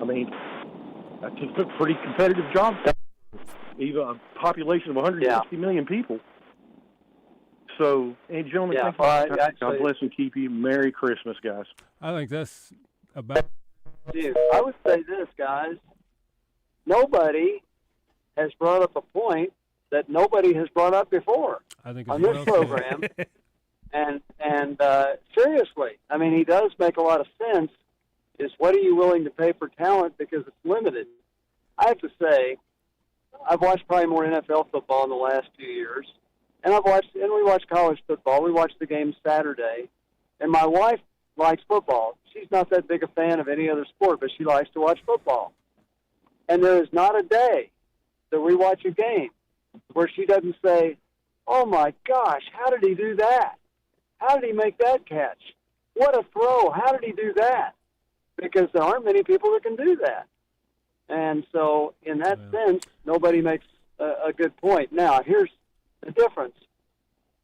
I mean, that's a pretty competitive job. Even a population of 160 million people. So, and gentlemen, thank you. God bless and keep you. Merry Christmas, guys. I think that's about. Dude, I would say this, guys. Nobody has brought up a point that nobody has brought up before on this program. And seriously, I mean, he does make a lot of sense, is what are you willing to pay for talent because it's limited? I have to say, I've watched probably more NFL football in the last 2 years, and we watch college football. We watch the games Saturday, and my wife likes football. She's not that big a fan of any other sport, but she likes to watch football. And there is not a day that we watch a game where she doesn't say, oh my gosh, how did he do that? How did he make that catch? What a throw. How did he do that? Because there aren't many people that can do that. And so in that sense, nobody makes a good point. Now, here's the difference.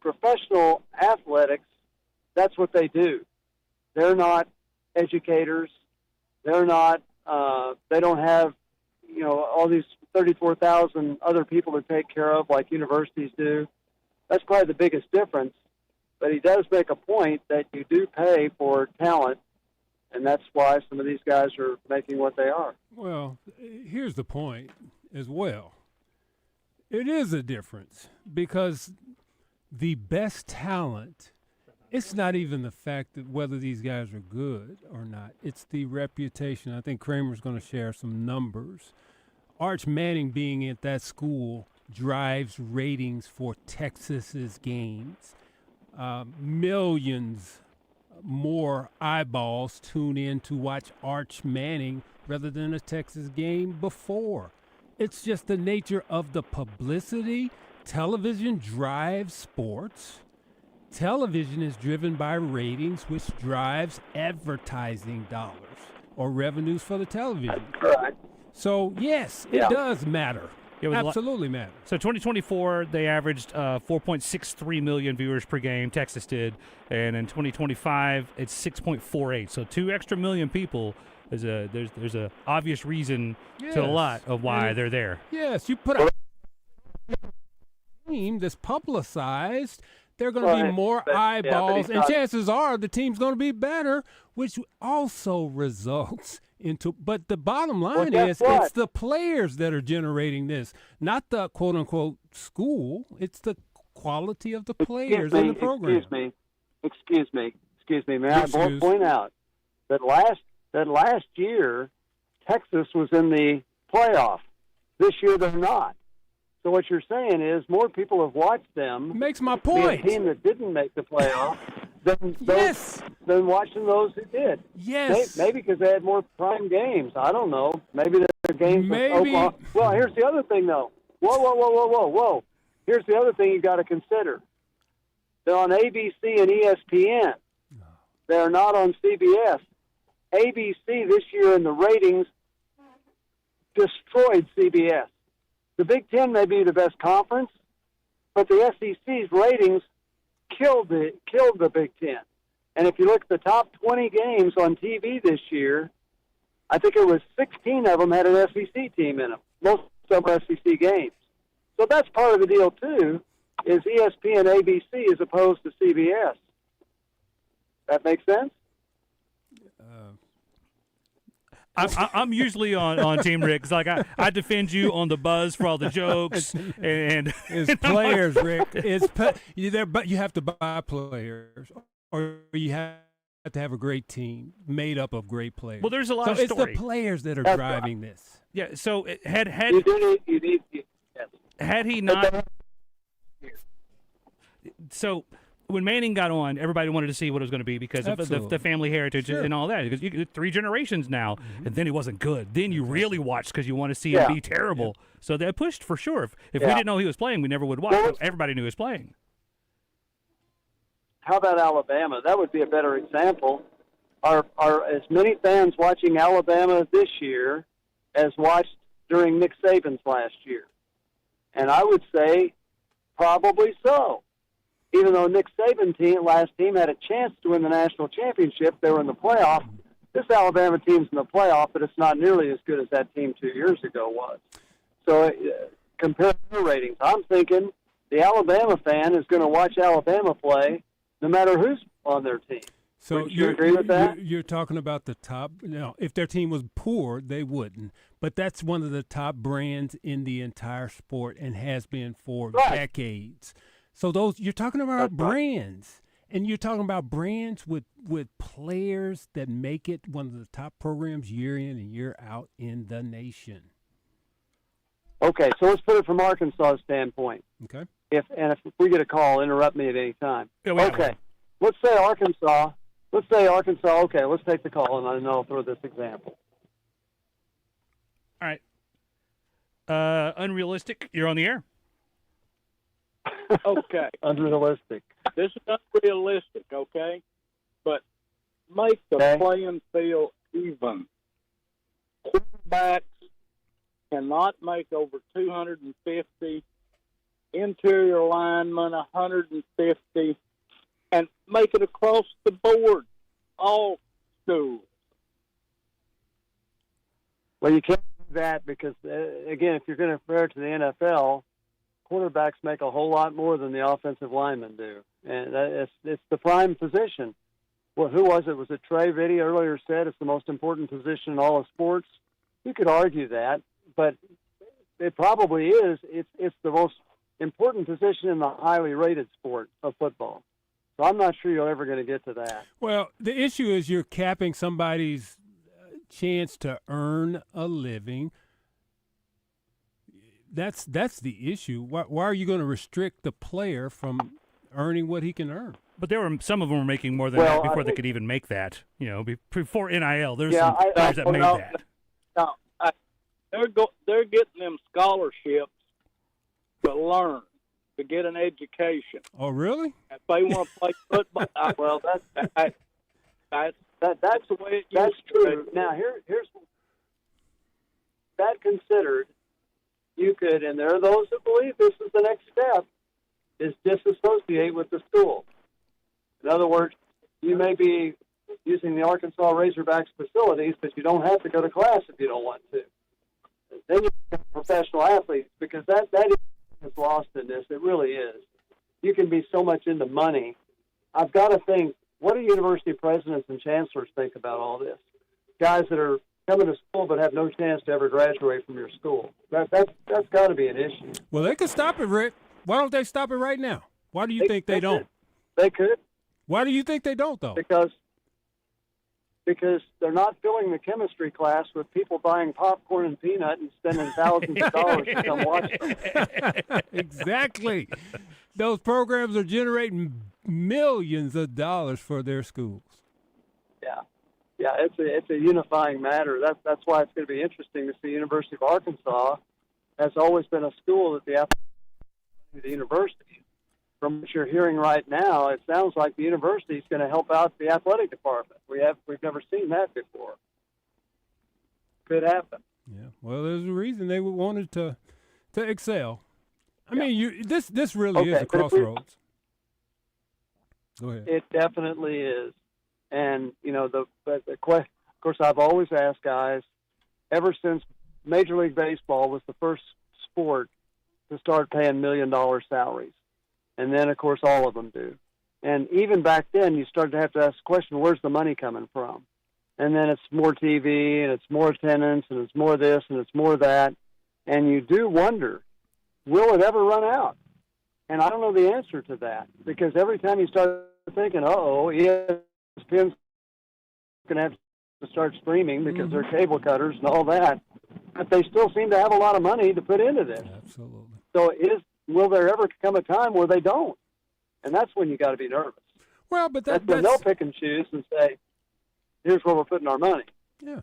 Professional athletics, that's what they do. They're not educators. They're not, they don't have, you know, all these 34,000 other people to take care of like universities do. That's probably the biggest difference. But he does make a point that you do pay for talent, and that's why some of these guys are making what they are. Well, here's the point as well. It is a difference because the best talent, it's not even the fact that whether these guys are good or not. It's the reputation. I think Kramer's going to share some numbers. Arch Manning being at that school drives ratings for Texas's games. Millions more eyeballs tune in to watch Arch Manning rather than a Texas game before. It's just the nature of the publicity. Television drives sports. Television is driven by ratings, which drives advertising dollars or revenues for the television. Correct. So, yes, it does matter. Absolutely matter. So 2024, they averaged 4.63 million viewers per game. Texas did, and in 2025, it's 6.48. So 2 extra million people. There's a obvious reason to a lot of why they're there. Yes, you put a team that's publicized. There are going to be more eyeballs, and chances are the team's going to be better, which also results into. But the bottom line is it's the players that are generating this, not the quote-unquote school. It's the quality of the players in the program. Excuse me. May I point out that last year Texas was in the playoff. This year they're not. So what you're saying is more people have watched them. Makes my point. The team that didn't make the playoff than watching those who did. Yes. Maybe because they had more prime games. I don't know. Maybe their games with Oklahoma. Well, here's the other thing, though. Whoa. Here's the other thing you got to consider. They're on ABC and ESPN. They're not on CBS. ABC this year in the ratings destroyed CBS. The Big Ten may be the best conference, but the SEC's ratings killed the Big Ten. And if you look at the top 20 games on TV this year, I think it was 16 of them had an SEC team in them. Most of them are SEC games. So that's part of the deal, too, is ESPN ABC as opposed to CBS. That makes sense? I'm usually on Team Rick. 'Cause like I defend you on the buzz for all the jokes and it's players, Rick. But you have to buy players, or you have to have a great team made up of great players. Well, there's a lot of it's story. the players that are driving this. Yeah. So had he not. So when Manning got on, everybody wanted to see what it was going to be because of the family heritage and all that. Because you get 3 generations now, and then he wasn't good. Then you really watched because you want to see him be terrible. So they pushed for sure. If we didn't know he was playing, we never would watch. But everybody knew he was playing. How about Alabama? That would be a better example. Are as many fans watching Alabama this year as watched during Nick Saban's last year? And I would say probably so. Even though Nick Saban's last team had a chance to win the national championship, they were in the playoff. This Alabama team's in the playoff, but it's not nearly as good as that team 2 years ago was. So compared to the ratings, I'm thinking the Alabama fan is going to watch Alabama play no matter who's on their team. So Would you agree with that? You're talking about the top. Now, if their team was poor, they wouldn't. But that's one of the top brands in the entire sport and has been for decades. So those you're talking about brands, and you're talking about brands with players that make it one of the top programs year in and year out in the nation. Okay, so let's put it from Arkansas' standpoint. Okay. If we get a call, interrupt me at any time. Yeah, okay. Let's say Arkansas. Okay, let's take the call, and then I'll throw this example. All right. Unrealistic. You're on the air. Okay. Unrealistic. This is unrealistic, okay? But make the playing field even. Quarterbacks cannot make over 250, interior linemen 150, and make it across the board, all schools. Well, you can't do that because, again, if you're going to compare it to the NFL, quarterbacks make a whole lot more than the offensive linemen do. And it's the prime position. Well, who was it? Was it Trey? Biddy earlier said it's the most important position in all of sports. You could argue that, but it probably is. It's the most important position in the highly rated sport of football. So I'm not sure you're ever going to get to that. Well, the issue is you're capping somebody's chance to earn a living. That's the issue. Why are you going to restrict the player from earning what he can earn? But some of them were making more than that before they could even make that. You know, before NIL, there's some guys that made that. No, they're getting them scholarships to learn, to get an education. Oh, really? If they want to play football, well, that's the way it that's used to true. be. Now, here's that considered. You could, and there are those who believe this is the next step, is disassociate with the school. In other words, you may be using the Arkansas Razorbacks facilities, but you don't have to go to class if you don't want to. Then you become professional athletes, because that is lost in this. It really is. You can be so much into money. I've got to think, what do university presidents and chancellors think about all this? Guys that are coming to school but have no chance to ever graduate from your school. That's got to be an issue. Well, they could stop it, Rick. Why don't they stop it right now? Why do you think they don't? They could. Why do you think they don't, though? Because they're not filling the chemistry class with people buying popcorn and peanut and spending thousands of dollars to come watch them. Exactly. Those programs are generating millions of dollars for their schools. Yeah, it's a unifying matter. That's why it's going to be interesting to see. University of Arkansas has always been a school that the university. From what you're hearing right now, it sounds like the university is going to help out the athletic department. We've never seen that before. Could happen. Yeah. Well, there's a reason they wanted to excel. I mean, this really is a crossroads. Go ahead. It definitely is. And, of course, I've always asked guys, ever since Major League Baseball was the first sport to start paying $1 million salaries. And then, of course, all of them do. And even back then, you started to have to ask the question, where's the money coming from? And then it's more TV, and it's more attendance, and it's more this, and it's more that. And you do wonder, will it ever run out? And I don't know the answer to that, because every time you start thinking, ESPN's going to have to start streaming because they're cable cutters and all that, but they still seem to have a lot of money to put into this. Absolutely. So will there ever come a time where they don't? And that's when you got to be nervous. Well, but that's when they'll pick and choose and say, here's where we're putting our money. Yeah.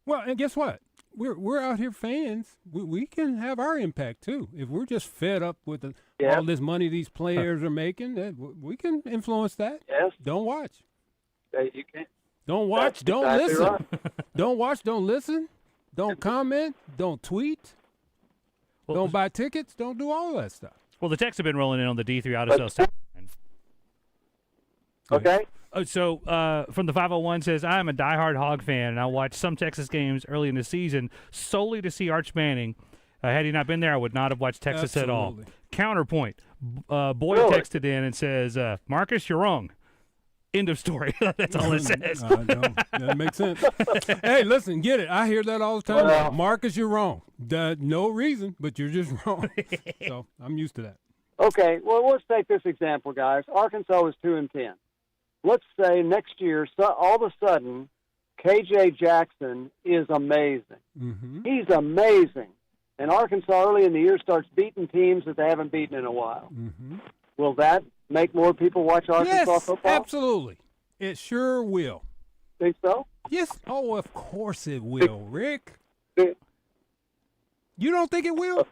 Well, and guess what? We're out here fans. We can have our impact too. If we're just fed up with all this money these players are making, we can influence that. Yes. Don't watch. You can't. Don't watch. That's don't exactly listen. Right. Don't watch. Don't listen. Don't comment. Don't tweet. Don't buy tickets. Don't do all that stuff. Well, the texts have been rolling in on the D3 Auto Sales. Okay. So from the 501 says, I am a diehard Hog fan, and I watched some Texas games early in the season solely to see Arch Manning. Had he not been there, I would not have watched Texas at all. Counterpoint. Boyd texted in and says, Marcus, you're wrong. End of story. That's all it says. That makes sense. Hey, listen, get it. I hear that all the time. Well, Marcus, you're wrong. No reason, but you're just wrong. So I'm used to that. Okay, well, let's take this example, guys. Arkansas was 2-10. Let's say next year, all of a sudden, K.J. Jackson is amazing. Mm-hmm. He's amazing. And Arkansas early in the year starts beating teams that they haven't beaten in a while. Mm-hmm. Will that make more people watch Arkansas football? Absolutely. It sure will. Think so? Yes. Oh, of course it will, Rick. You don't think it will?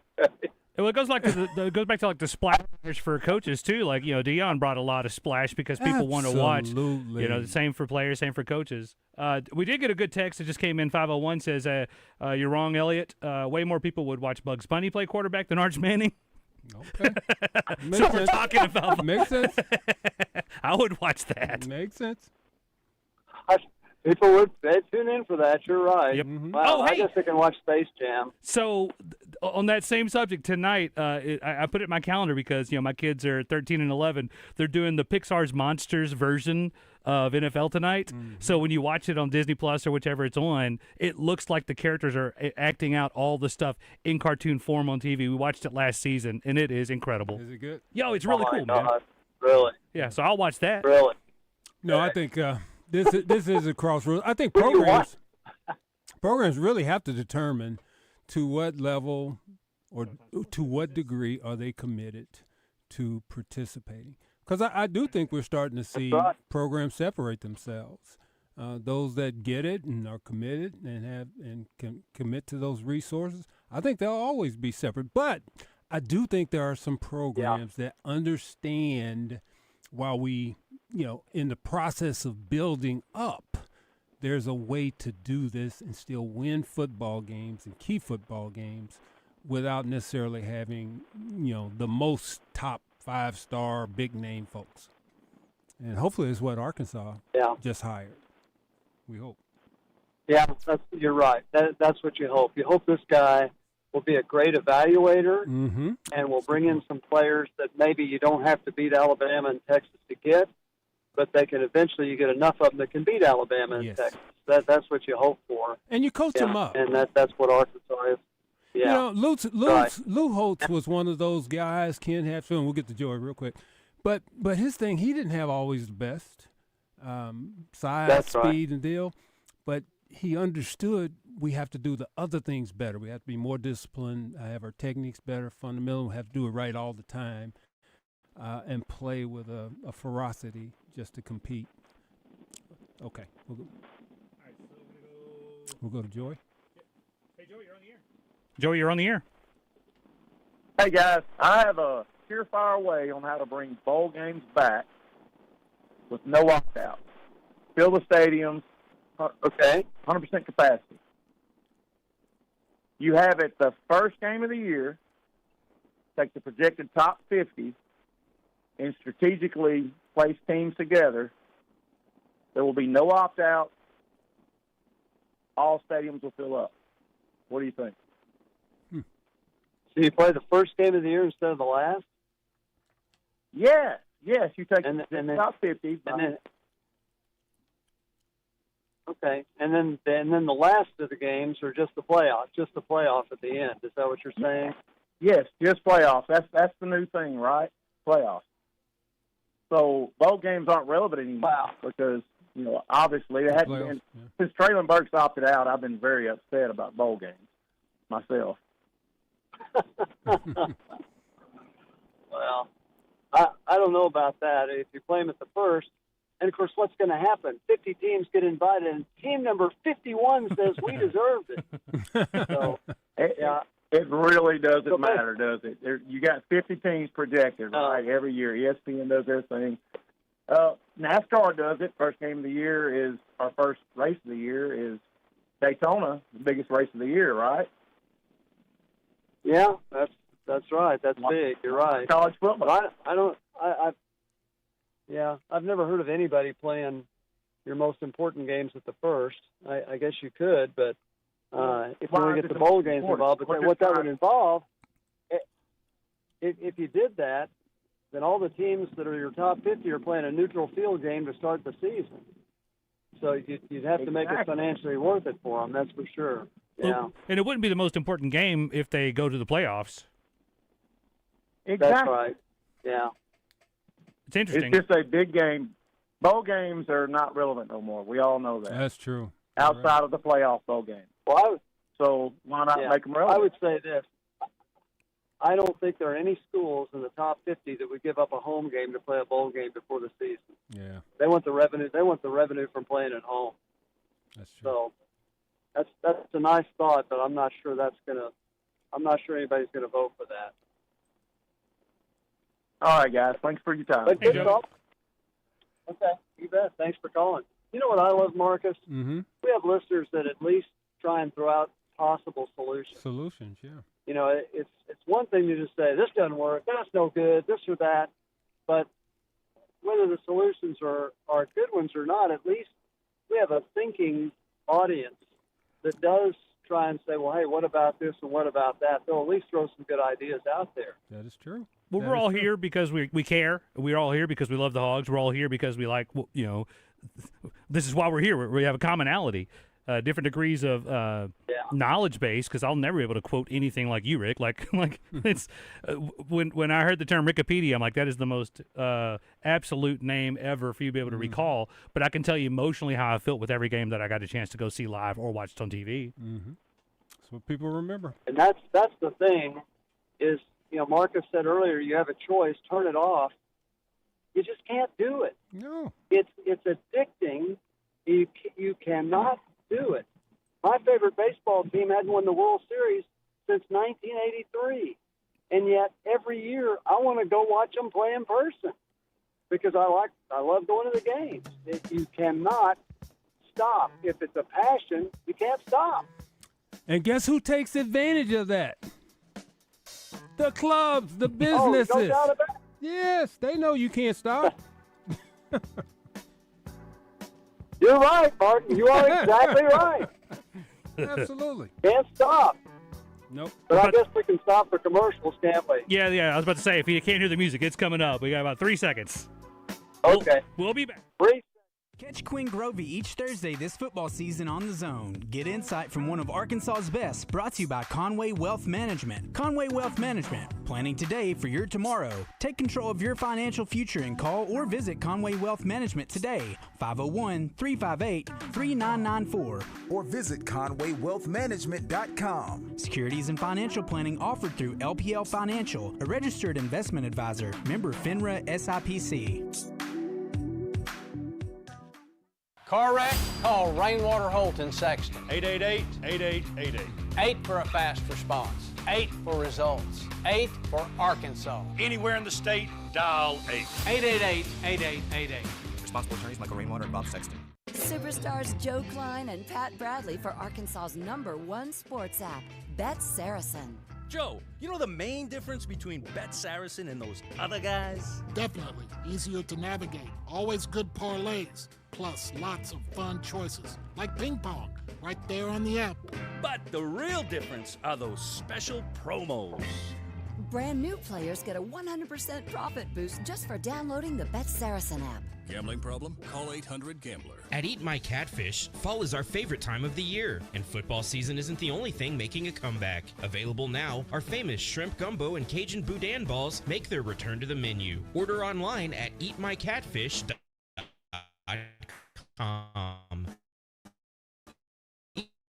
Well, it goes back to the splash for coaches too. Like, Deion brought a lot of splash because people want to watch. Absolutely. The same for players, same for coaches. We did get a good text that just came in. 501 says, "You're wrong, Elliot. Way more people would watch Bugs Bunny play quarterback than Arch Manning." Okay. So we're talking about. Makes sense. I would watch that. Makes sense. People would tune in for that. You're right. Yep. Mm-hmm. Wow, I guess they can watch Space Jam. So, on that same subject tonight, I put it in my calendar because my kids are 13 and 11. They're doing the Pixar's Monsters version of NFL tonight. Mm-hmm. So when you watch it on Disney Plus or whichever it's on, it looks like the characters are acting out all the stuff in cartoon form on TV. We watched it last season, and it is incredible. Is it good? Yo, it's really cool, man. Really? Yeah, so I'll watch that. Really? No, I think this is a crossroads. I think programs really have to determine to what level or to what degree are they committed to participating. Because I do think we're starting to see programs separate themselves. Those that get it and are committed and can commit to those resources, I think they'll always be separate. But I do think there are some programs that understand while we, in the process of building up, there's a way to do this and still win football games and key football games without necessarily having, the most top 5-star big name folks. And hopefully it's what Arkansas just hired. We hope. Yeah, you're right. That's what you hope. You hope this guy will be a great evaluator and will bring in some players that maybe you don't have to beat Alabama and Texas to get, but they can eventually, you get enough of them that can beat Alabama and Texas. That's what you hope for. And you coach them up. And that's what Arkansas is. You know, Lou Holtz was one of those guys. Ken Hatfield, and we'll get to Joey real quick. But his thing, he didn't have always the best size, speed, and deal. But he understood we have to do the other things better. We have to be more disciplined, have our techniques better, fundamental. We have to do it right all the time, and play with a ferocity just to compete. Okay. We'll go to Joey. Hey, Joey, you're on the air. Joey, you're on the air. Hey, guys, I have a surefire way on how to bring bowl games back with no opt-out. Fill the stadiums, 100% capacity. You have it the first game of the year, take the projected top 50, and strategically place teams together. There will be no opt-out. All stadiums will fill up. What do you think? So you play the first game of the year instead of the last? Yes. You take the top 50. Okay, and then the last of the games are just the playoff at the end. Is that what you're saying? Yes, just playoffs. That's the new thing, right? Playoffs. So bowl games aren't relevant anymore because obviously they hadn't been since Traylon Burks opted out. I've been very upset about bowl games myself. Well, I don't know about that. If you play them at the first, and of course, what's going to happen? 50 teams get invited, and team number 51 says we deserved it. So, it really doesn't matter, does it? You got 50 teams projected, right? Every year, ESPN does their thing. NASCAR does it. First game of the year is our first race of the year is Daytona, the biggest race of the year, right? Yeah, that's right. That's big. You're right. College football. I've never heard of anybody playing your most important games at the first. I guess you could, but if you want to get the bowl games involved, but what that would involve, if you did that, then all the teams that are your top 50 are playing a neutral field game to start the season. So you'd have to make it financially worth it for them. That's for sure. Yeah. Well, and it wouldn't be the most important game if they go to the playoffs. Exactly. That's right. Yeah. It's interesting. It's just a big game. Bowl games are not relevant no more. We all know that. That's true. Outside of the playoff bowl game. Well, so why not make them relevant? I would say this. I don't think there are any schools in the top 50 that would give up a home game to play a bowl game before the season. Yeah. They want the revenue. They want the revenue from playing at home. That's true. So that's a nice thought, but I'm not sure anybody's gonna vote for that. All right, guys. Thanks for your time. But good call. Okay, you bet. Thanks for calling. You know what I love, Marcus? Mm-hmm. We have listeners that at least try and throw out possible solutions. Solutions, yeah. You know, it's one thing to just say, this doesn't work, that's no good, this or that. But whether the solutions are good ones or not, at least we have a thinking audience that does try and say, well, hey, what about this and what about that? They'll at least throw some good ideas out there. That is true. Well, we're all here because we care. We're all here because we love the Hogs. We're all here because we like, this is why we're here. We have a commonality. Different degrees of knowledge base, because I'll never be able to quote anything like you, Rick. Like it's when I heard the term Wikipedia, I'm like, that is the most absolute name ever for you to be able to recall. But I can tell you emotionally how I felt with every game that I got a chance to go see live or watched on TV. Mm-hmm. That's what people remember. And that's the thing is, Marcus said earlier, you have a choice, turn it off. You just can't do it. No. It's addicting. You cannot do it. My favorite baseball team hadn't won the World Series since 1983, and yet every year I want to go watch them play in person because I love going to the games. You cannot stop. If it's a passion, you can't stop. And guess who takes advantage of that? The clubs, the businesses. No doubt about it. Yes, they know you can't stop. You're right, Martin. You are exactly right. Absolutely. Can't stop. Nope. But I guess we can stop for commercials, can't we? Yeah. I was about to say, if you can't hear the music, it's coming up. We got about 3 seconds. Okay. We'll be back. Catch Quinn Grovey each Thursday this football season on The Zone. Get insight from one of Arkansas's best, brought to you by Conway Wealth Management. Conway Wealth Management, planning today for your tomorrow. Take control of your financial future and call or visit Conway Wealth Management today, 501-358-3994. Or visit ConwayWealthManagement.com. Securities and financial planning offered through LPL Financial, a registered investment advisor, member FINRA SIPC. Car wreck? Call Rainwater Holt in Sexton. 888-8888. 8 for a fast response. 8 for results. 8 for Arkansas. Anywhere in the state, dial 8. 888-8888. Responsible attorneys Michael Rainwater and Bob Sexton. Superstars Joe Klein and Pat Bradley for Arkansas's #1 sports app, Bet Saracen. Joe, you know the main difference between Bet Saracen and those other guys? Definitely. Easier to navigate. Always good parlays. Plus lots of fun choices. Like ping pong. Right there on the app. But the real difference are those special promos. Brand new players get a 100% profit boost just for downloading the Bet Saracen app. Gambling problem? Call 800-GAMBLER. At Eat My Catfish, fall is our favorite time of the year, and football season isn't the only thing making a comeback. Available now, our famous shrimp gumbo and Cajun boudin balls make their return to the menu. Order online at eatmycatfish.com.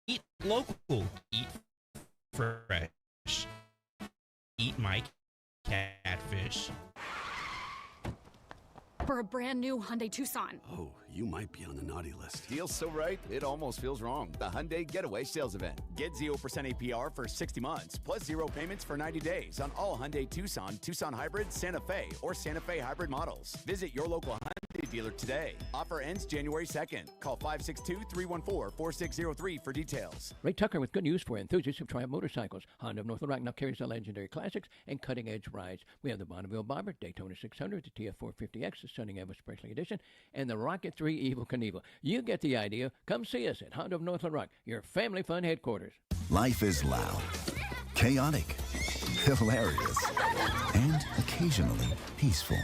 Eat local, eat fresh. Eat My Catfish. For a brand new Hyundai Tucson. Oh, you might be on the naughty list. Feels so right, it almost feels wrong. The Hyundai Getaway Sales Event. Get 0% APR for 60 months, plus 0 payments for 90 days on all Hyundai Tucson, Tucson Hybrid, Santa Fe, or Santa Fe Hybrid models. Visit your local Hyundai dealer today. Offer ends January 2nd. Call 562-314-4603 for details. Ray Tucker with good news for enthusiasts of Triumph motorcycles. Honda of North Little Rock now carries the legendary classics and cutting-edge rides. We have the Bonneville Bomber, Daytona 600, the TF450X, the Stunning Ever Special Edition, and the Rocket 3 Evel Knievel. You get the idea. Come see us at Honda of North Little Rock, your family fun headquarters. Life is loud, chaotic, hilarious, and occasionally peaceful.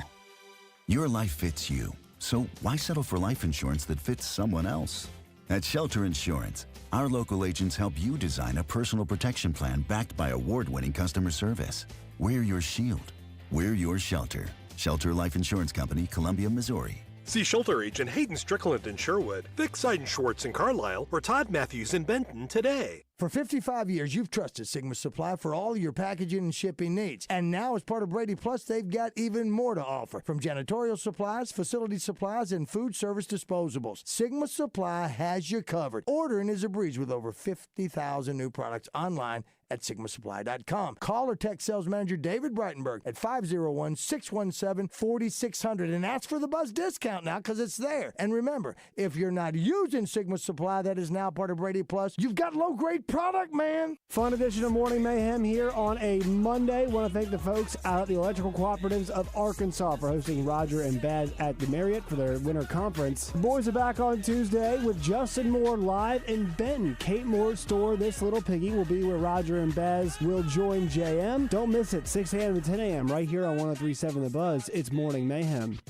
Your life fits you, so why settle for life insurance that fits someone else? At Shelter Insurance, our local agents help you design a personal protection plan backed by award-winning customer service. We're your shield. We're your shelter. Shelter Life Insurance Company, Columbia, Missouri. See Shelter Agent Hayden Strickland in Sherwood, Vic Seidenschwartz in Carlisle, or Todd Matthews in Benton today. For 55 years, you've trusted Sigma Supply for all your packaging and shipping needs. And now, as part of Brady Plus, they've got even more to offer. From janitorial supplies, facility supplies, and food service disposables, Sigma Supply has you covered. Ordering is a breeze with over 50,000 new products online at SigmaSupply.com. Call or text sales manager David Breitenberg at 501-617-4600 and ask for the Buzz discount now because it's there. And remember, if you're not using Sigma Supply that is now part of Brady Plus, you've got low-grade product, man. Fun edition of Morning Mayhem here on a Monday. Want to thank the folks out at the Electrical Cooperatives of Arkansas for hosting Roger and Baz at the Marriott for their winter conference. The boys are back on Tuesday with Justin Moore live in Benton. Kate Moore's store, This Little Piggy, will be where Roger and Baz will join JM. Don't miss it, 6 a.m. to 10 a.m. right here on 103.7 The Buzz. It's Morning Mayhem.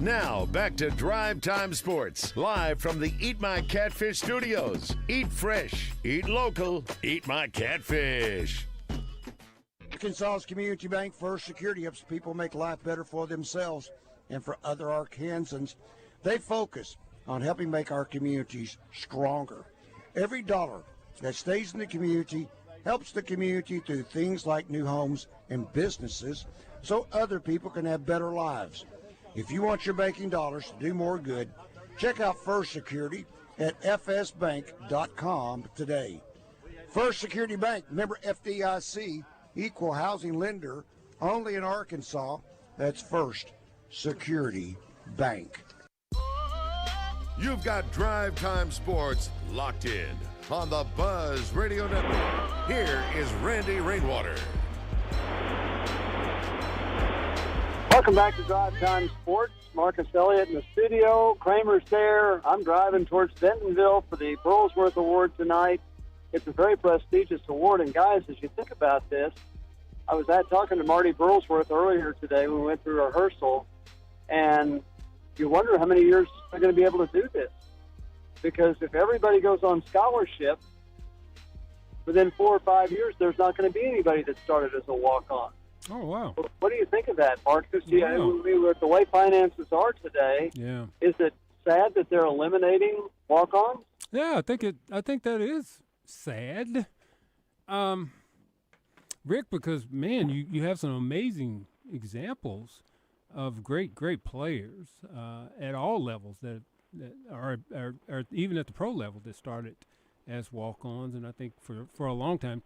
Now, back to Drive Time Sports, live from the Eat My Catfish studios. Eat fresh, eat local, eat my catfish. Arkansas's Community Bank First Security helps people make life better for themselves and for other Arkansans. They focus on helping make our communities stronger. Every dollar that stays in the community helps the community through things like new homes and businesses so other people can have better lives. If you want your banking dollars to do more good, check out First Security at fsbank.com today. First Security Bank, member FDIC, equal housing lender, only in Arkansas. That's First Security Bank. You've got Drive Time Sports locked in on the Buzz Radio Network. Here is Randy Rainwater. Welcome back to Drive Time Sports. Marcus Elliott in the studio. Kramer's there. I'm driving towards Bentonville for the Burlsworth Award tonight. it's a very prestigious award. And, guys, as you think about this, I was talking to Marty Burlsworth earlier today when we went through rehearsal, and you wonder how many years they're going to be able to do this. Because if everybody goes on scholarship, within 4 or 5 years, there's not going to be anybody that started as a walk-on. Oh, wow. What do you think of that, Mark? With the way finances are today, is it sad that they're eliminating walk-ons? Yeah, I think that is sad, Rick, because, man, you have some amazing examples of great players at all levels that are even at the pro level that started as walk-ons. And I think for a long time,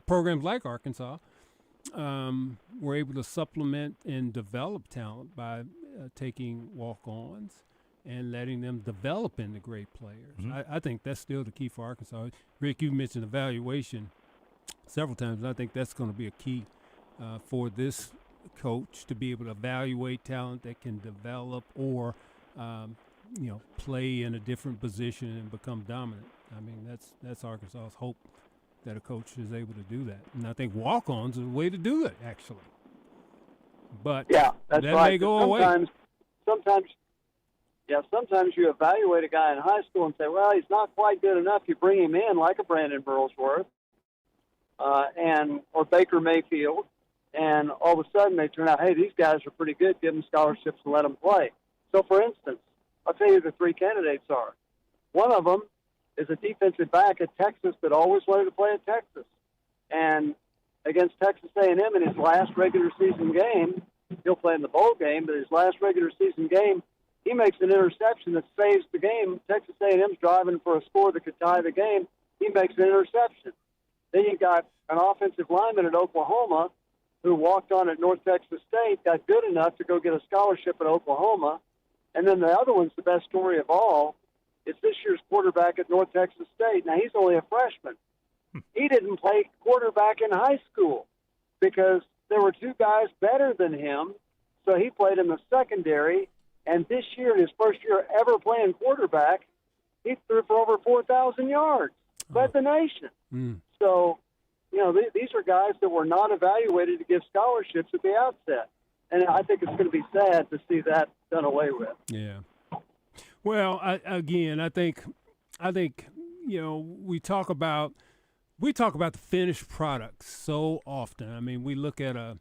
programs like Arkansas were able to supplement and develop talent by taking walk-ons and letting them develop into great players. Mm-hmm. I think that's still the key for Arkansas. Rick, you mentioned evaluation several times, and I think that's going to be a key for this coach to be able to evaluate talent that can develop or play in a different position and become dominant. I mean, that's Arkansas's hope, that a coach is able to do that. And I think walk-ons is a way to do it, actually. But yeah, that's that right. may go away. Sometimes you evaluate a guy in high school and say, well, he's not quite good enough. You bring him in like a Brandon Burlsworth or Baker Mayfield, and all of a sudden they turn out, hey, these guys are pretty good. Give them scholarships and let them play. So, for instance, I'll tell you who the three candidates are. One of them is a defensive back at Texas that always wanted to play at Texas. And against Texas A&M in his last regular season game, he'll play in the bowl game, but his last regular season game, he makes an interception that saves the game. Texas A&M's driving for a score that could tie the game. He makes an interception. Then you got an offensive lineman at Oklahoma who walked on at North Texas State, got good enough to go get a scholarship at Oklahoma. And then the other one's the best story of all. It's this year's quarterback at North Texas State. Now, he's only a freshman. He didn't play quarterback in high school because there were two guys better than him, so he played in the secondary. And this year, in his first year ever playing quarterback, he threw for over 4,000 yards, led the nation. So, these are guys that were not evaluated to give scholarships at the outset. And I think it's going to be sad to see that done away with. Yeah. Well, I think we talk about the finished product so often. I mean, we look at a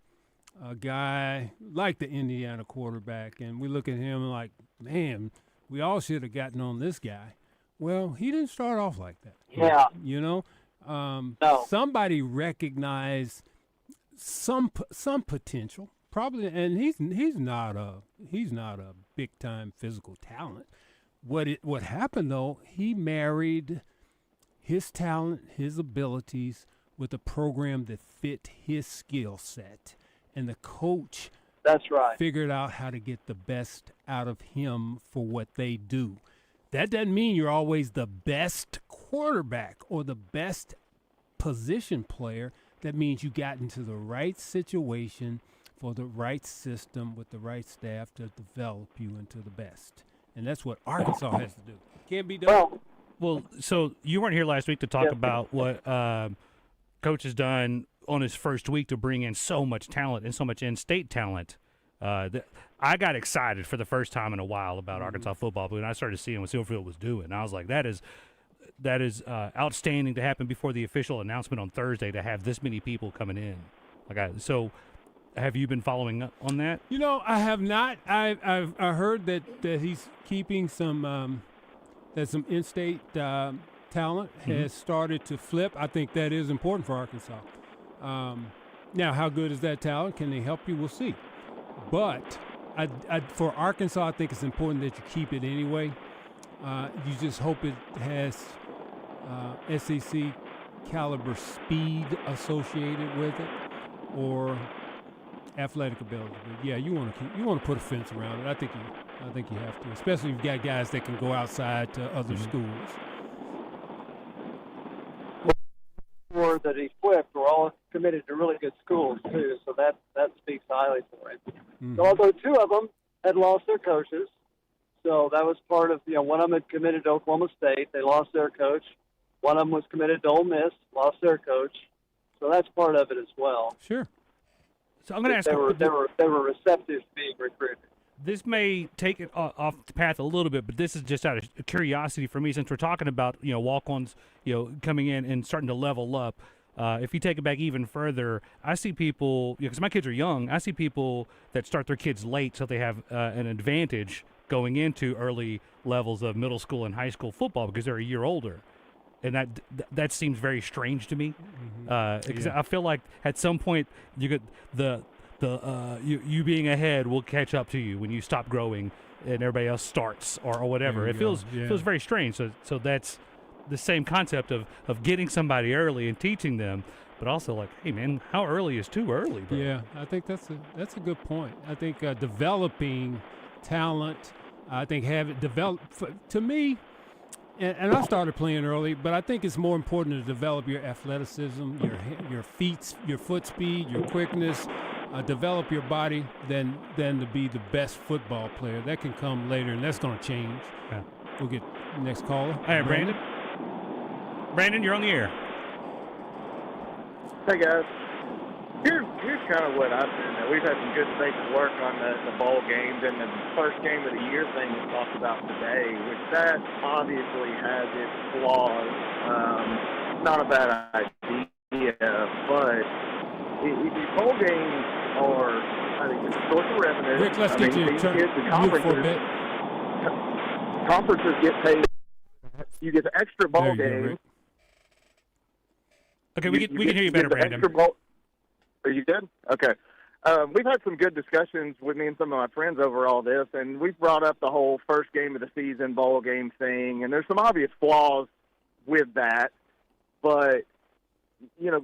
guy like the Indiana quarterback, and we look at him like, man, we all should have gotten on this guy. Well, he didn't start off like that. Yeah. No. Somebody recognized some potential. Probably, and he's not a big time physical talent. What happened though? He married his talent, his abilities with a program that fit his skill set, and the coach. That's right. Figured out how to get the best out of him for what they do. That doesn't mean you're always the best quarterback or the best position player. That means you got into the right situation for the right system with the right staff to develop you into the best. And that's what Arkansas has to do. Can't be done. Well, so you weren't here last week to talk about what Coach has done on his first week to bring in so much talent and so much in-state talent. I got excited for the first time in a while about Arkansas football when I started seeing what Silverfield was doing. I was like, that is outstanding to happen before the official announcement on Thursday, to have this many people coming in. So have you been following up on that? I have not. I heard that he's keeping some that some in-state talent has started to flip. I think that is important for Arkansas. Now, how good is that talent? Can they help you? We'll see. But for Arkansas, I think it's important that you keep it anyway. You just hope it has SEC caliber speed associated with it, or athletic ability. But yeah, you want to put a fence around it. I think you have to, especially if you've got guys that can go outside to other schools. Or that he flipped were all committed to really good schools too, so that speaks highly for him. So although two of them had lost their coaches, so that was part of one of them had committed to Oklahoma State. They lost their coach. One of them was committed to Ole Miss, lost their coach. So that's part of it as well. Sure. So I'm going to ask. They were receptive to being recruited. This may take it off the path a little bit, but this is just out of curiosity for me, since we're talking about walk-ons coming in and starting to level up. If you take it back even further, I see people, because my kids are young, I see people that start their kids late so they have an advantage going into early levels of middle school and high school football because they're a year older. And that seems very strange to me. Because I feel like at some point you get you being ahead will catch up to you when you stop growing and everybody else starts or whatever. It feels very strange. So that's the same concept of getting somebody early and teaching them, but also like, hey man, how early is too early, bro? Yeah, I think that's a good point. I think developing talent, I think have it develop to me. And I started playing early, but I think it's more important to develop your athleticism, your foot speed, your quickness, develop your body than to be the best football player. That can come later, and that's going to change. Yeah. We'll get the next caller. All right, Brandon. Brandon, you're on the air. Hey, guys. Here's kind of what I've been. We've had some good things to work on the bowl games and the first game of the year thing we talked about today, which that obviously has its flaws. Not a bad idea, but these bowl games are, I think, it's a source of revenue. Rick, let's get you these kids in conferences, conferences get paid. You get the extra bowl game. Okay, we can hear you better, Brandon. Are you good? Okay. We've had some good discussions with me and some of my friends over all this, and we've brought up the whole first game of the season bowl game thing, and there's some obvious flaws with that. But,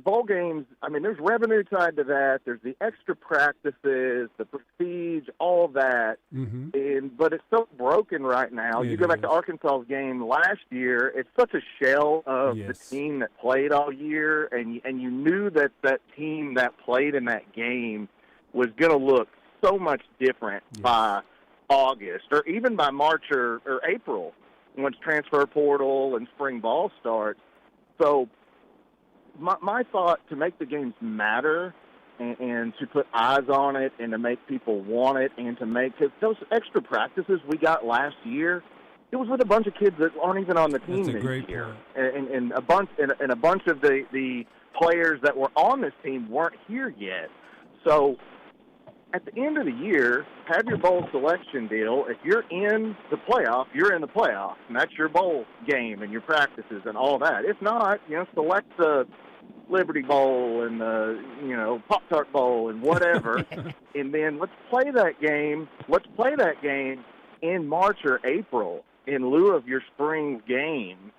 bowl games, I mean, there's revenue tied to that. There's the extra practices, the prestige, all that. Mm-hmm. But it's so broken right now. You go back to Arkansas's game last year, it's such a shell of the team that played all year, and you knew that team that played in that game was going to look so much different by August, or even by March or April, once transfer portal and spring ball starts. So my thought, to make the games matter and to put eyes on it and to make people want it and to make – because those extra practices we got last year, it was with a bunch of kids that aren't even on the team this year. And a bunch of the players that were on this team weren't here yet. So at the end of the year, have your bowl selection deal. If you're in the playoff, you're in the playoff, and that's your bowl game and your practices and all that. If not, select the Liberty Bowl and the, Pop-Tart Bowl and whatever, and then let's play that game. Let's play that game in March or April in lieu of your spring game.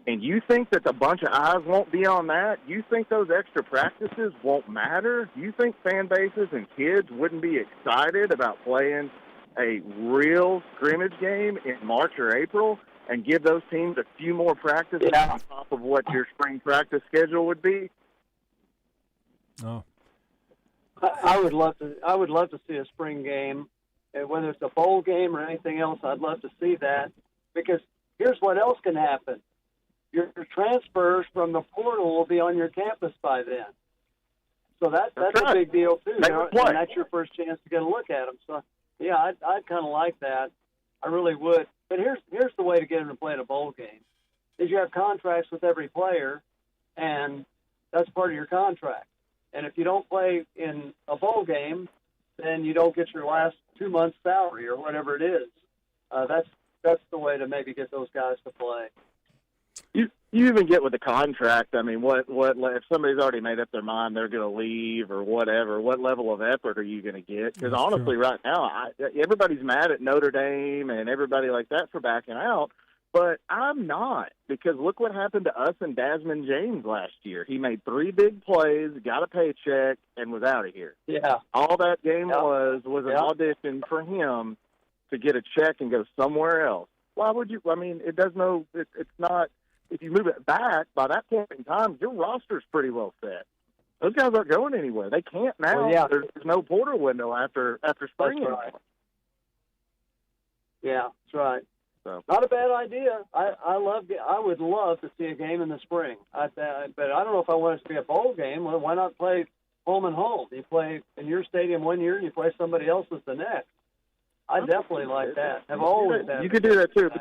And you think that a bunch of eyes won't be on that? You think those extra practices won't matter? You think fan bases and kids wouldn't be excited about playing a real scrimmage game in March or April and give those teams a few more practices on top of what your spring practice schedule would be? Oh, I would love to see a spring game, and whether it's a bowl game or anything else. I'd love to see that, because here's what else can happen. Your transfers from the portal will be on your campus by then. So that's a big deal, too. And that's your first chance to get a look at them. So, yeah, I'd kind of like that. I really would. But here's the way to get them to play in a bowl game, is you have contracts with every player, and that's part of your contract. And if you don't play in a bowl game, then you don't get your last 2 months' salary or whatever it is. That's the way to maybe get those guys to play. You even get with the contract. I mean, what if somebody's already made up their mind they're going to leave or whatever? What level of effort are you going to get? Because honestly, right now, everybody's mad at Notre Dame and everybody like that for backing out, but I'm not, because look what happened to us and Desmond James last year. He made 3 big plays, got a paycheck, and was out of here. Yeah, all that game was an audition for him to get a check and go somewhere else. Why would you? I mean, it's not. If you move it back, by that point in time, your roster's pretty well set. Those guys aren't going anywhere. They can't now. Well, yeah. There's no portal window after spring. That's right. Yeah, that's right. So not a bad idea. I would love to see a game in the spring. But I don't know if I want it to be a bowl game. Well, why not play home and home? You play in your stadium one year, and you play somebody else's the next. I definitely like that. Have always had. You could do that too,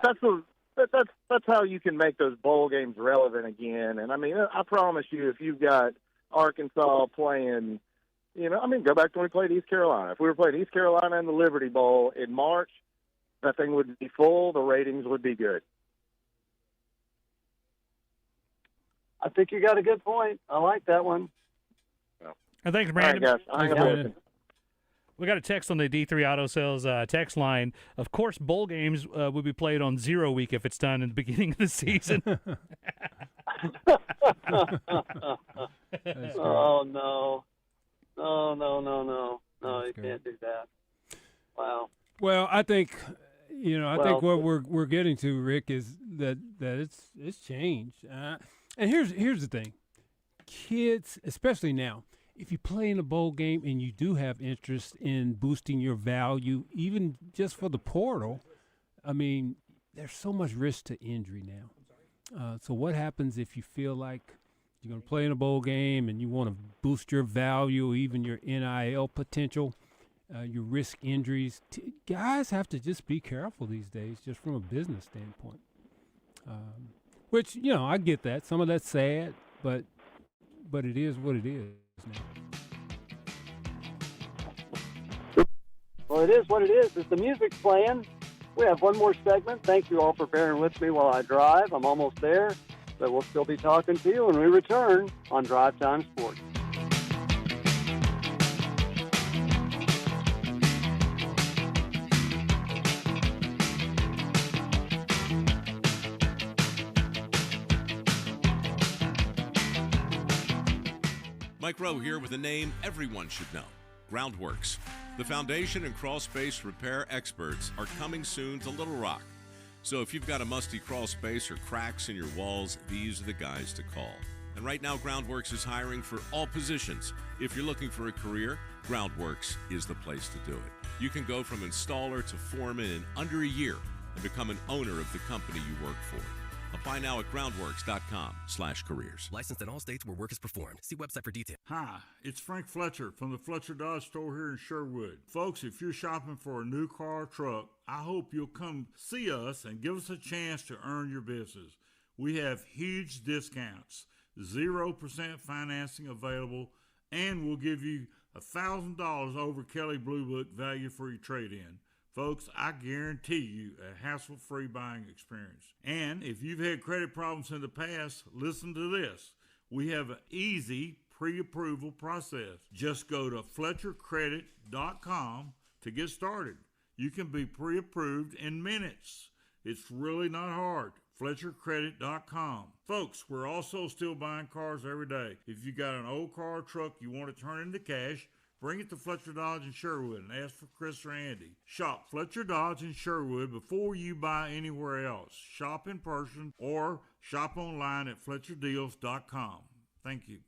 but that's how you can make those bowl games relevant again. And I mean, I promise you, if you've got Arkansas playing, go back to when we played East Carolina. If we were playing East Carolina in the Liberty Bowl in March, that thing would be full. The ratings would be good. I think you got a good point. I like that one. And thanks, Brandon. All right, guys. Brandon. We got a text on the D3 Auto Sales text line. Of course, bowl games will be played on 0 week if it's done in the beginning of the season. Oh, no. No, you can't do that. Wow. Well, I think, think what we're getting to, Rick, is that it's changed. And here's the thing. Kids, especially now, if you play in a bowl game and you do have interest in boosting your value, even just for the portal, I mean, there's so much risk to injury now. So what happens if you feel like you're going to play in a bowl game and you want to boost your value, even your NIL potential, you risk injuries? Guys have to just be careful these days, just from a business standpoint. Which, I get that. Some of that's sad, but it is what it is now. Well, it is what it is. As the music's playing, we have one more segment. Thank you all for bearing with me while I drive. I'm almost there, but we'll still be talking to you when we return on Drive Time Sports. Mike Rowe here with a name everyone should know, Groundworks. The foundation and crawl space repair experts are coming soon to Little Rock. So if you've got a musty crawl space or cracks in your walls, these are the guys to call. And right now, Groundworks is hiring for all positions. If you're looking for a career, Groundworks is the place to do it. You can go from installer to foreman in under a year and become an owner of the company you work for. Apply now at groundworks.com/careers. Licensed in all states where work is performed. See website for details. Hi, it's Frank Fletcher from the Fletcher Dodge store here in Sherwood. Folks, if you're shopping for a new car or truck, I hope you'll come see us and give us a chance to earn your business. We have huge discounts, 0% financing available, and we'll give you $1,000 over Kelly Blue Book value for your trade-in. Folks, I guarantee you a hassle-free buying experience. And if you've had credit problems in the past, listen to this. We have an easy pre-approval process. Just go to FletcherCredit.com to get started. You can be pre-approved in minutes. It's really not hard. FletcherCredit.com. Folks, we're also still buying cars every day. If you got an old car or truck you want to turn into cash, bring it to Fletcher Dodge in Sherwood and ask for Chris or Andy. Shop Fletcher Dodge in Sherwood before you buy anywhere else. Shop in person or shop online at FletcherDeals.com. Thank you.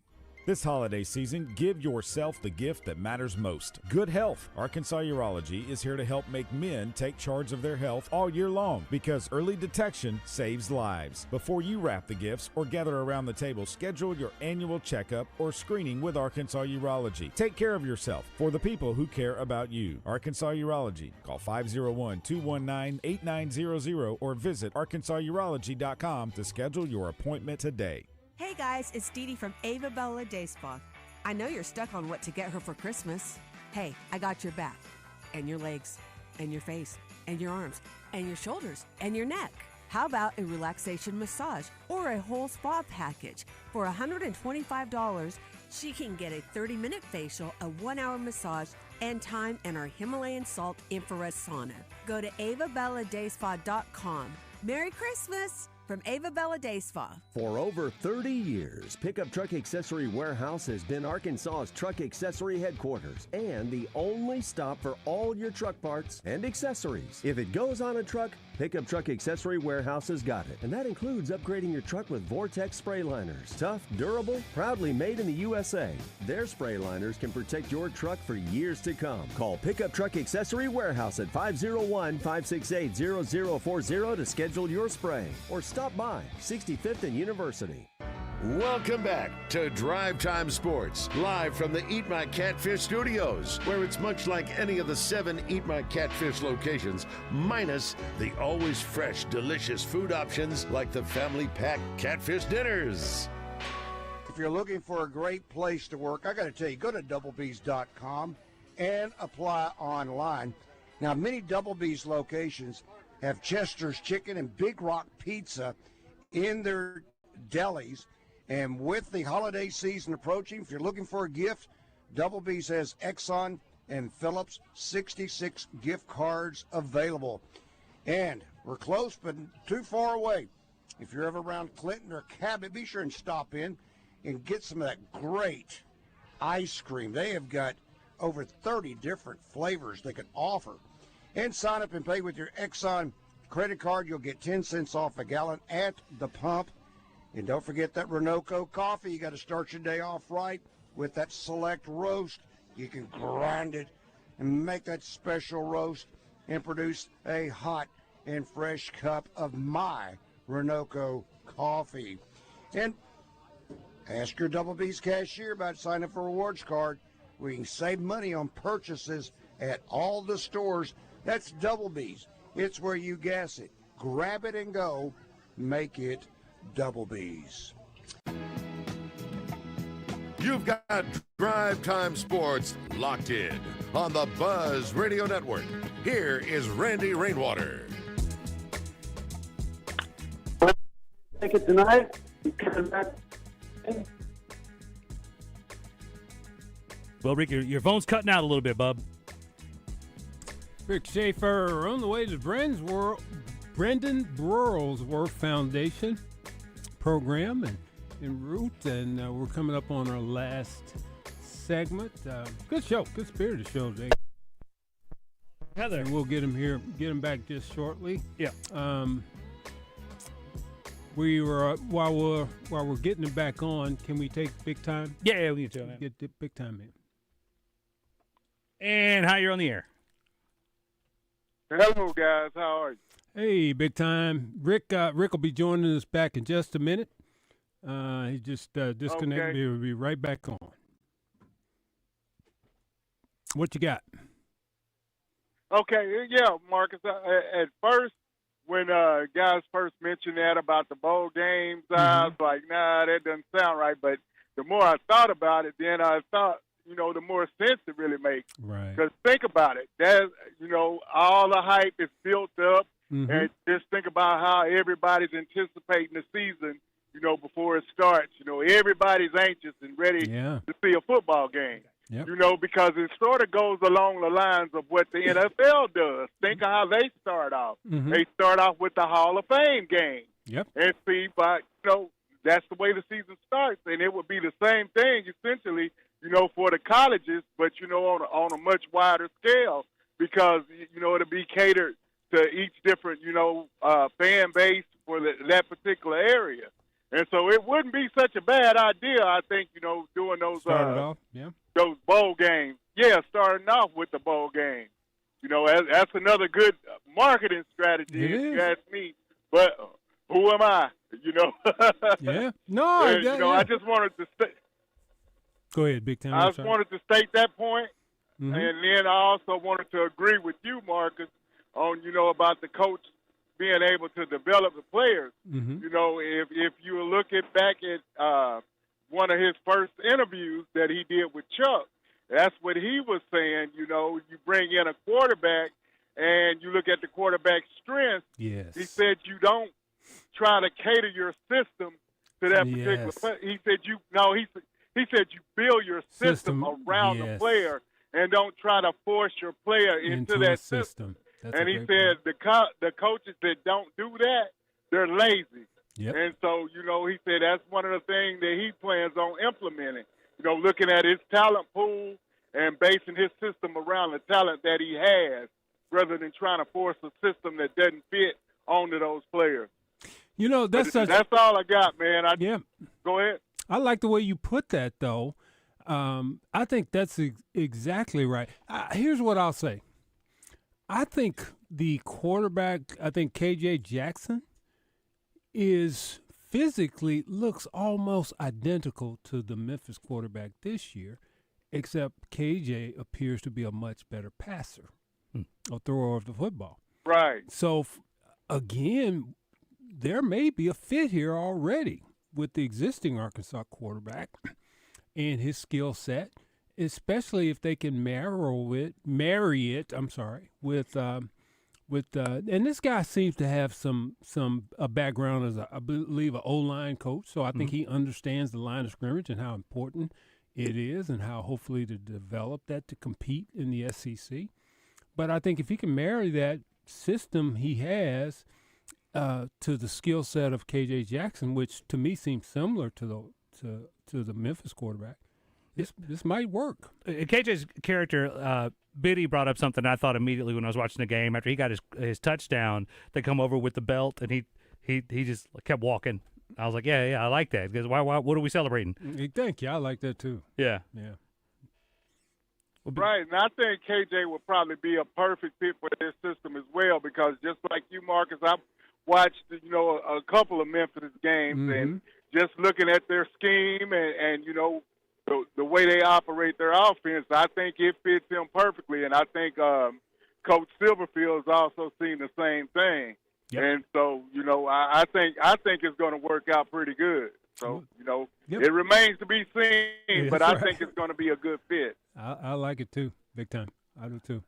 This holiday season, give yourself the gift that matters most. Good health. Arkansas Urology is here to help make men take charge of their health all year long because early detection saves lives. Before you wrap the gifts or gather around the table, schedule your annual checkup or screening with Arkansas Urology. Take care of yourself for the people who care about you. Arkansas Urology. Call 501-219-8900 or visit ArkansasUrology.com to schedule your appointment today. Hey guys, it's Dee Dee from Ava Bella Day Spa. I know you're stuck on what to get her for Christmas. Hey, I got your back, and your legs, and your face, and your arms, and your shoulders, and your neck. How about a relaxation massage or a whole spa package? For $125, she can get a 30-minute facial, a 1-hour massage, and time in our Himalayan salt infrared sauna. Go to avabelladayspa.com. Merry Christmas! from Ava Bella Day Spa. For over 30 years, Pickup Truck Accessory Warehouse has been Arkansas's truck accessory headquarters and the only stop for all your truck parts and accessories. If it goes on a truck, Pickup Truck Accessory Warehouse has got it. And that includes upgrading your truck with Vortex spray liners. Tough, durable, proudly made in the USA. Their spray liners can protect your truck for years to come. Call Pickup Truck Accessory Warehouse at 501-568-0040 to schedule your spray. Or stop by 65th and University. Welcome back to Drive Time Sports, live from the Eat My Catfish studios, where it's much like any of the 7 Eat My Catfish locations, minus the always fresh, delicious food options like the family pack catfish dinners. If you're looking for a great place to work, I got to tell you, go to doublebees.com and apply online. Now, many Double B's locations have Chester's Chicken and Big Rock Pizza in their delis. And with the holiday season approaching, if you're looking for a gift, Double B's has Exxon and Phillips 66 gift cards available. And we're close, but too far away. If you're ever around Clinton or Cabot, be sure and stop in and get some of that great ice cream. They have got over 30 different flavors they can offer. And sign up and pay with your Exxon credit card. You'll get 10 cents off a gallon at the pump. And don't forget that Renoco coffee. You got to start your day off right with that select roast. You can grind it and make that special roast and produce a hot and fresh cup of my Renoco coffee. And ask your Double B's cashier about signing up for a rewards card where you can save money on purchases at all the stores. That's Double B's. It's where you gas it. Grab it and go. Make it Double B's. You've got Drive Time Sports locked in on the Buzz Radio Network. Here is Randy Rainwater. Take it tonight. Coming back. Well, Rick, your phone's cutting out a little bit, bub. Rick Schaeffer on the way to Brendan Burlesworth Foundation program and en route, and we're coming up on our last segment. Good show, good spirited show, Jake. Heather, and we'll get him back just shortly. Yeah. We were while we're getting him back on. Can we take big time? Yeah, we need to get the big time in. And how you're on the air? Hello, guys. How are you? Hey, big time. Rick will be joining us back in just a minute. He just disconnected. Okay. He'll be right back on. What you got? Okay, yeah, Marcus. At first, when guys first mentioned that about the bowl games, I was like, nah, that doesn't sound right. But the more I thought about it, then I thought, the more sense it really makes. Right. Because think about it. All the hype is built up. And just think about how everybody's anticipating the season, before it starts. Everybody's anxious and ready to see a football game. Yep. Because it sort of goes along the lines of what the NFL does. Think of how they start off. They start off with the Hall of Fame game. Yep. And see, but, that's the way the season starts. And it would be the same thing, essentially, for the colleges, but, on a much wider scale because, it'll be catered to each different, fan base for that particular area. And so it wouldn't be such a bad idea, I think, doing those those bowl games. Yeah, starting off with the bowl game. That's another good marketing strategy, if you ask me. But who am I? Yeah. No, and, I just wanted to say. Go ahead, big time. I just wanted to state that point. And then I also wanted to agree with you, Marcus, on, about the coach being able to develop the players. If you look back at one of his first interviews that he did with Chuck, that's what he was saying. You bring in a quarterback and you look at the quarterback's strengths. Yes. He said you don't try to cater your system to that particular player. He said he said you build your system around the player and don't try to force your player into that system. That's and he said the coaches that don't do that, they're lazy. Yep. And so, he said that's one of the things that he plans on implementing. Looking at his talent pool and basing his system around the talent that he has, rather than trying to force a system that doesn't fit onto those players. That's all I got, man. Go ahead. I like the way you put that, though. I think that's exactly right. Here's what I'll say. I think the quarterback, KJ Jackson, is physically looks almost identical to the Memphis quarterback this year, except KJ appears to be a much better passer, a thrower of the football. Right. So, again, there may be a fit here already with the existing Arkansas quarterback and his skill set, especially if they can marry it with and this guy seems to have a background as I believe an O-line coach, so I think he understands the line of scrimmage and how important it is and how hopefully to develop that to compete in the SEC. But I think if he can marry that system he has to the skill set of KJ Jackson, which to me seems similar to the Memphis quarterback, this might work. KJ's character, Biddy brought up something I thought immediately when I was watching the game. After he got his touchdown, they come over with the belt, and he just kept walking. I was like, yeah, I like that. Because why? What are we celebrating? Thank you. I like that too. Yeah. Right, and I think KJ would probably be a perfect fit for this system as well, because just like you, Marcus, I've watched a couple of Memphis games, and just looking at their scheme and the way they operate their offense, I think it fits him perfectly, and I think Coach Silverfield's also seen the same thing. Yep. And so, I think it's going to work out pretty good. So, it remains to be seen, but I think it's going to be a good fit. I like it too, big time. I do too.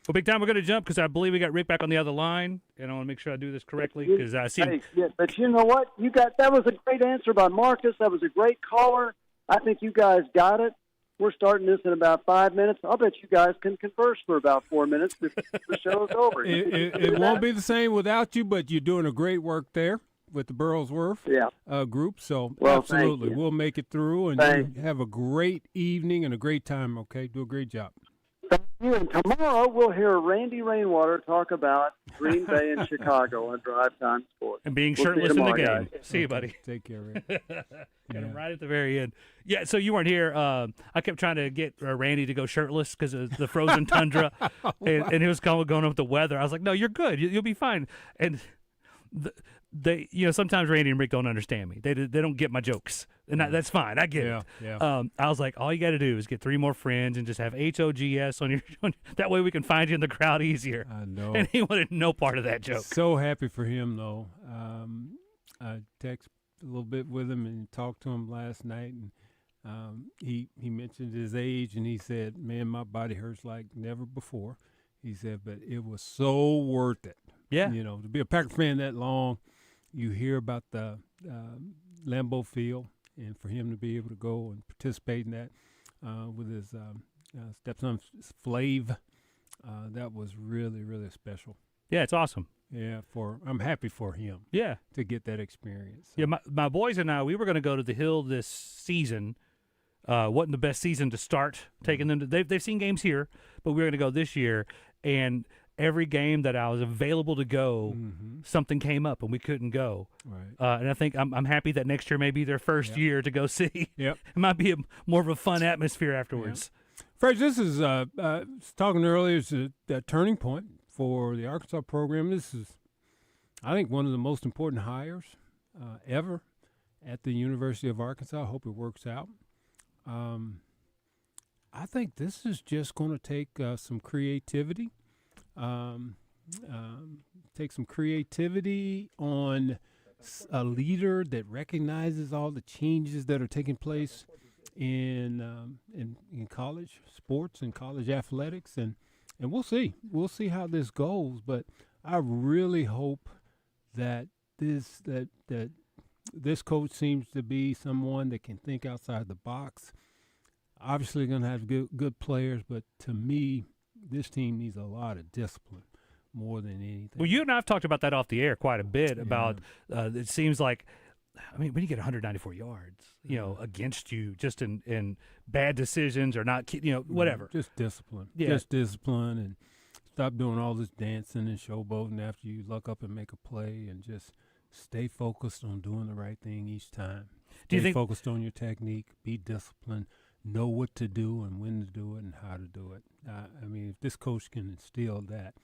Well, big time, we're going to jump because I believe we got Rick back on the other line, and I want to make sure I do this correctly because I see. Hey, yeah, but you know what? That was a great answer by Marcus. That was a great caller. I think you guys got it. We're starting this in about 5 minutes. I'll bet you guys can converse for about 4 minutes before the show's over. It won't be the same without you, but you're doing a great work there with the Burlsworth group. So, absolutely, we'll make it through, and you have a great evening and a great time, okay? Do a great job. Thank you. And tomorrow we'll hear Randy Rainwater talk about Green Bay and Chicago on Drive Time Sports. And being shirtless in the game. Guys. See you, buddy. Take care, Rick. Got him right at the very end. Yeah, so you weren't here. I kept trying to get Randy to go shirtless because of the frozen tundra, and he was going up with the weather. I was like, no, you're good. You'll be fine. And they, sometimes Randy and Rick don't understand me. They don't get my jokes, and that's fine. I get it. Yeah. I was like, all you got to do is get 3 more friends and just have HOGS on your. That way we can find you in the crowd easier. I know. And he wanted no part of that joke. So happy for him though. I texted a little bit with him and talked to him last night, and he mentioned his age, and he said, "Man, my body hurts like never before." He said, "But it was so worth it." Yeah. To be a Packer fan that long. You hear about the Lambeau Field, and for him to be able to go and participate in that with his stepson Flav, that was really, really special. Yeah, it's awesome. Yeah, I'm happy for him. Yeah, to get that experience. So. Yeah, my boys and I, we were going to go to the Hill this season. Wasn't the best season to start taking them to. They've seen games here, but we were going to go this year, and every game that I was available to go, something came up and we couldn't go. Right. And I think I'm happy that next year may be their first year to go see. Yep. It might be more of a fun atmosphere afterwards. Yep. Fred, this is talking earlier. It's a turning point for the Arkansas program. This is, I think, one of the most important hires ever at the University of Arkansas. I hope it works out. I think this is just going to take some creativity. Take some creativity on a leader that recognizes all the changes that are taking place in college sports and college athletics, and we'll see how this goes. But I really hope that this coach seems to be someone that can think outside the box. Obviously, going to have good players, but to me, this team needs a lot of discipline. more than anything. Well, you and I have talked about that off the air quite a bit about it seems like, I mean, when you get 194 yards, against you just in bad decisions or not, whatever. Just discipline. Yeah. Just discipline, and stop doing all this dancing and showboating after you luck up and make a play, and just stay focused on doing the right thing each time. Do you Stay think focused on your technique, be disciplined, know what to do and when to do it and how to do it. I mean, if this coach can instill that,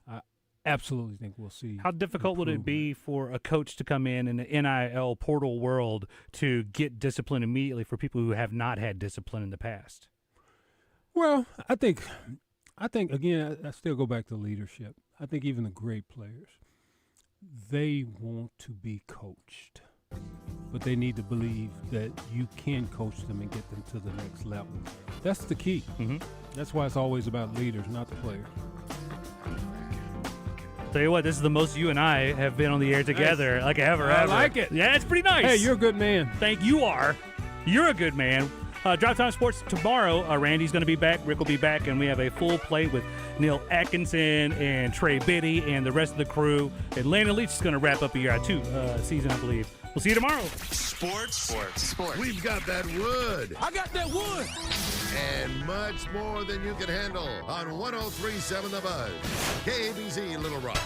I absolutely think we'll see. How difficult would it be for a coach to come in the NIL portal world to get discipline immediately for people who have not had discipline in the past? Well, I think again, I still go back to leadership. I think even the great players, they want to be coached, but they need to believe that you can coach them and get them to the next level. That's the key. Mm-hmm. That's why it's always about leaders, not the players. Tell you what, this is the most you and I have been on the air together like ever. I like it. Yeah, it's pretty nice. Hey, you're a good man. Thank you. You're a good man. Drive Time Sports tomorrow. Randy's going to be back. Rick will be back, and we have a full plate with Neal Atkinson and Trey Biddy and the rest of the crew. And Landon Leach is going to wrap up a year 2 season, I believe. We'll see you tomorrow. Sports. We've got that wood. I got that wood. And much more than you can handle on 103.7 The Buzz. KABZ Little Rock.